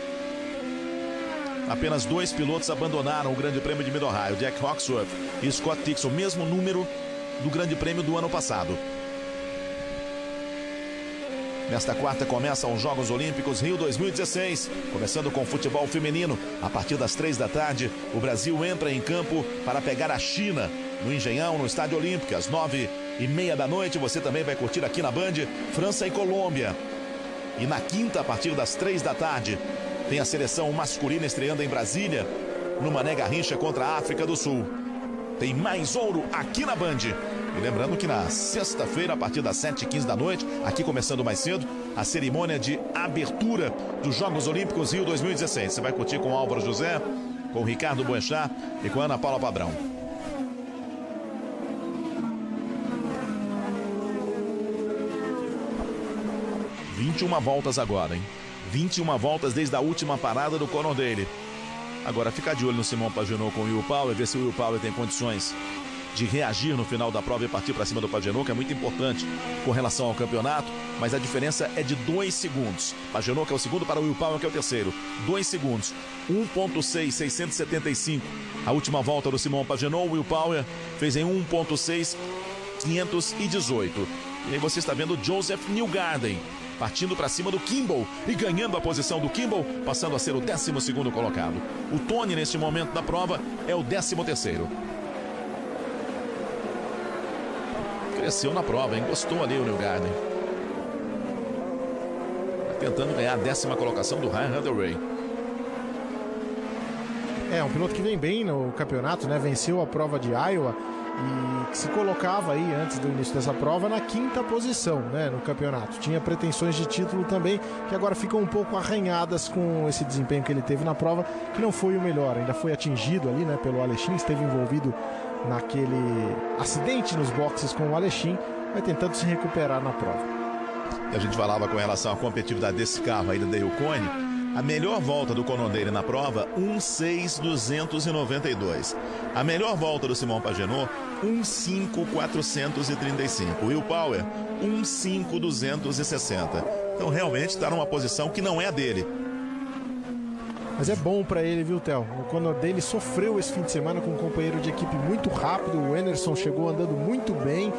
Apenas 2 pilotos abandonaram o Grande Prêmio de Mid-Ohio, Jack Hawksworth e Scott Dixon, mesmo número do Grande Prêmio do ano passado. Nesta quarta começam os Jogos Olímpicos Rio 2016, começando com futebol feminino. A partir das 3 da tarde, o Brasil entra em campo para pegar a China no Engenhão, no Estádio Olímpico. Às 9h30 da noite, você também vai curtir aqui na Band, França e Colômbia. E na quinta, a partir das 3 da tarde, tem a seleção masculina estreando em Brasília, no Mané Garrincha contra a África do Sul. Tem mais ouro aqui na Band. E lembrando que na sexta-feira, a partir das 7h15 da noite, aqui começando mais cedo, a cerimônia de abertura dos Jogos Olímpicos Rio 2016. Você vai curtir com o Álvaro José, com o Ricardo Boechat e com a Ana Paula Padrão. « 21 voltas agora, hein? 21 voltas desde a última parada do Conor Daly. Agora ficar de olho no Simon Pagenaud com o Will Power, ver se o Will Power tem condições de reagir no final da prova e partir para cima do Pagenaud, que é muito importante com relação ao campeonato, mas a diferença é de 2 segundos. Pagenaud, que é o segundo, para o Will Power, que é o terceiro. 2 segundos. 1.675. A última volta do Simon Pagenaud, o Will Power fez em 1.618. E aí você está vendo Joseph Newgarden partindo para cima do Kimball e ganhando a posição do Kimball, passando a ser o 12º colocado. O Tony, neste momento da prova, é o 13º. Cresceu na prova, hein? Gostou ali o Newgarden. Tentando ganhar a 10ª colocação do Ryan Hunter-Reay. É um piloto que vem bem no campeonato, né? Venceu a prova de Iowa e que se colocava aí antes do início dessa prova na 5ª posição, né, no campeonato. Tinha pretensões de título também, que agora ficam um pouco arranhadas com esse desempenho que ele teve na prova, que não foi o melhor. Ainda foi atingido ali, né, pelo Alexin, esteve envolvido naquele acidente nos boxes com o Alexin, vai tentando se recuperar na prova. A gente falava com relação à competitividade desse carro aí do Dale Coyne. A melhor volta do Conor Daly na prova, 1.6.292. A melhor volta do Simon Pagenaud, 1.5.435. Will Power, 1.5.260. Então realmente está numa posição que não é a dele. Mas é bom para ele, viu, Theo? O Conor Daly sofreu esse fim de semana com um companheiro de equipe muito rápido. O Anderson chegou andando muito bem,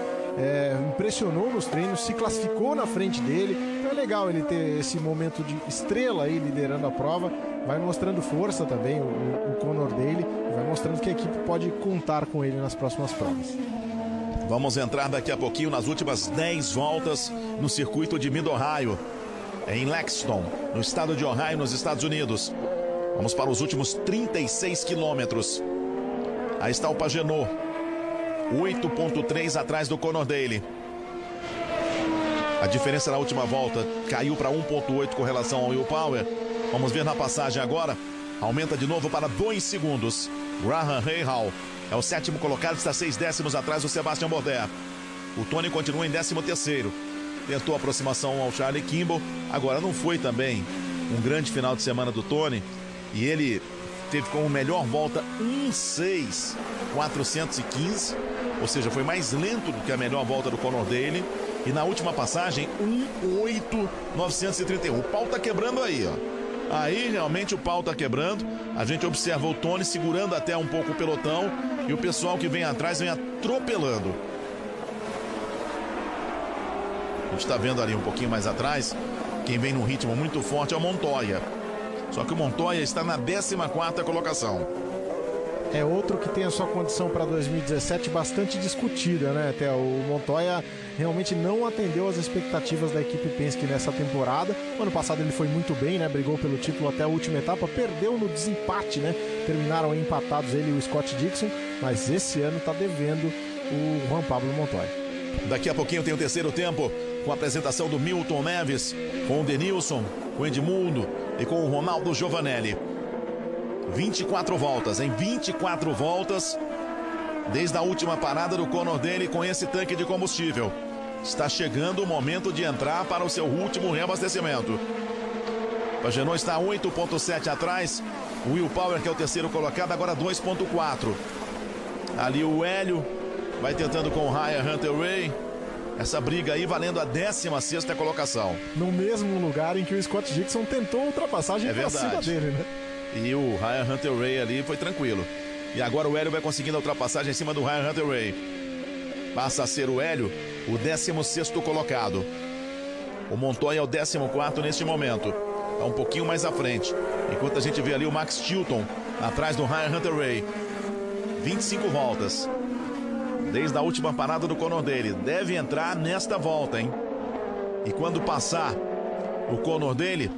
impressionou nos treinos, se classificou na frente dele. Então é legal ele ter esse momento de estrela aí liderando a prova. Vai mostrando força também o Conor Daly, vai mostrando que a equipe pode contar com ele nas próximas provas. Vamos entrar daqui a pouquinho nas últimas 10 voltas no circuito de Mid-Ohio, em Lexington, no estado de Ohio, nos Estados Unidos. Vamos para os últimos 36 quilômetros. Aí está o Pagenaud, 8.3 atrás do Conor Daly. A diferença na última volta caiu para 1.8 com relação ao Will Power. Vamos ver na passagem agora. Aumenta de novo para 2 segundos. Graham Rahal é o 7º colocado, está 6 décimos atrás do Sebastian Bourdais. O Tony continua em 13º. Tentou aproximação ao Charlie Kimball. Agora não foi também um grande final de semana do Tony. E ele teve como melhor volta 1.6.415. Ou seja, foi mais lento do que a melhor volta do Conor Daly. E na última passagem, 1.8.931. O pau tá quebrando aí, ó. Aí realmente o pau tá quebrando. A gente observa o Tony segurando até um pouco o pelotão. E o pessoal que vem atrás vem atropelando. A gente está vendo ali um pouquinho mais atrás. Quem vem num ritmo muito forte é o Montoya. Só que o Montoya está na 14ª colocação. É outro que tem a sua condição para 2017 bastante discutida, né, Theo? O Montoya realmente não atendeu às expectativas da equipe Penske nessa temporada. O ano passado ele foi muito bem, né? Brigou pelo título até a última etapa, perdeu no desempate, né? Terminaram empatados ele e o Scott Dixon, mas esse ano está devendo o Juan Pablo Montoya. Daqui a pouquinho tem o terceiro tempo, com a apresentação do Milton Neves, com o Denilson, com o Edmundo e com o Ronaldo Giovanelli. 24 voltas, em 24 voltas, desde a última parada do Conor Daly com esse tanque de combustível. Está chegando o momento de entrar para o seu último reabastecimento. Pagenaud está 8.7 atrás. O Will Power, que é o terceiro colocado, agora 2.4. Ali o Hélio vai tentando com o Ryan Hunter-Reay. essa briga aí valendo a 16ª colocação. No mesmo lugar em que o Scott Dixon tentou ultrapassagem pra cima dele, né? E o Ryan Hunter-Reay ali foi tranquilo. E agora o Hélio vai conseguindo a ultrapassagem em cima do Ryan Hunter-Reay. Passa a ser o Hélio o 16º colocado. O Montoya é o 14º neste momento. Está um pouquinho mais à frente. Enquanto a gente vê ali o Max Chilton atrás do Ryan Hunter-Reay. 25 voltas. Desde a última parada do Conor Daly. Deve entrar nesta volta, hein? E quando passar o Conor Daly,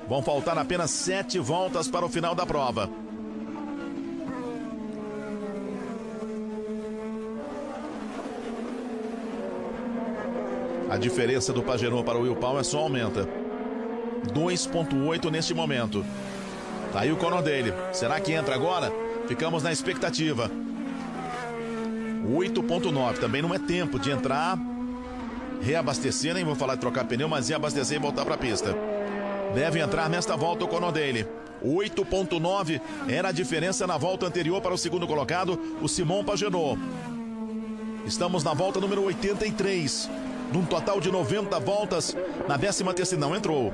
vão faltar apenas 7 voltas para o final da prova. A diferença do Pagenaud para o Will Power só aumenta. 2,8 neste momento. Tá aí o Conor Daly. Será que entra agora? Ficamos na expectativa. 8,9. Também não é tempo de entrar, reabastecer, nem vou falar de trocar pneu, mas reabastecer e voltar para a pista. Deve entrar nesta volta o Conor Daly. 8,9 era a diferença na volta anterior para o segundo colocado, o Simon Pagenaud. Estamos na volta número 83. Num total de 90 voltas, na 13ª, não entrou.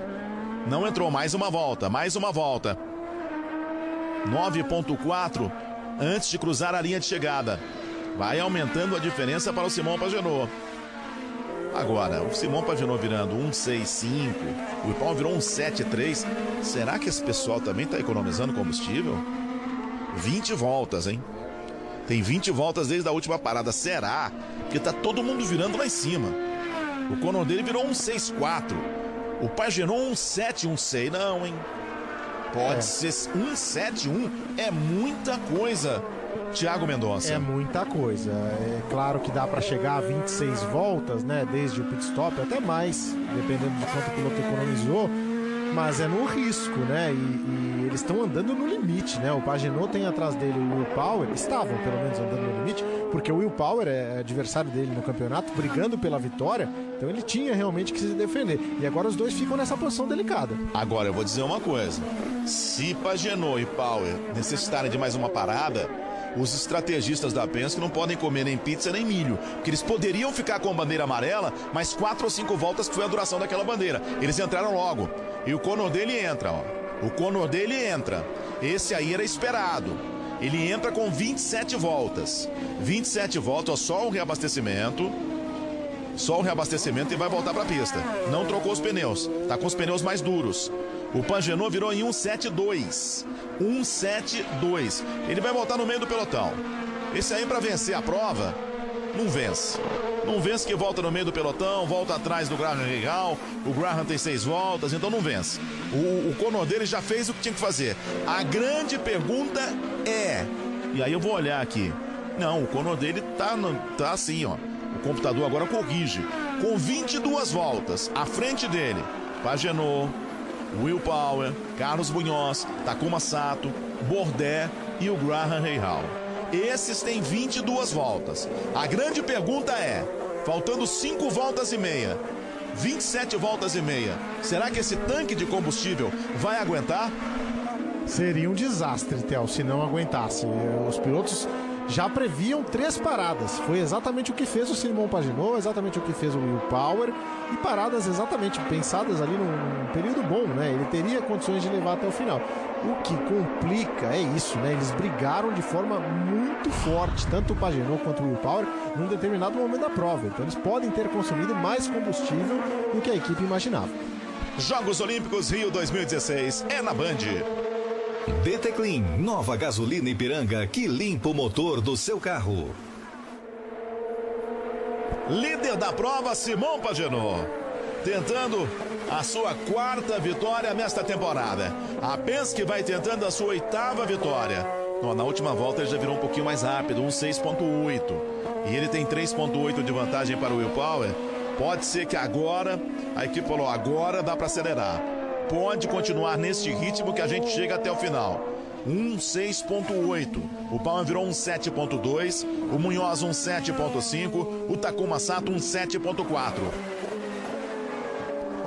Não entrou, mais uma volta, 9,4 antes de cruzar a linha de chegada. Vai aumentando a diferença para o Simon Pagenaud. Agora, o Simon Pagenaud virando 1,65, o Will Power virou 1,73. Será que esse pessoal também está economizando combustível? 20 voltas, hein? Tem 20 voltas desde a última parada. Será? Porque tá todo mundo virando lá em cima. O Conor Daly virou 1,64. O Pagenaud 1,7, 1,6. Não, hein? Pode ser 1,71. É muita coisa, Thiago Mendonça. É muita coisa. É claro que dá para chegar a 26 voltas, né? Desde o pit stop, até mais, dependendo de quanto o piloto economizou. Mas é no risco, né? E eles estão andando no limite, né? O Pagenaud tem atrás dele o Will Power, estavam pelo menos andando no limite, porque o Will Power é adversário dele no campeonato, brigando pela vitória, então ele tinha realmente que se defender. E agora os dois ficam nessa posição delicada. Agora eu vou dizer uma coisa: se Pagenaud e Power necessitarem de mais uma parada, os estrategistas da Penske não podem comer nem pizza nem milho, porque eles poderiam ficar com a bandeira amarela, mas 4 ou 5 voltas que foi a duração daquela bandeira. Eles entraram logo. E o Conor Daly entra, ó. O Conor Daly entra. Esse aí era esperado. Ele entra com 27 voltas. 27 voltas, ó, só um reabastecimento. Só um reabastecimento e vai voltar para a pista. Não trocou os pneus. Tá com os pneus mais duros. O Pagenaud virou em 1,72. 1,72. Ele vai voltar no meio do pelotão. Esse aí, para vencer a prova, não vence. Não vence, que volta no meio do pelotão, volta atrás do Graham Rahal. O Graham tem 6 voltas, então não vence. O Conor Daly já fez o que tinha que fazer. A grande pergunta é... E aí eu vou olhar aqui. Não, o Conor Daly tá assim, ó. O computador agora corrige. Com 22 voltas, à frente dele, Pagenaud, Will Power, Carlos Bunhoz, Takuma Sato, Bourdais e o Graham Rahal. Esses têm 22 voltas. A grande pergunta é, faltando 5 voltas e meia, 27 voltas e meia, será que esse tanque de combustível vai aguentar? Seria um desastre, Theo, se não aguentasse. Os pilotos já previam 3 paradas. Foi exatamente o que fez o Simon Pagenaud, exatamente o que fez o Will Power, e paradas exatamente pensadas ali num período bom, né? Ele teria condições de levar até o final. O que complica é isso, né? Eles brigaram de forma muito forte, tanto o Pagenaud quanto o Will Power, num determinado momento da prova. Então eles podem ter consumido mais combustível do que a equipe imaginava. Jogos Olímpicos Rio 2016 é na Band. DT Clean, nova gasolina Ipiranga que limpa o motor do seu carro. Líder da prova, Simon Pagenaud, tentando a sua 4ª vitória nesta temporada. A Penske vai tentando a sua 8ª vitória. Na última volta ele já virou um pouquinho mais rápido, 1,6,8. E ele tem 3,8 de vantagem para o Will Power. Pode ser que agora a equipe falou, agora dá para acelerar. Pode continuar neste ritmo que a gente chega até o final. 1,6,8. O Power virou 1,7,2. O Munhoz 1,7,5. O Takuma Sato 1,7,4.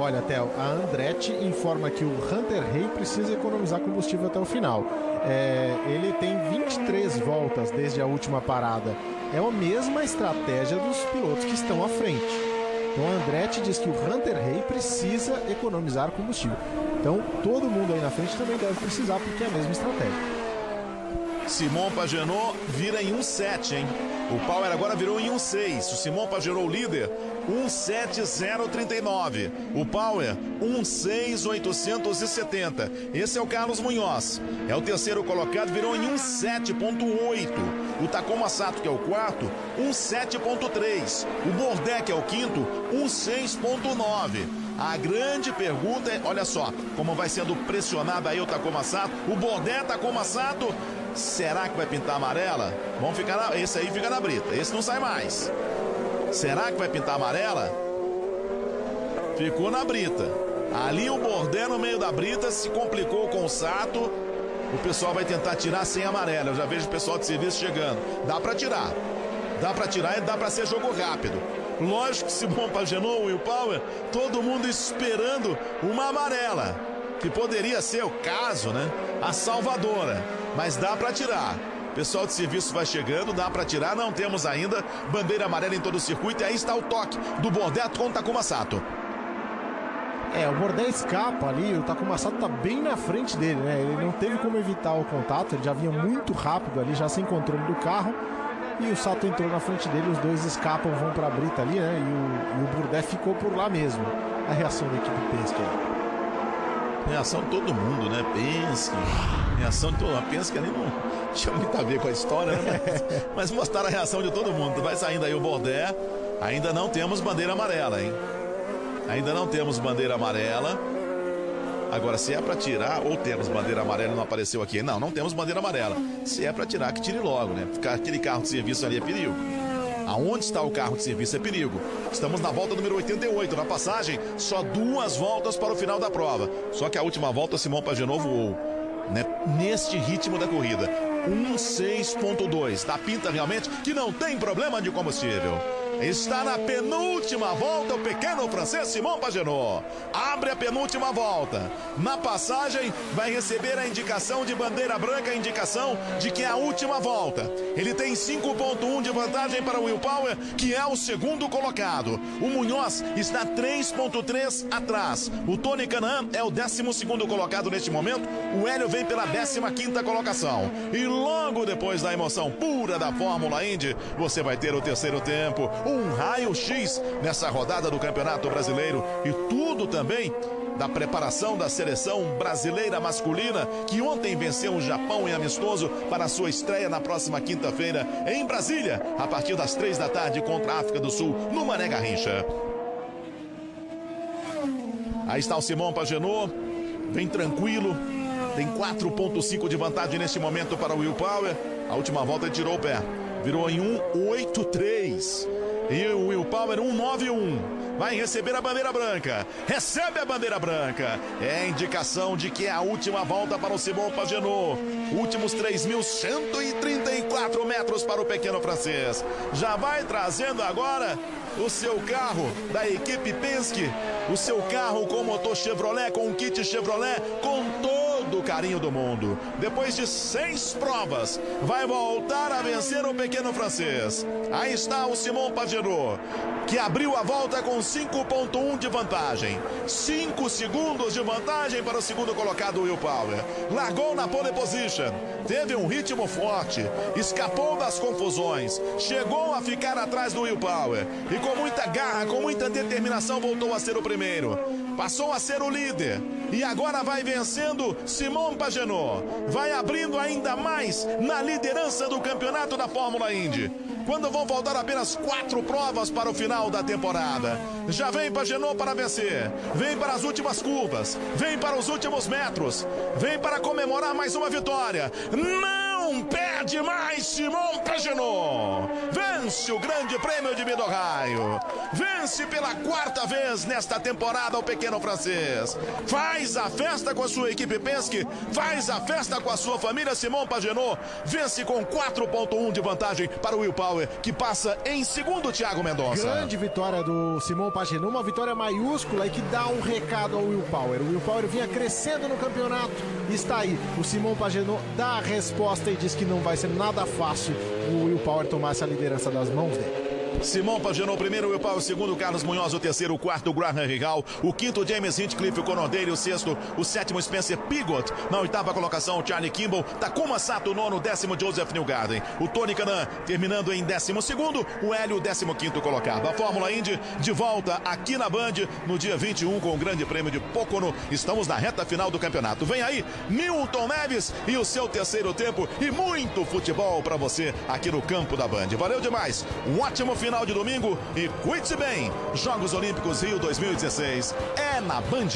Olha, Theo, a Andretti informa que o Hunter Hay precisa economizar combustível até o final. Ele tem 23 voltas desde a última parada. É a mesma estratégia dos pilotos que estão à frente. Então a Andretti diz que o Hunter Hay precisa economizar combustível. Então todo mundo aí na frente também deve precisar, porque é a mesma estratégia. Simon Pagenaud vira em 1.7, hein? O Power agora virou em 1.6. O Simon Pagenaud, o líder, 1.7.039. O Power, 1.6.870. Esse é o Carlos Munhoz. É o terceiro colocado, virou em 1.7.8. O Takuma Sato, que é o quarto, 1.7.3. O Bourdais, que é o quinto, 1.6.9. A grande pergunta é, olha só, como vai sendo pressionado aí o Takuma Sato. O Bourdais, Takuma Sato, será que vai pintar amarela? Vamos ficar esse aí fica na brita, esse não sai mais. Será que vai pintar amarela? Ficou na brita. Ali o Bourdais no meio da brita se complicou com o Sato. O pessoal vai tentar tirar sem amarela. Eu já vejo o pessoal de serviço chegando. Dá pra tirar. Dá pra tirar e dá pra ser jogo rápido. Lógico que Simon Pagenaud, Will Power, todo mundo esperando uma amarela, que poderia ser o caso, né? A salvadora. Mas dá pra tirar. O pessoal de serviço vai chegando, dá pra tirar. Não temos ainda bandeira amarela em todo o circuito. E aí está o toque do Bourdais com o Takuma Sato. O Bourdais escapa ali, o Takuma Sato tá bem na frente dele, né? Ele não teve como evitar o contato, ele já vinha muito rápido ali, já sem controle do carro. E o Sato entrou na frente dele, os dois escapam, vão pra brita ali, né? E o Bourdais ficou por lá mesmo. A reação da equipe Penske. Reação de todo mundo, né? Penske. Reação de todo mundo. Penske ali não tinha muito a ver com a história, né? Mas mostraram a reação de todo mundo. Vai saindo aí o Bourdais. Ainda não temos bandeira amarela, hein? Ainda não temos bandeira amarela. Agora, se é pra tirar, ou temos bandeira amarela, não apareceu aqui. Não temos bandeira amarela. Se é pra tirar, que tire logo, né? Ficar aquele carro de serviço ali é perigo. Aonde está o carro de serviço é perigo. Estamos na volta número 88. Na passagem, só 2 voltas para o final da prova. Só que a última volta, Simon Pagenaud voou, né? Neste ritmo da corrida. 1.6.2. Da pinta realmente que não tem problema de combustível. Está na penúltima volta o pequeno francês Simon Pagenaud. Abre a penúltima volta. Na passagem vai receber a indicação de bandeira branca, a indicação de que é a última volta. Ele tem 5.1 de vantagem para o Will Power, que é o segundo colocado. O Munhoz está 3.3 atrás. O Tony Kanaan é o 12º colocado neste momento. O Hélio vem pela 15ª colocação. E logo depois da emoção pura da Fórmula Indy, você vai ter o terceiro tempo. Um raio-x nessa rodada do Campeonato Brasileiro e tudo também da preparação da seleção brasileira masculina, que ontem venceu o Japão em amistoso para a sua estreia na próxima quinta-feira em Brasília, a partir das 3 da tarde contra a África do Sul, no Mané Garrincha. Aí está o Simon Pagenaud, vem tranquilo, tem 4.5 de vantagem neste momento para o Will Power. A última volta ele tirou o pé, virou em 1.83. E o Will Power 1.91. Vai receber a bandeira branca. Recebe a bandeira branca. É a indicação de que é a última volta para o Simon Pagenaud. Últimos 3.134 metros para o pequeno francês. Já vai trazendo agora o seu carro da equipe Penske. O seu carro com motor Chevrolet, com kit Chevrolet, com todo o carinho do mundo. Depois de 6 provas, vai voltar a vencer o pequeno francês. Aí está o Simon Pagenaud, que abriu a volta com 5.1 de vantagem. 5 segundos de vantagem para o segundo colocado, Will Power. Largou na pole position, teve um ritmo forte, escapou das confusões, chegou a ficar atrás do Will Power e com muita garra, com muita determinação voltou a ser o primeiro. Passou a ser o líder e agora vai vencendo Simon Pagenaud. Vai abrindo ainda mais na liderança do campeonato da Fórmula Indy. Quando vão faltar apenas 4 provas para o final da temporada. Já vem Pagenaud para vencer, vem para as últimas curvas, vem para os últimos metros, vem para comemorar mais uma vitória. Não Não perde mais Simon Pagenaud. Vence o Grande Prêmio de Mid-Ohio. Vence pela 4ª vez nesta temporada o pequeno francês. Faz a festa com a sua equipe Penske. Faz a festa com a sua família. Simon Pagenaud vence com 4,1 de vantagem para o Will Power, que passa em segundo, Thiago Mendonça. Grande vitória do Simon Pagenaud, uma vitória maiúscula e que dá um recado ao Will Power. O Will Power vinha crescendo no campeonato e está aí. O Simon Pagenaud dá a resposta e diz que não vai ser nada fácil o Will Power tomar essa liderança das mãos dele. Simon Pagenaud, primeiro, Will Power, segundo, Carlos Munhoz, o terceiro, o quarto, Graham Rahal, o quinto, James Hinchcliffe, o Conor Daly, o sexto, o sétimo, Spencer Pigot, na oitava colocação, o Charlie Kimball, Takuma Sato, nono, décimo, Joseph Newgarden, o Tony Kanaan, terminando em 12º, o Hélio, 15º colocado. A Fórmula Indy de volta aqui na Band no dia 21 com o Grande Prêmio de Pocono. Estamos na reta final do campeonato. Vem aí Milton Neves e o seu terceiro tempo e muito futebol para você aqui no campo da Band. Valeu demais, um ótimo final de domingo e cuide-se bem. Jogos Olímpicos Rio 2016 é na Band.